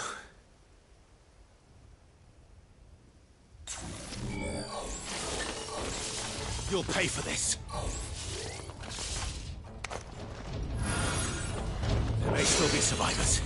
V: You'll pay for this. There may still be survivors.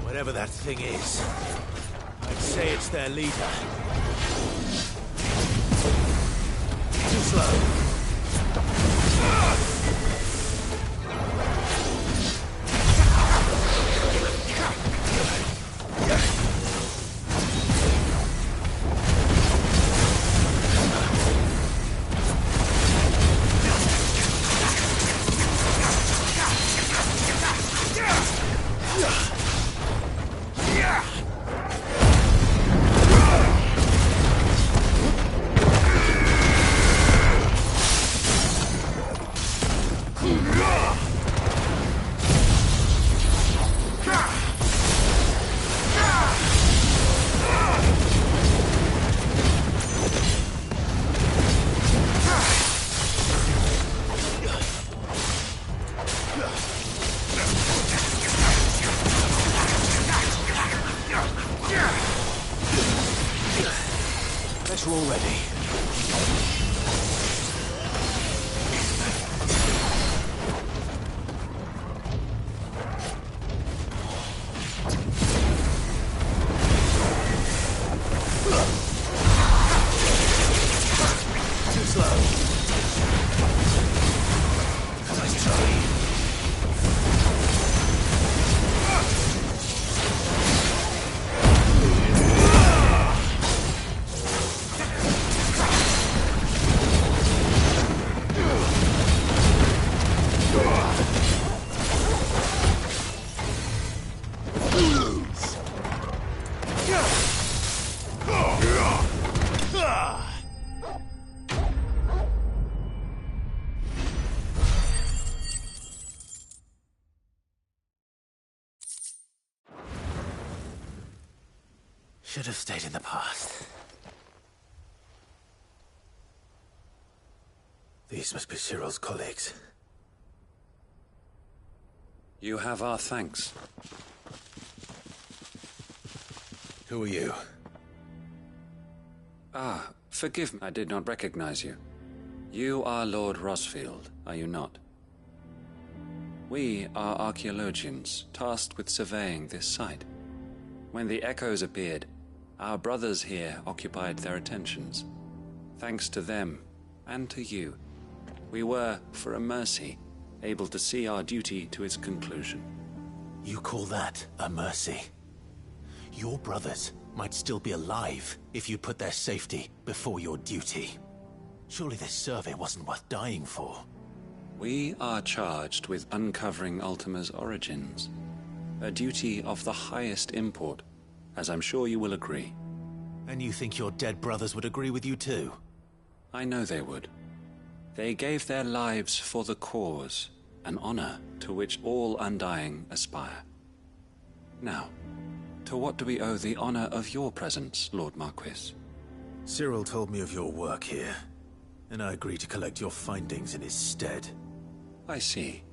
V: Whatever that thing is, I'd say it's their leader. Too slow. We're all ready. Too slow. Nice try.
I: Should have stayed in the past. These must be Cyril's colleagues.
B: You have our thanks.
I: Who are you?
B: Ah, forgive me, I did not recognize you. You are Lord Rosfield, are you not? We are archaeologians, tasked with surveying this site. When the echoes appeared, our brothers here occupied their attentions. Thanks to them, and to you, we were, for a mercy, able to see our duty to its conclusion.
I: You call that a mercy? Your brothers might still be alive if you put their safety before your duty. Surely this survey wasn't worth dying for.
B: We are charged with uncovering Ultima's origins. A duty of the highest import, as I'm sure you will agree.
I: And you think your dead brothers would agree with you too?
B: I know they would. They gave their lives for the cause, an honor to which all Undying aspire. Now, to what do we owe the honor of your presence, Lord Marquis?
I: Cyril told me of your work here, and I agreed to collect your findings in his stead.
B: I see.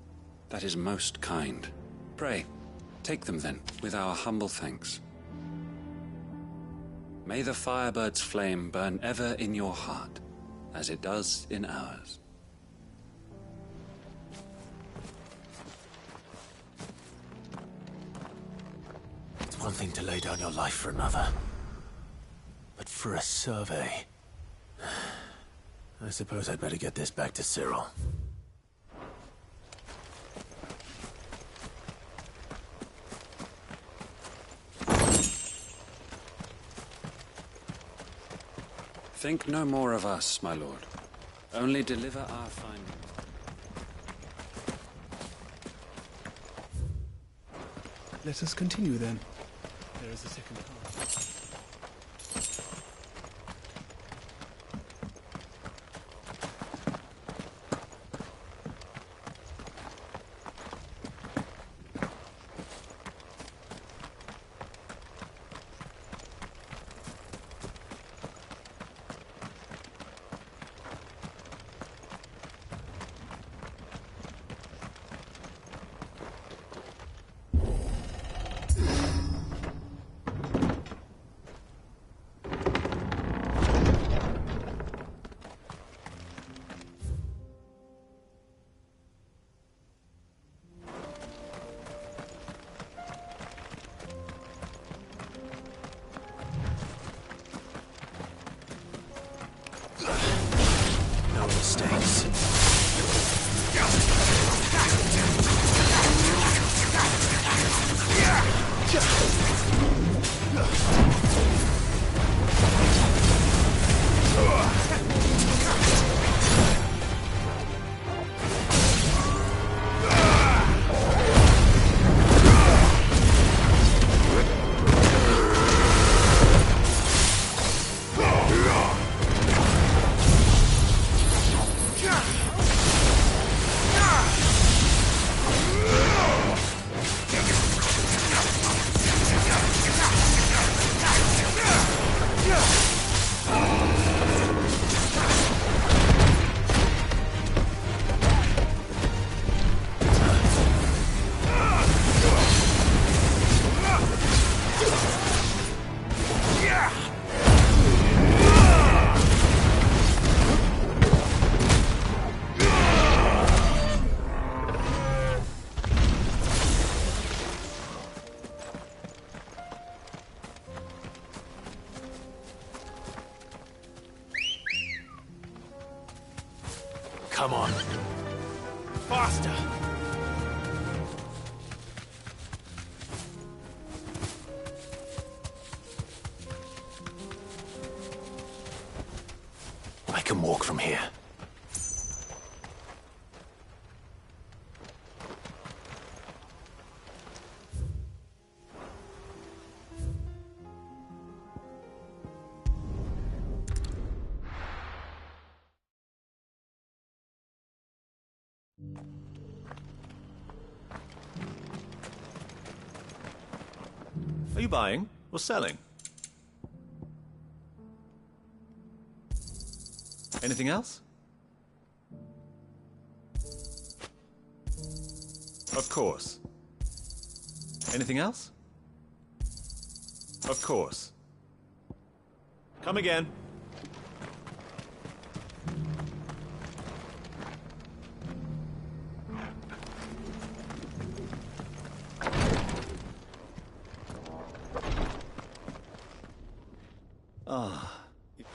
B: That is most kind. Pray, take them then, with our humble thanks. May the Firebird's flame burn ever in your heart, as it does in ours.
I: It's one thing to lay down your life for another, but for a survey... I suppose I'd better get this back to Cyril.
B: Think no more of us, my lord. Only deliver our findings.
S: Let us continue then. There is a second path.
I: No mistakes. Come on. Faster! I can walk from here.
L: Are you buying or selling? Anything else? Of course. Anything else? Of course. Come again.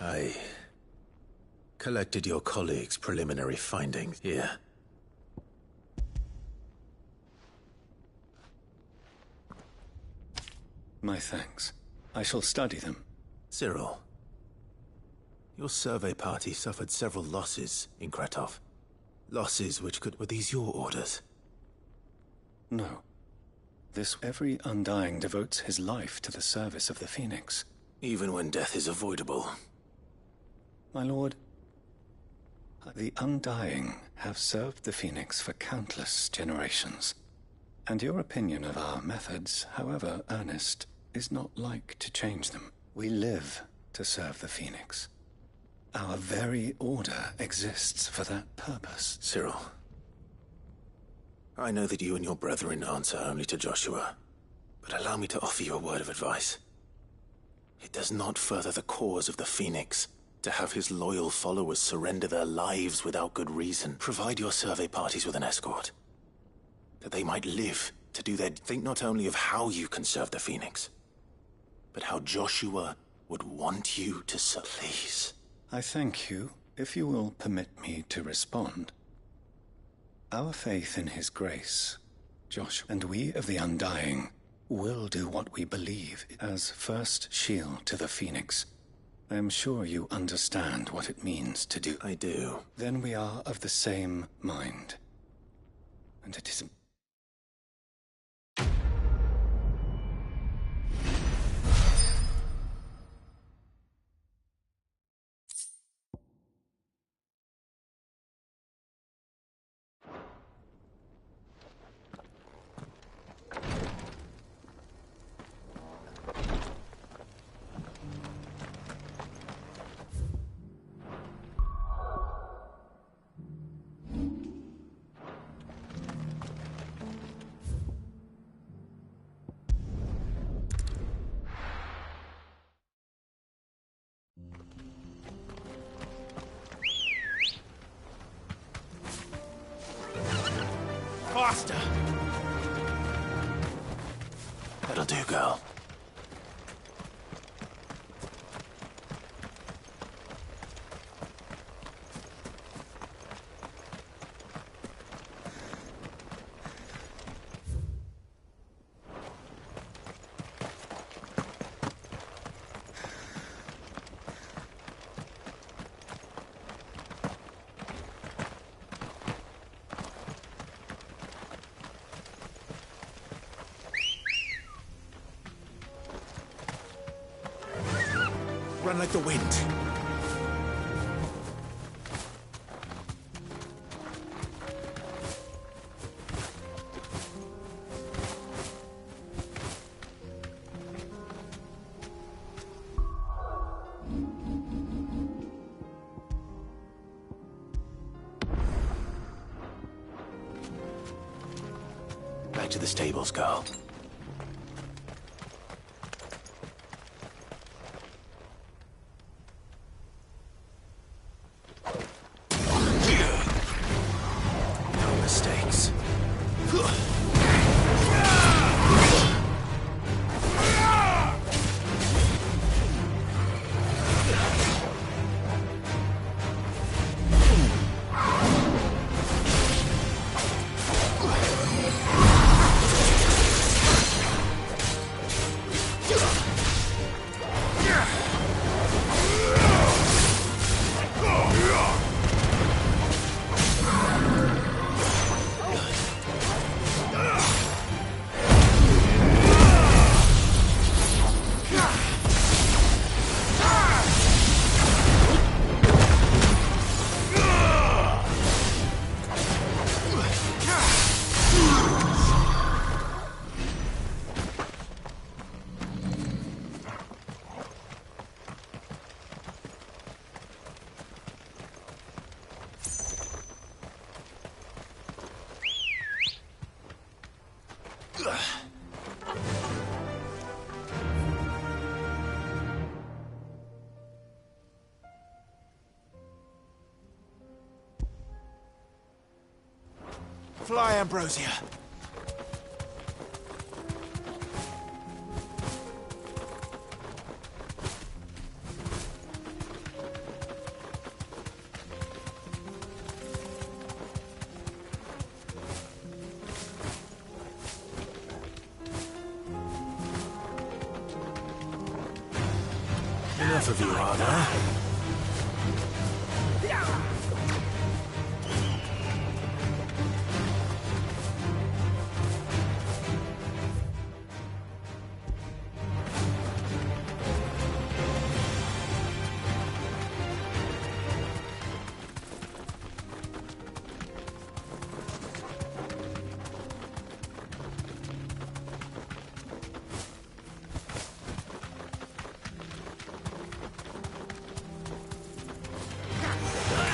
C: I collected your colleagues' preliminary findings here.
G: My thanks. I shall study them.
C: Cyril, your survey party suffered several losses in Kretov. Losses which could... Were these your orders?
G: No. Every Undying devotes his life to the service of the Phoenix.
C: Even when death is avoidable.
G: My lord, the Undying have served the Phoenix for countless generations. And your opinion of our methods, however earnest, is not like to change them. We live to serve the Phoenix. Our very order exists for that purpose.
C: Cyril, I know that you and your brethren answer only to Joshua, but allow me to offer you a word of advice. It does not further the cause of the Phoenix to have his loyal followers surrender their lives without good reason. Provide your survey parties with an escort, that they might live to do their... Think not only of how you can serve the Phoenix, but how Joshua would want you to serve. Please.
G: I thank you, if you will permit me to respond. Our faith in his grace, Joshua, and we of the Undying, will do what we believe as first shield to the Phoenix. I am sure you understand what it means to do.
C: I do.
G: Then we are of the same mind. And it is...
V: Faster!
C: That'll do, girl.
V: Run like the wind.
C: Back to the stables, girl. Mistakes.
V: Fly, Ambrosia. Enough of you, are there?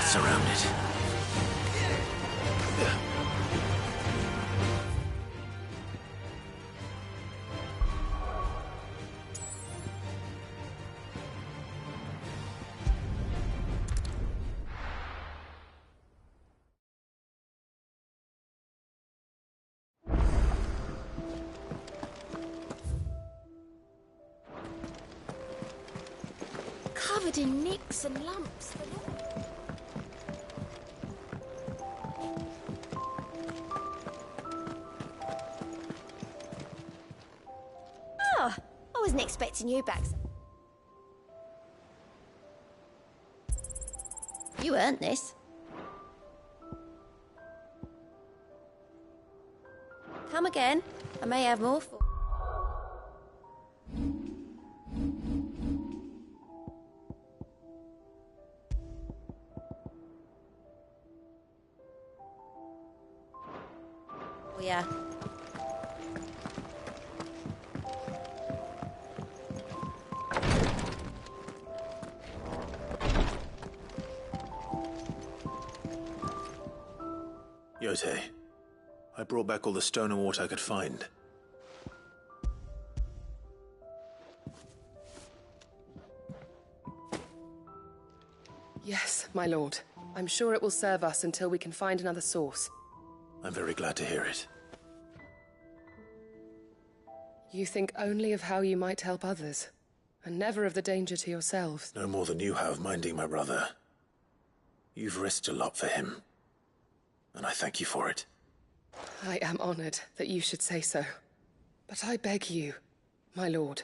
V: Surrounded.
F: Covered in nicks and lumps. Oh, I wasn't expecting you back. You earned this. Come again. I may have more for. Oh, yeah.
C: Yote, I brought back all the stone and water I could find.
E: Yes, my lord. I'm sure it will serve us until we can find another source.
C: I'm very glad to hear it.
E: You think only of how you might help others, and never of the danger to yourselves.
C: No more than you have minding my brother. You've risked a lot for him, and I thank you for it.
E: I am honored that you should say so. But I beg you, my lord,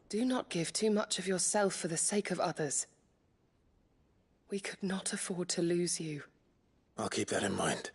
E: do not give too much of yourself for the sake of others. We could not afford to lose you.
C: I'll keep that in mind.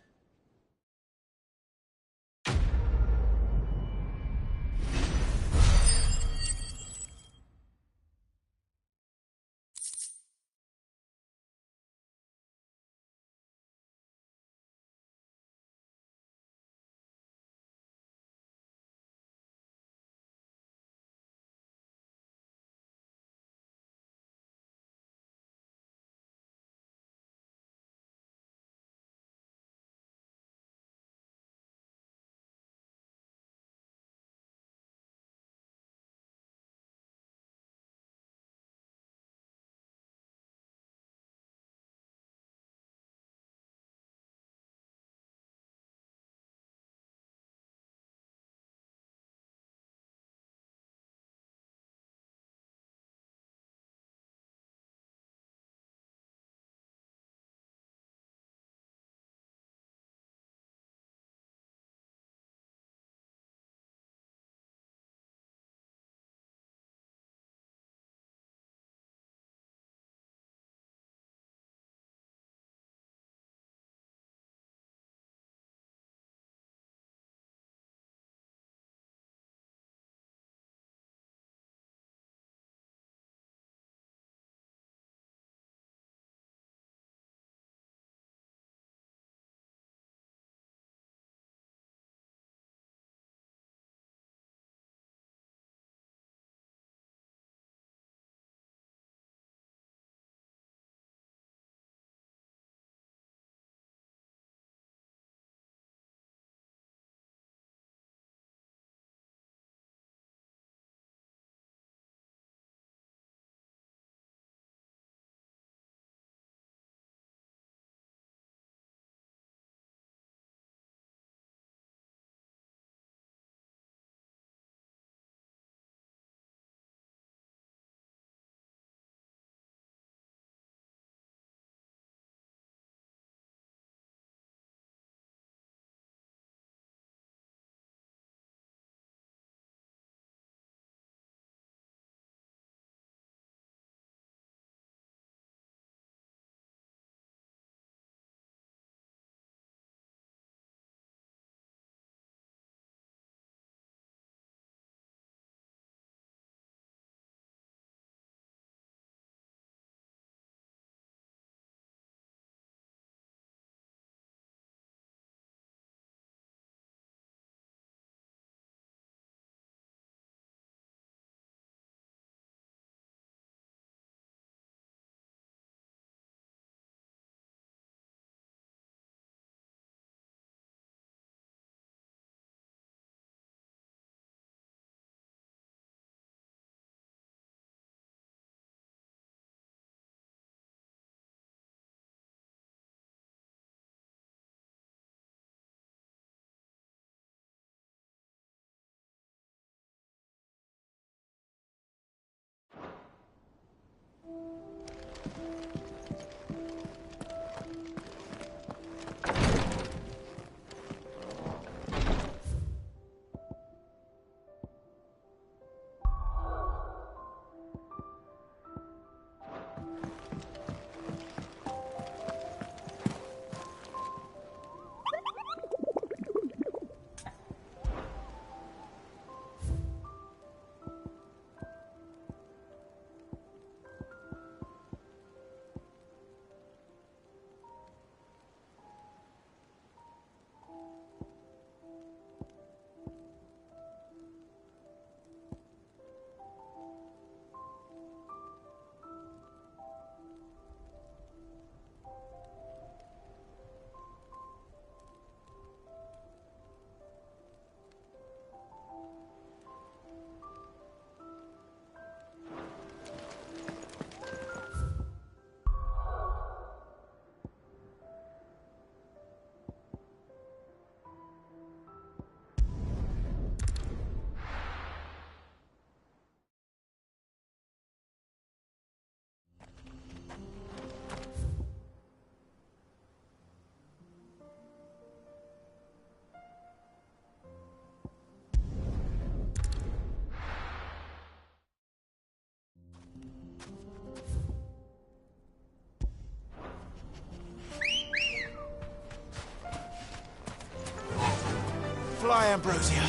V: Ambrosia.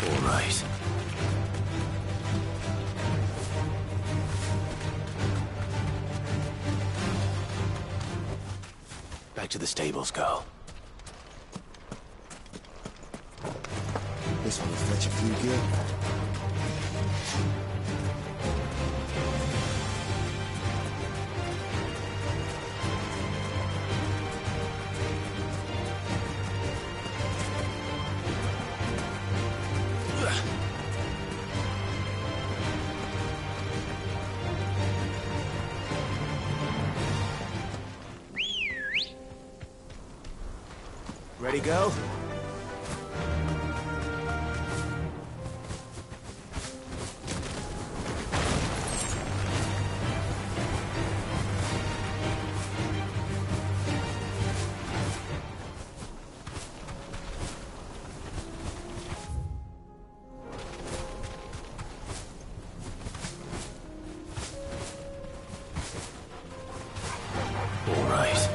V: All right. Back to the stables, girl.
M: This one will fetch a few gil.
V: Ready, go? All right.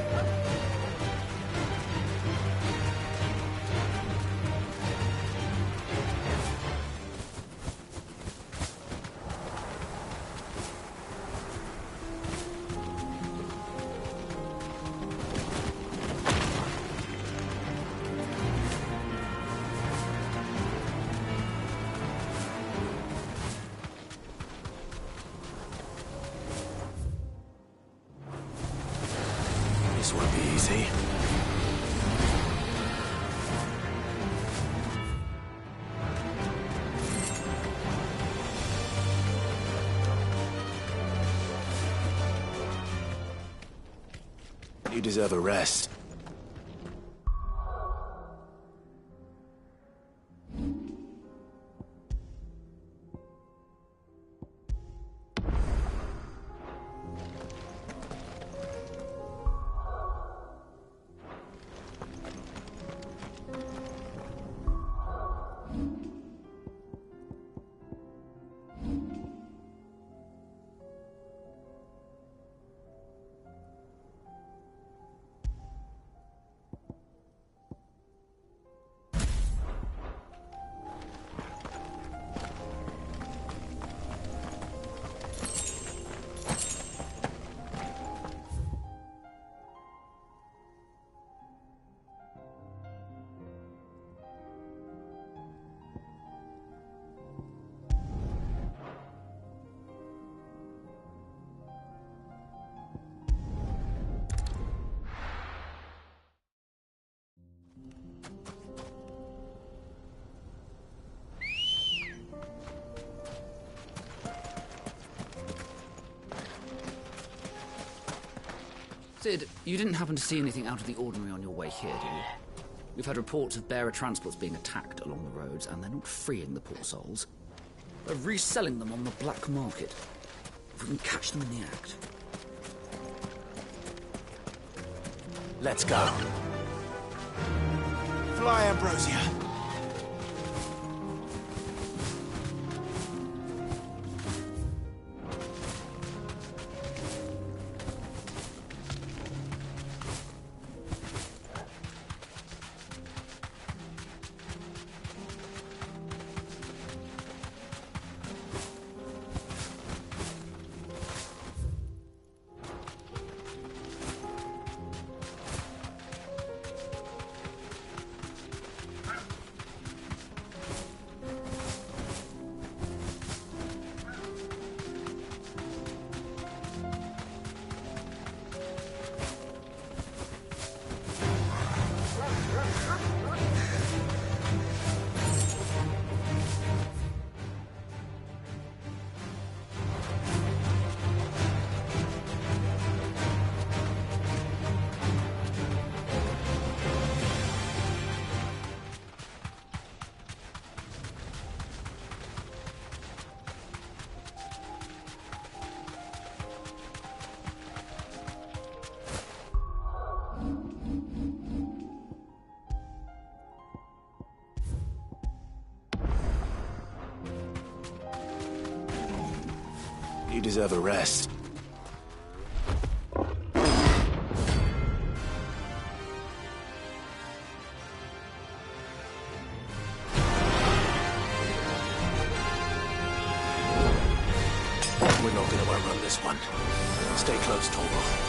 V: This won't be easy. You deserve a rest.
T: Sid, you didn't happen to see anything out of the ordinary on your way here, did you? We've had reports of bearer transports being attacked along the roads, and they're not freeing the poor souls. They're reselling them on the black market. If we can catch them in the act.
V: Let's go. Fly, Ambrosia. You deserve a rest.
I: one. Stay close, Torgal.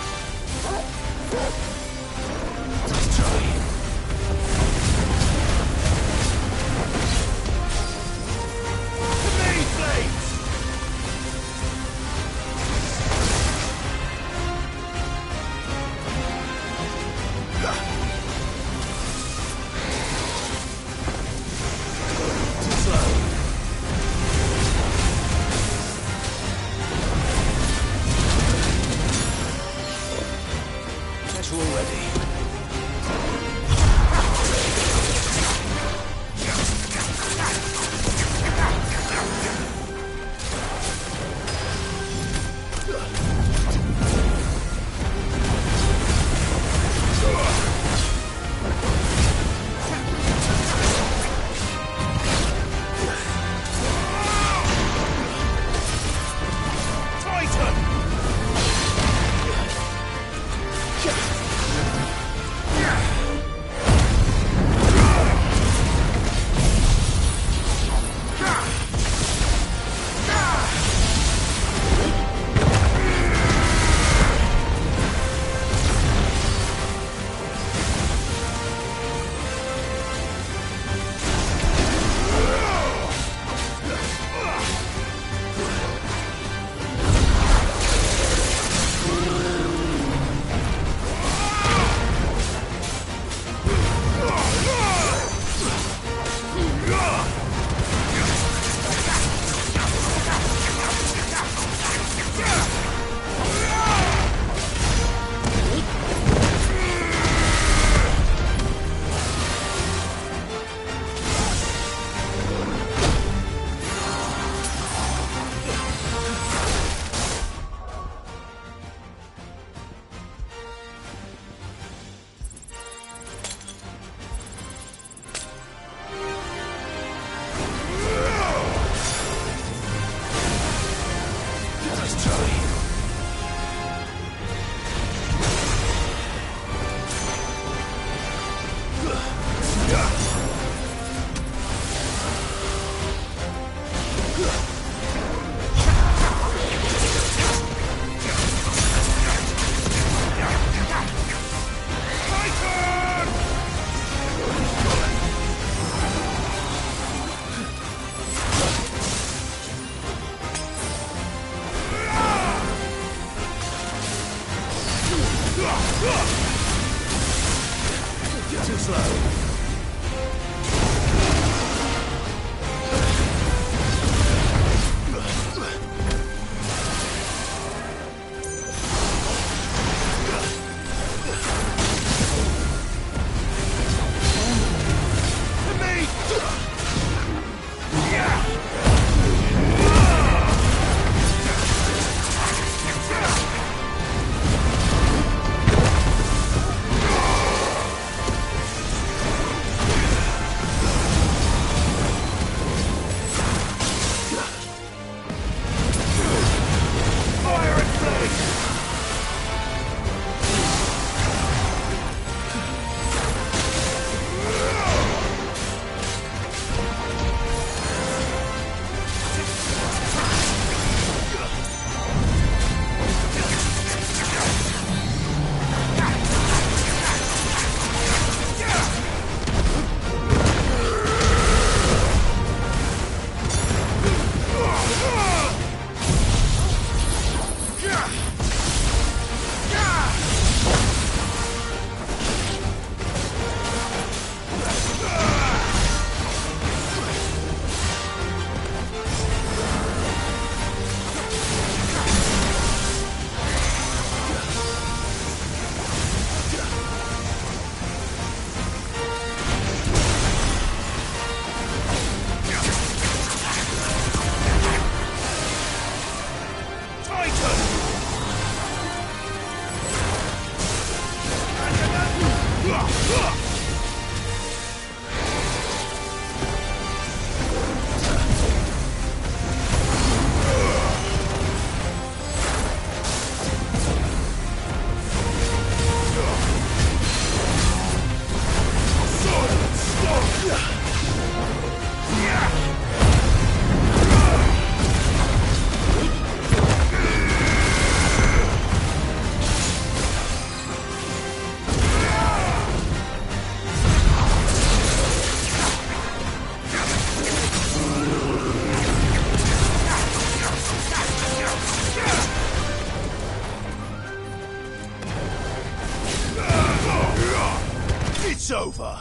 V: It's over.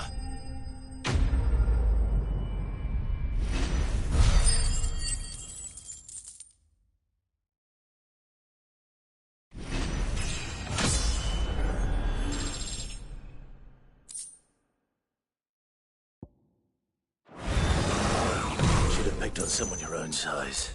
I: Should have picked on someone your own size.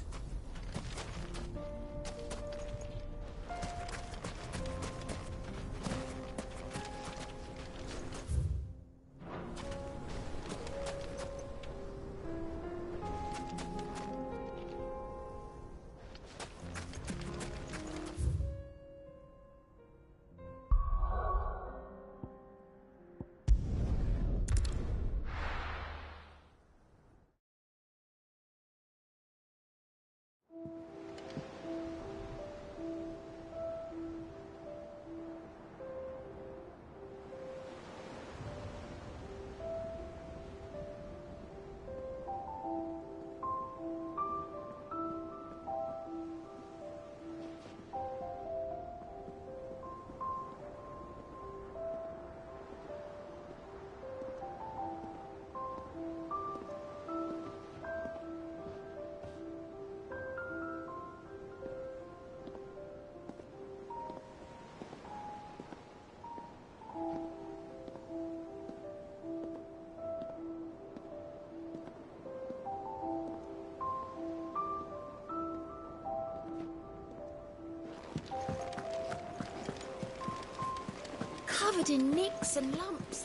F: Covered in nicks and lumps.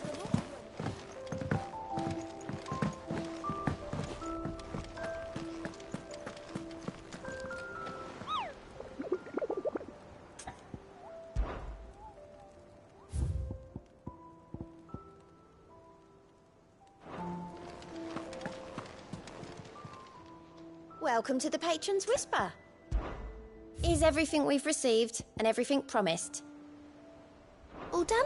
M: Welcome to the Patron's Whisper. Is everything we've received and everything promised? All done?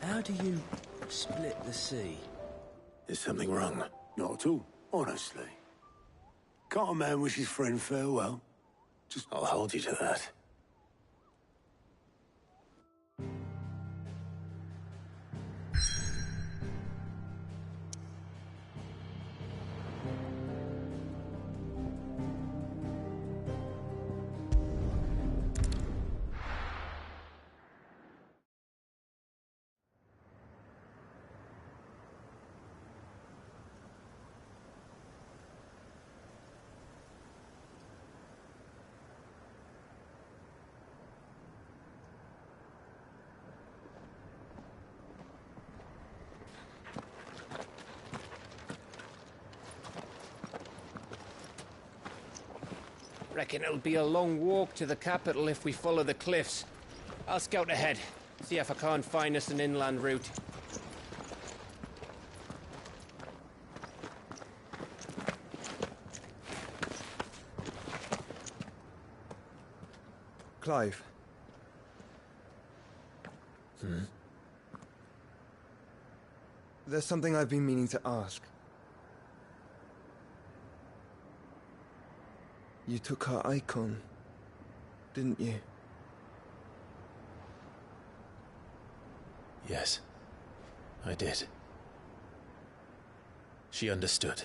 H: How do you split the sea?
C: Is something wrong?
Q: Not at all, honestly. Can't a man wish his friend farewell?
C: I'll hold you to that.
W: Reckon it'll be a long walk to the capital if we follow the cliffs. I'll scout ahead, see if I can't find us an inland route.
S: Clive. There's something I've been meaning to ask. You took her icon, didn't you?
I: Yes, I did. She understood.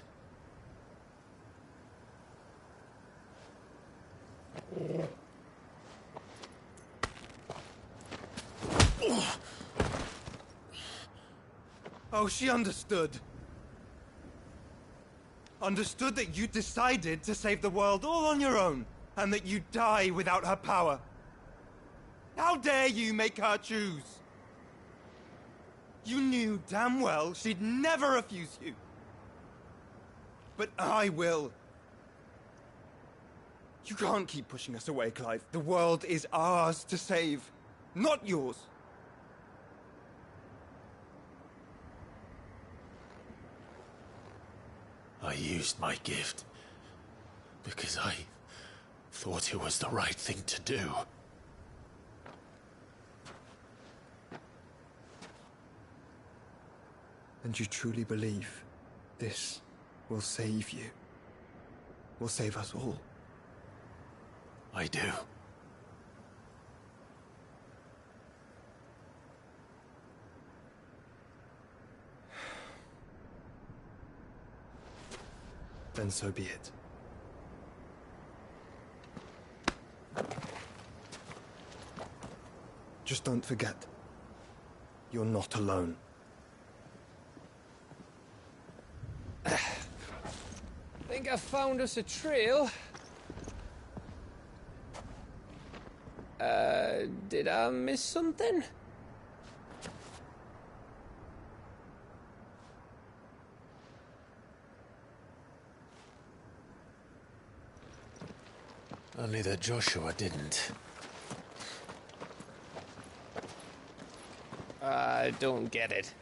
A: Oh, she understood. Understood that you decided to save the world all on your own, and that you'd die without her power. How dare you make her choose? You knew damn well she'd never refuse you. But I will. You can't keep pushing us away, Clive. The world is ours to save, not yours.
I: I used my gift because I thought it was the right thing to do.
S: And you truly believe this will save you? Will save us all?
I: I do.
S: Then so be it. Just don't forget, you're not alone.
W: Think I found us a trail. Did I miss something?
I: Only that Joshua didn't.
W: I don't get it.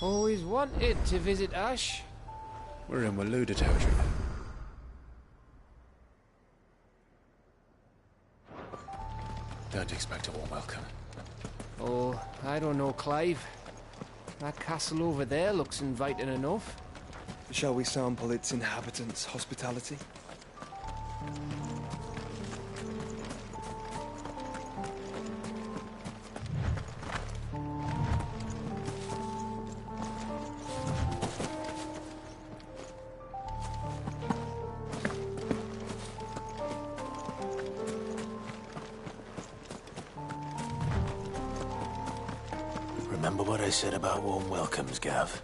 W: Always wanted to visit Ash.
B: We're in Waluda territory.
I: Don't expect a warm welcome.
W: Oh, I don't know, Clive. That castle over there looks inviting enough.
S: Shall we sample its inhabitants' hospitality?
I: Remember what I said about warm welcomes, Gav?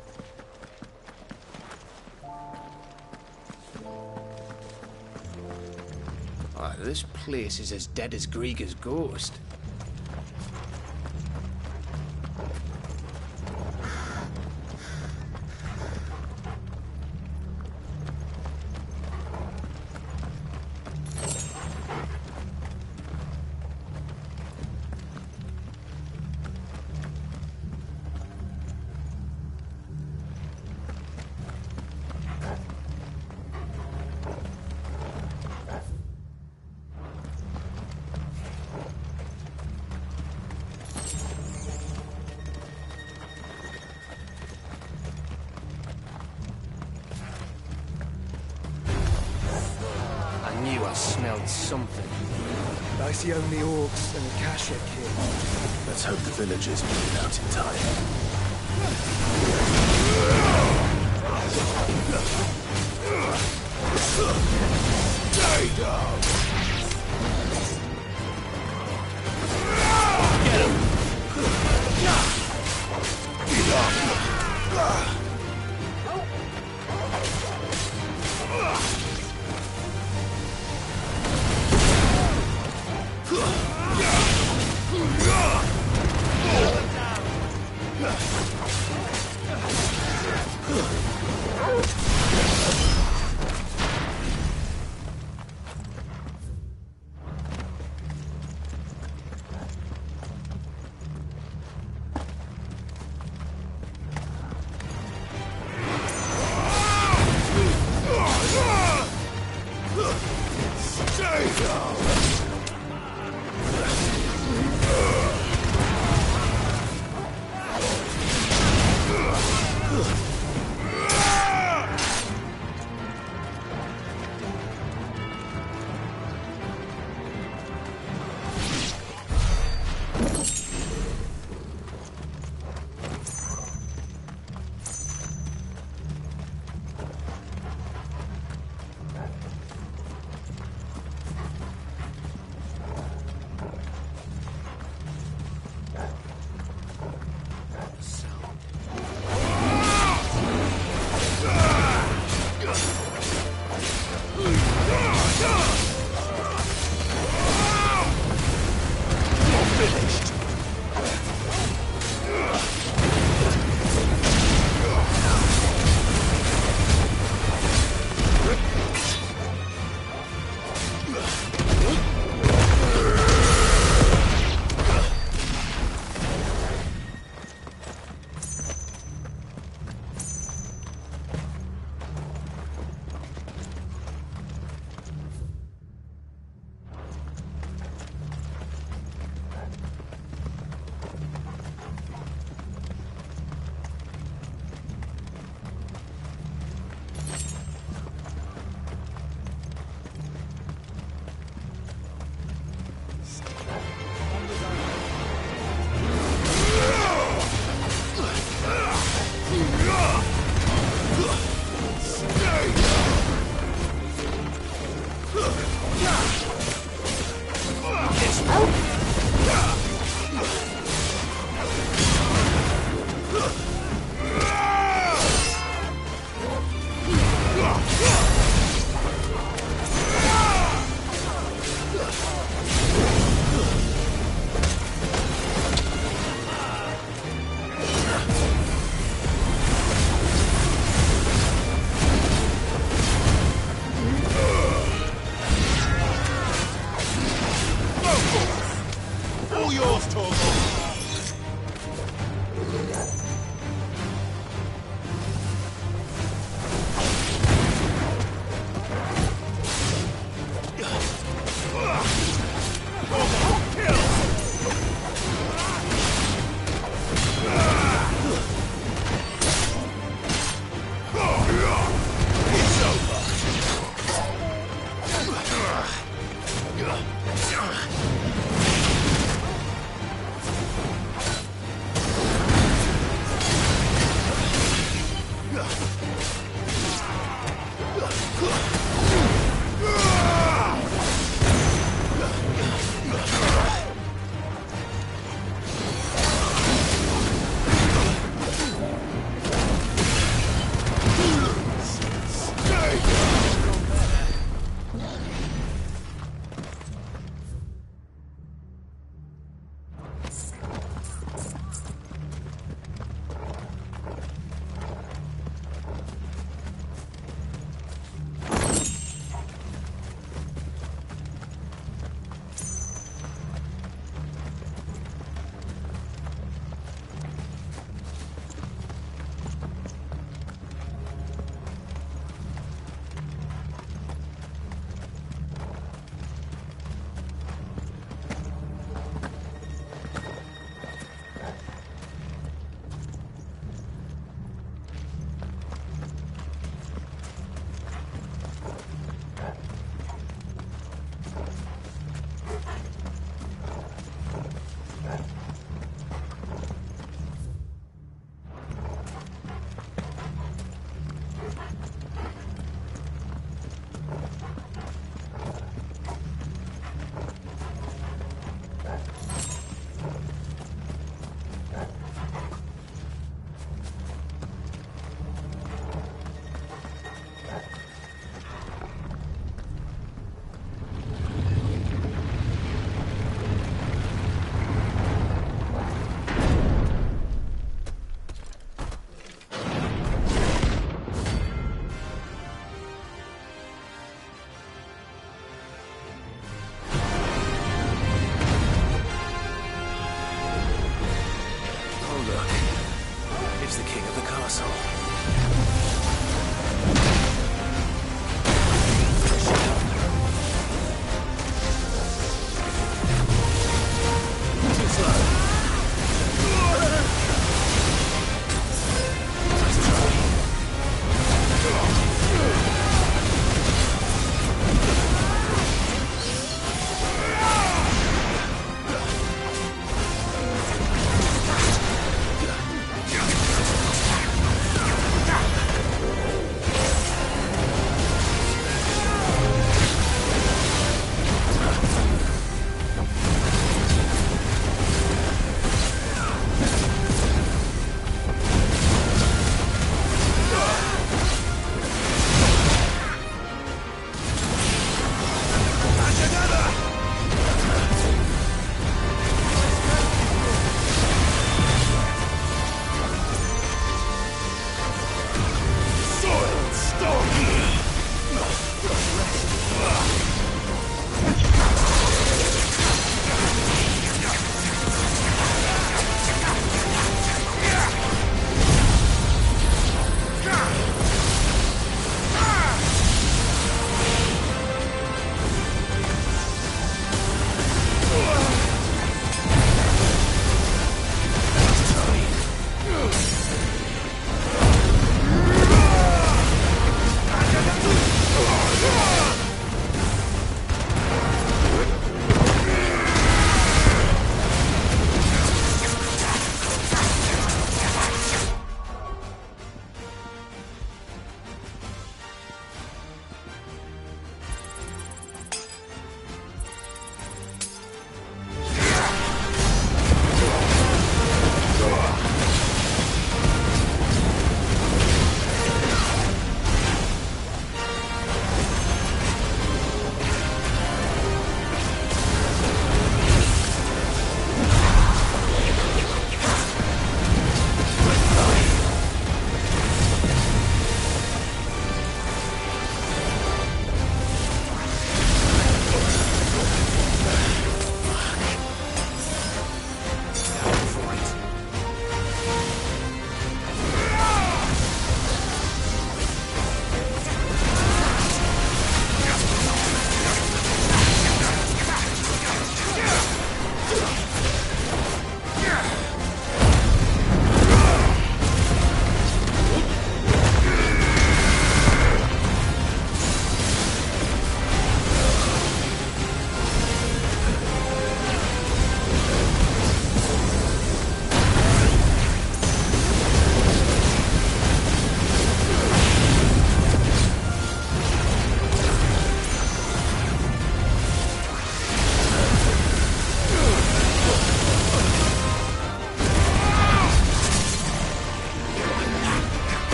W: Oh, this place is as dead as Grieger's ghost. knew I smelled something.
S: I see only orcs and Akashic here.
C: Let's hope the villagers move out in time. Stay down! Get him! Get up!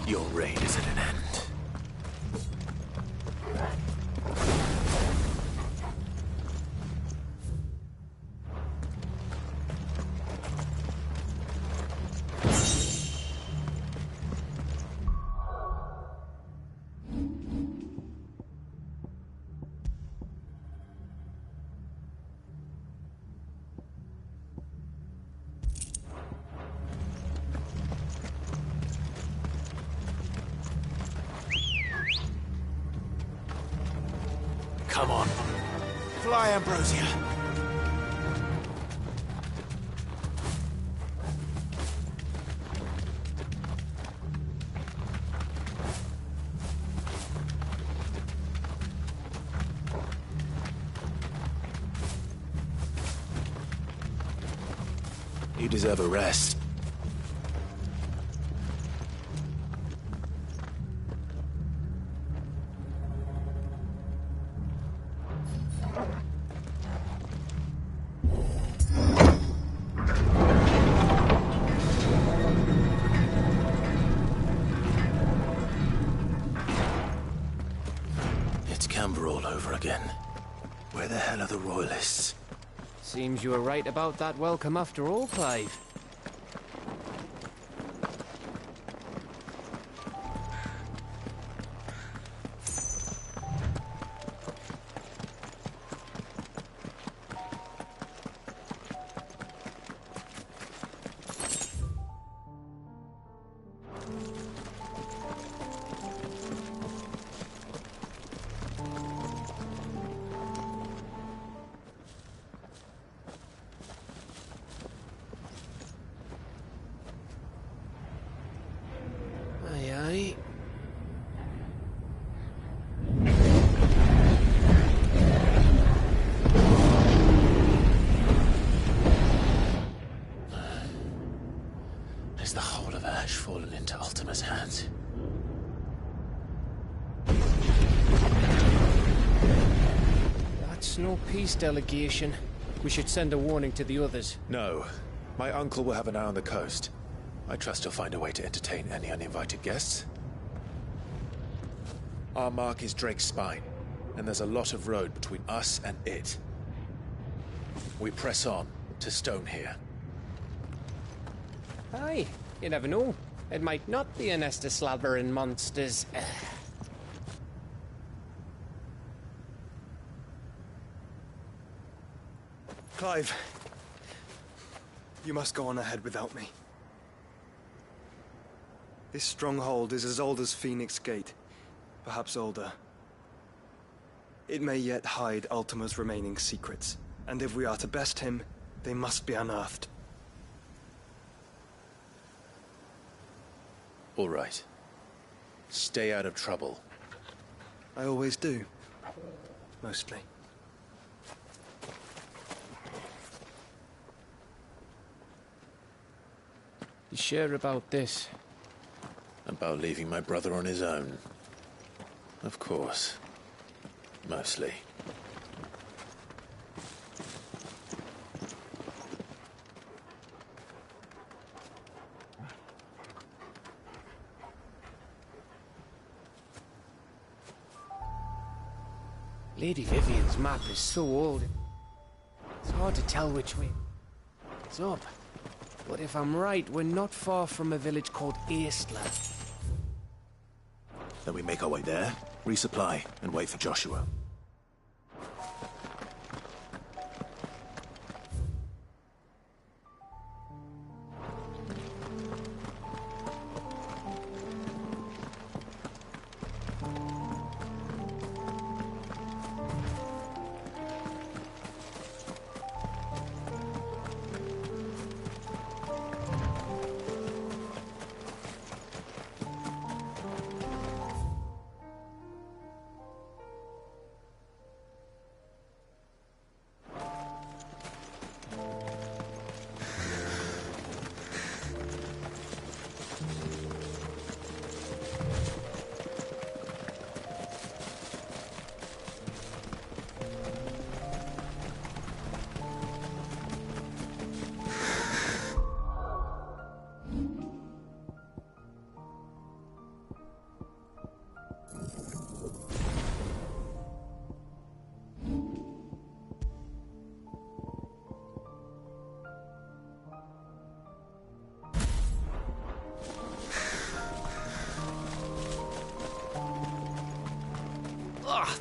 I: Your reign is at an end. Come on. Fly, Ambrosia. You deserve a rest. It's Camber all over again. Where the hell are the Royalists?
W: Seems you were right about that welcome after all, Clive. Aye, aye.
I: Is the whole of Ash fallen into Ultima's hands?
W: That's no peace delegation. We should send a warning to the others.
C: No. My uncle will have an eye on the coast. I trust he'll find a way to entertain any uninvited guests. Our mark is Drake's Spine, and there's a lot of road between us and it. We press on to Stone here.
W: Aye, you never know. It might not be a nest of slathering monsters.
S: Clive, you must go on ahead without me. This stronghold is as old as Phoenix Gate, perhaps older. It may yet hide Ultima's remaining secrets, and if we are to best him, they must be unearthed.
C: All right. Stay out of trouble.
S: I always do. Mostly.
W: You sure about this?
C: About leaving my brother on his own. Of course. Mostly.
W: Lady Vivian's map is so old, it's hard to tell which way it's up. But if I'm right, we're not far from a village called Eastland.
C: Then we make our way there, resupply, and wait for Joshua.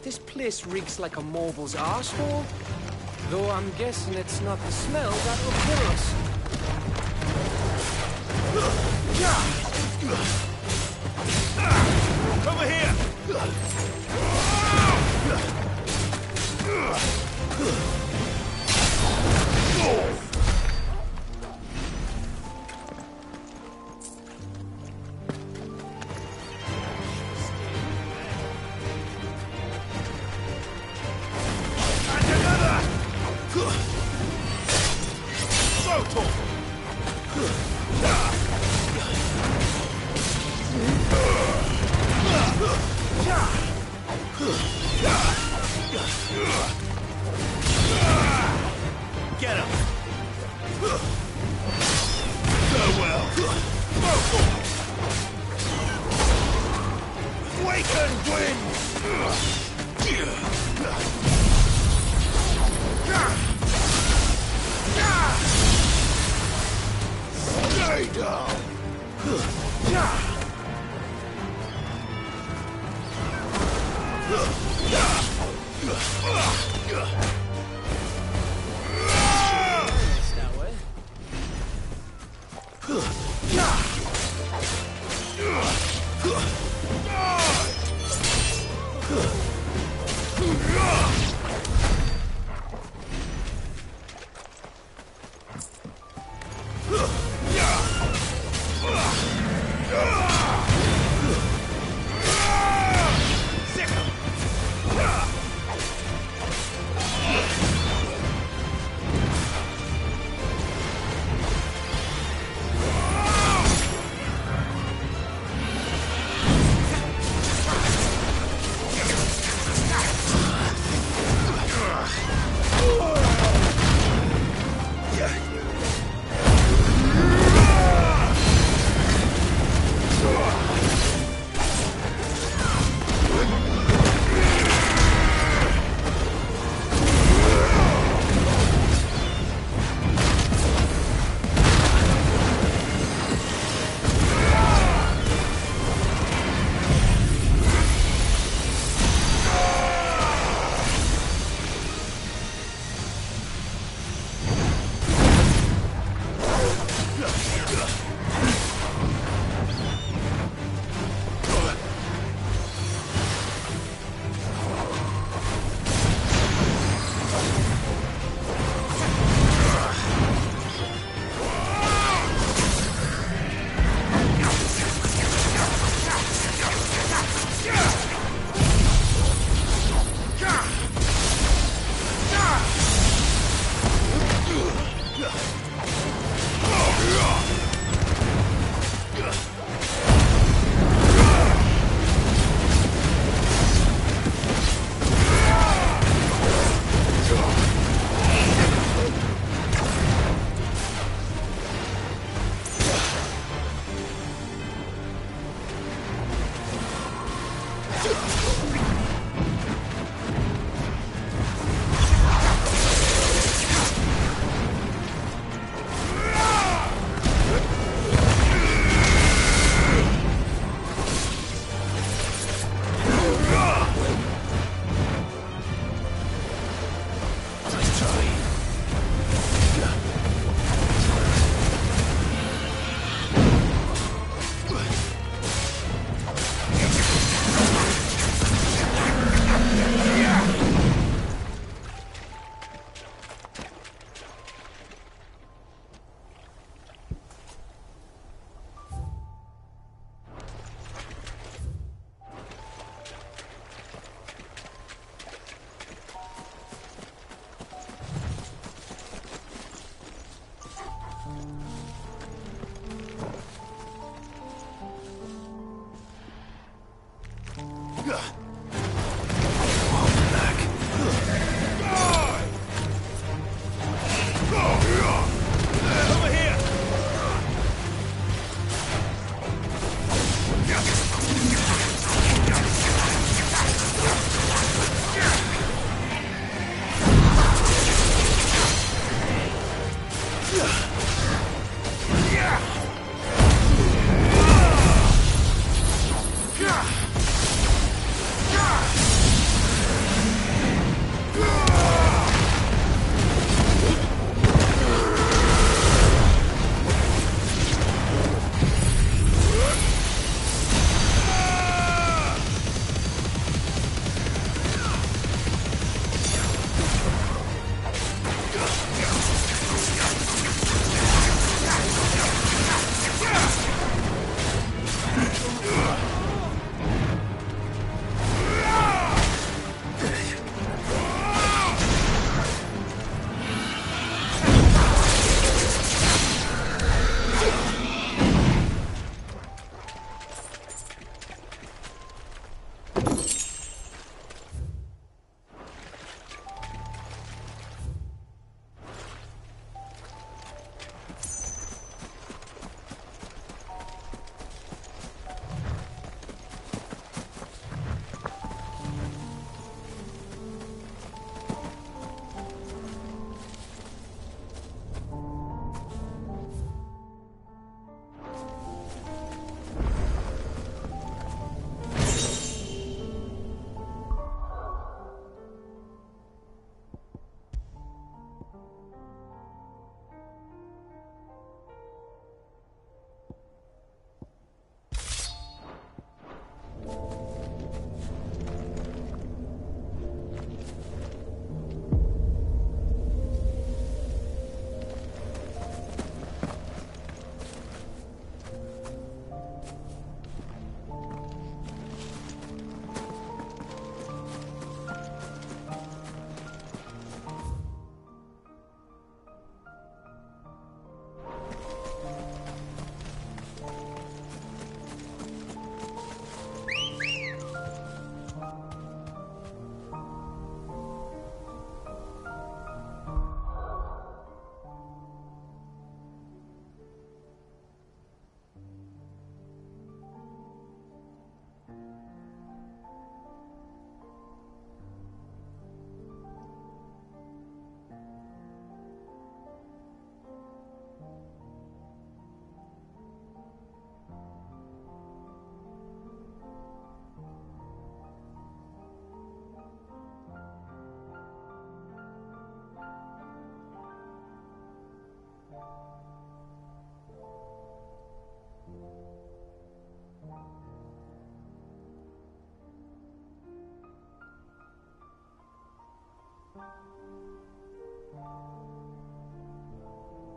W: This place reeks like a mobile's arsehole. Though I'm guessing it's not the smell that will kill us.
V: Over here!
I: Get him! Farewell! Wakened wind! Stay down!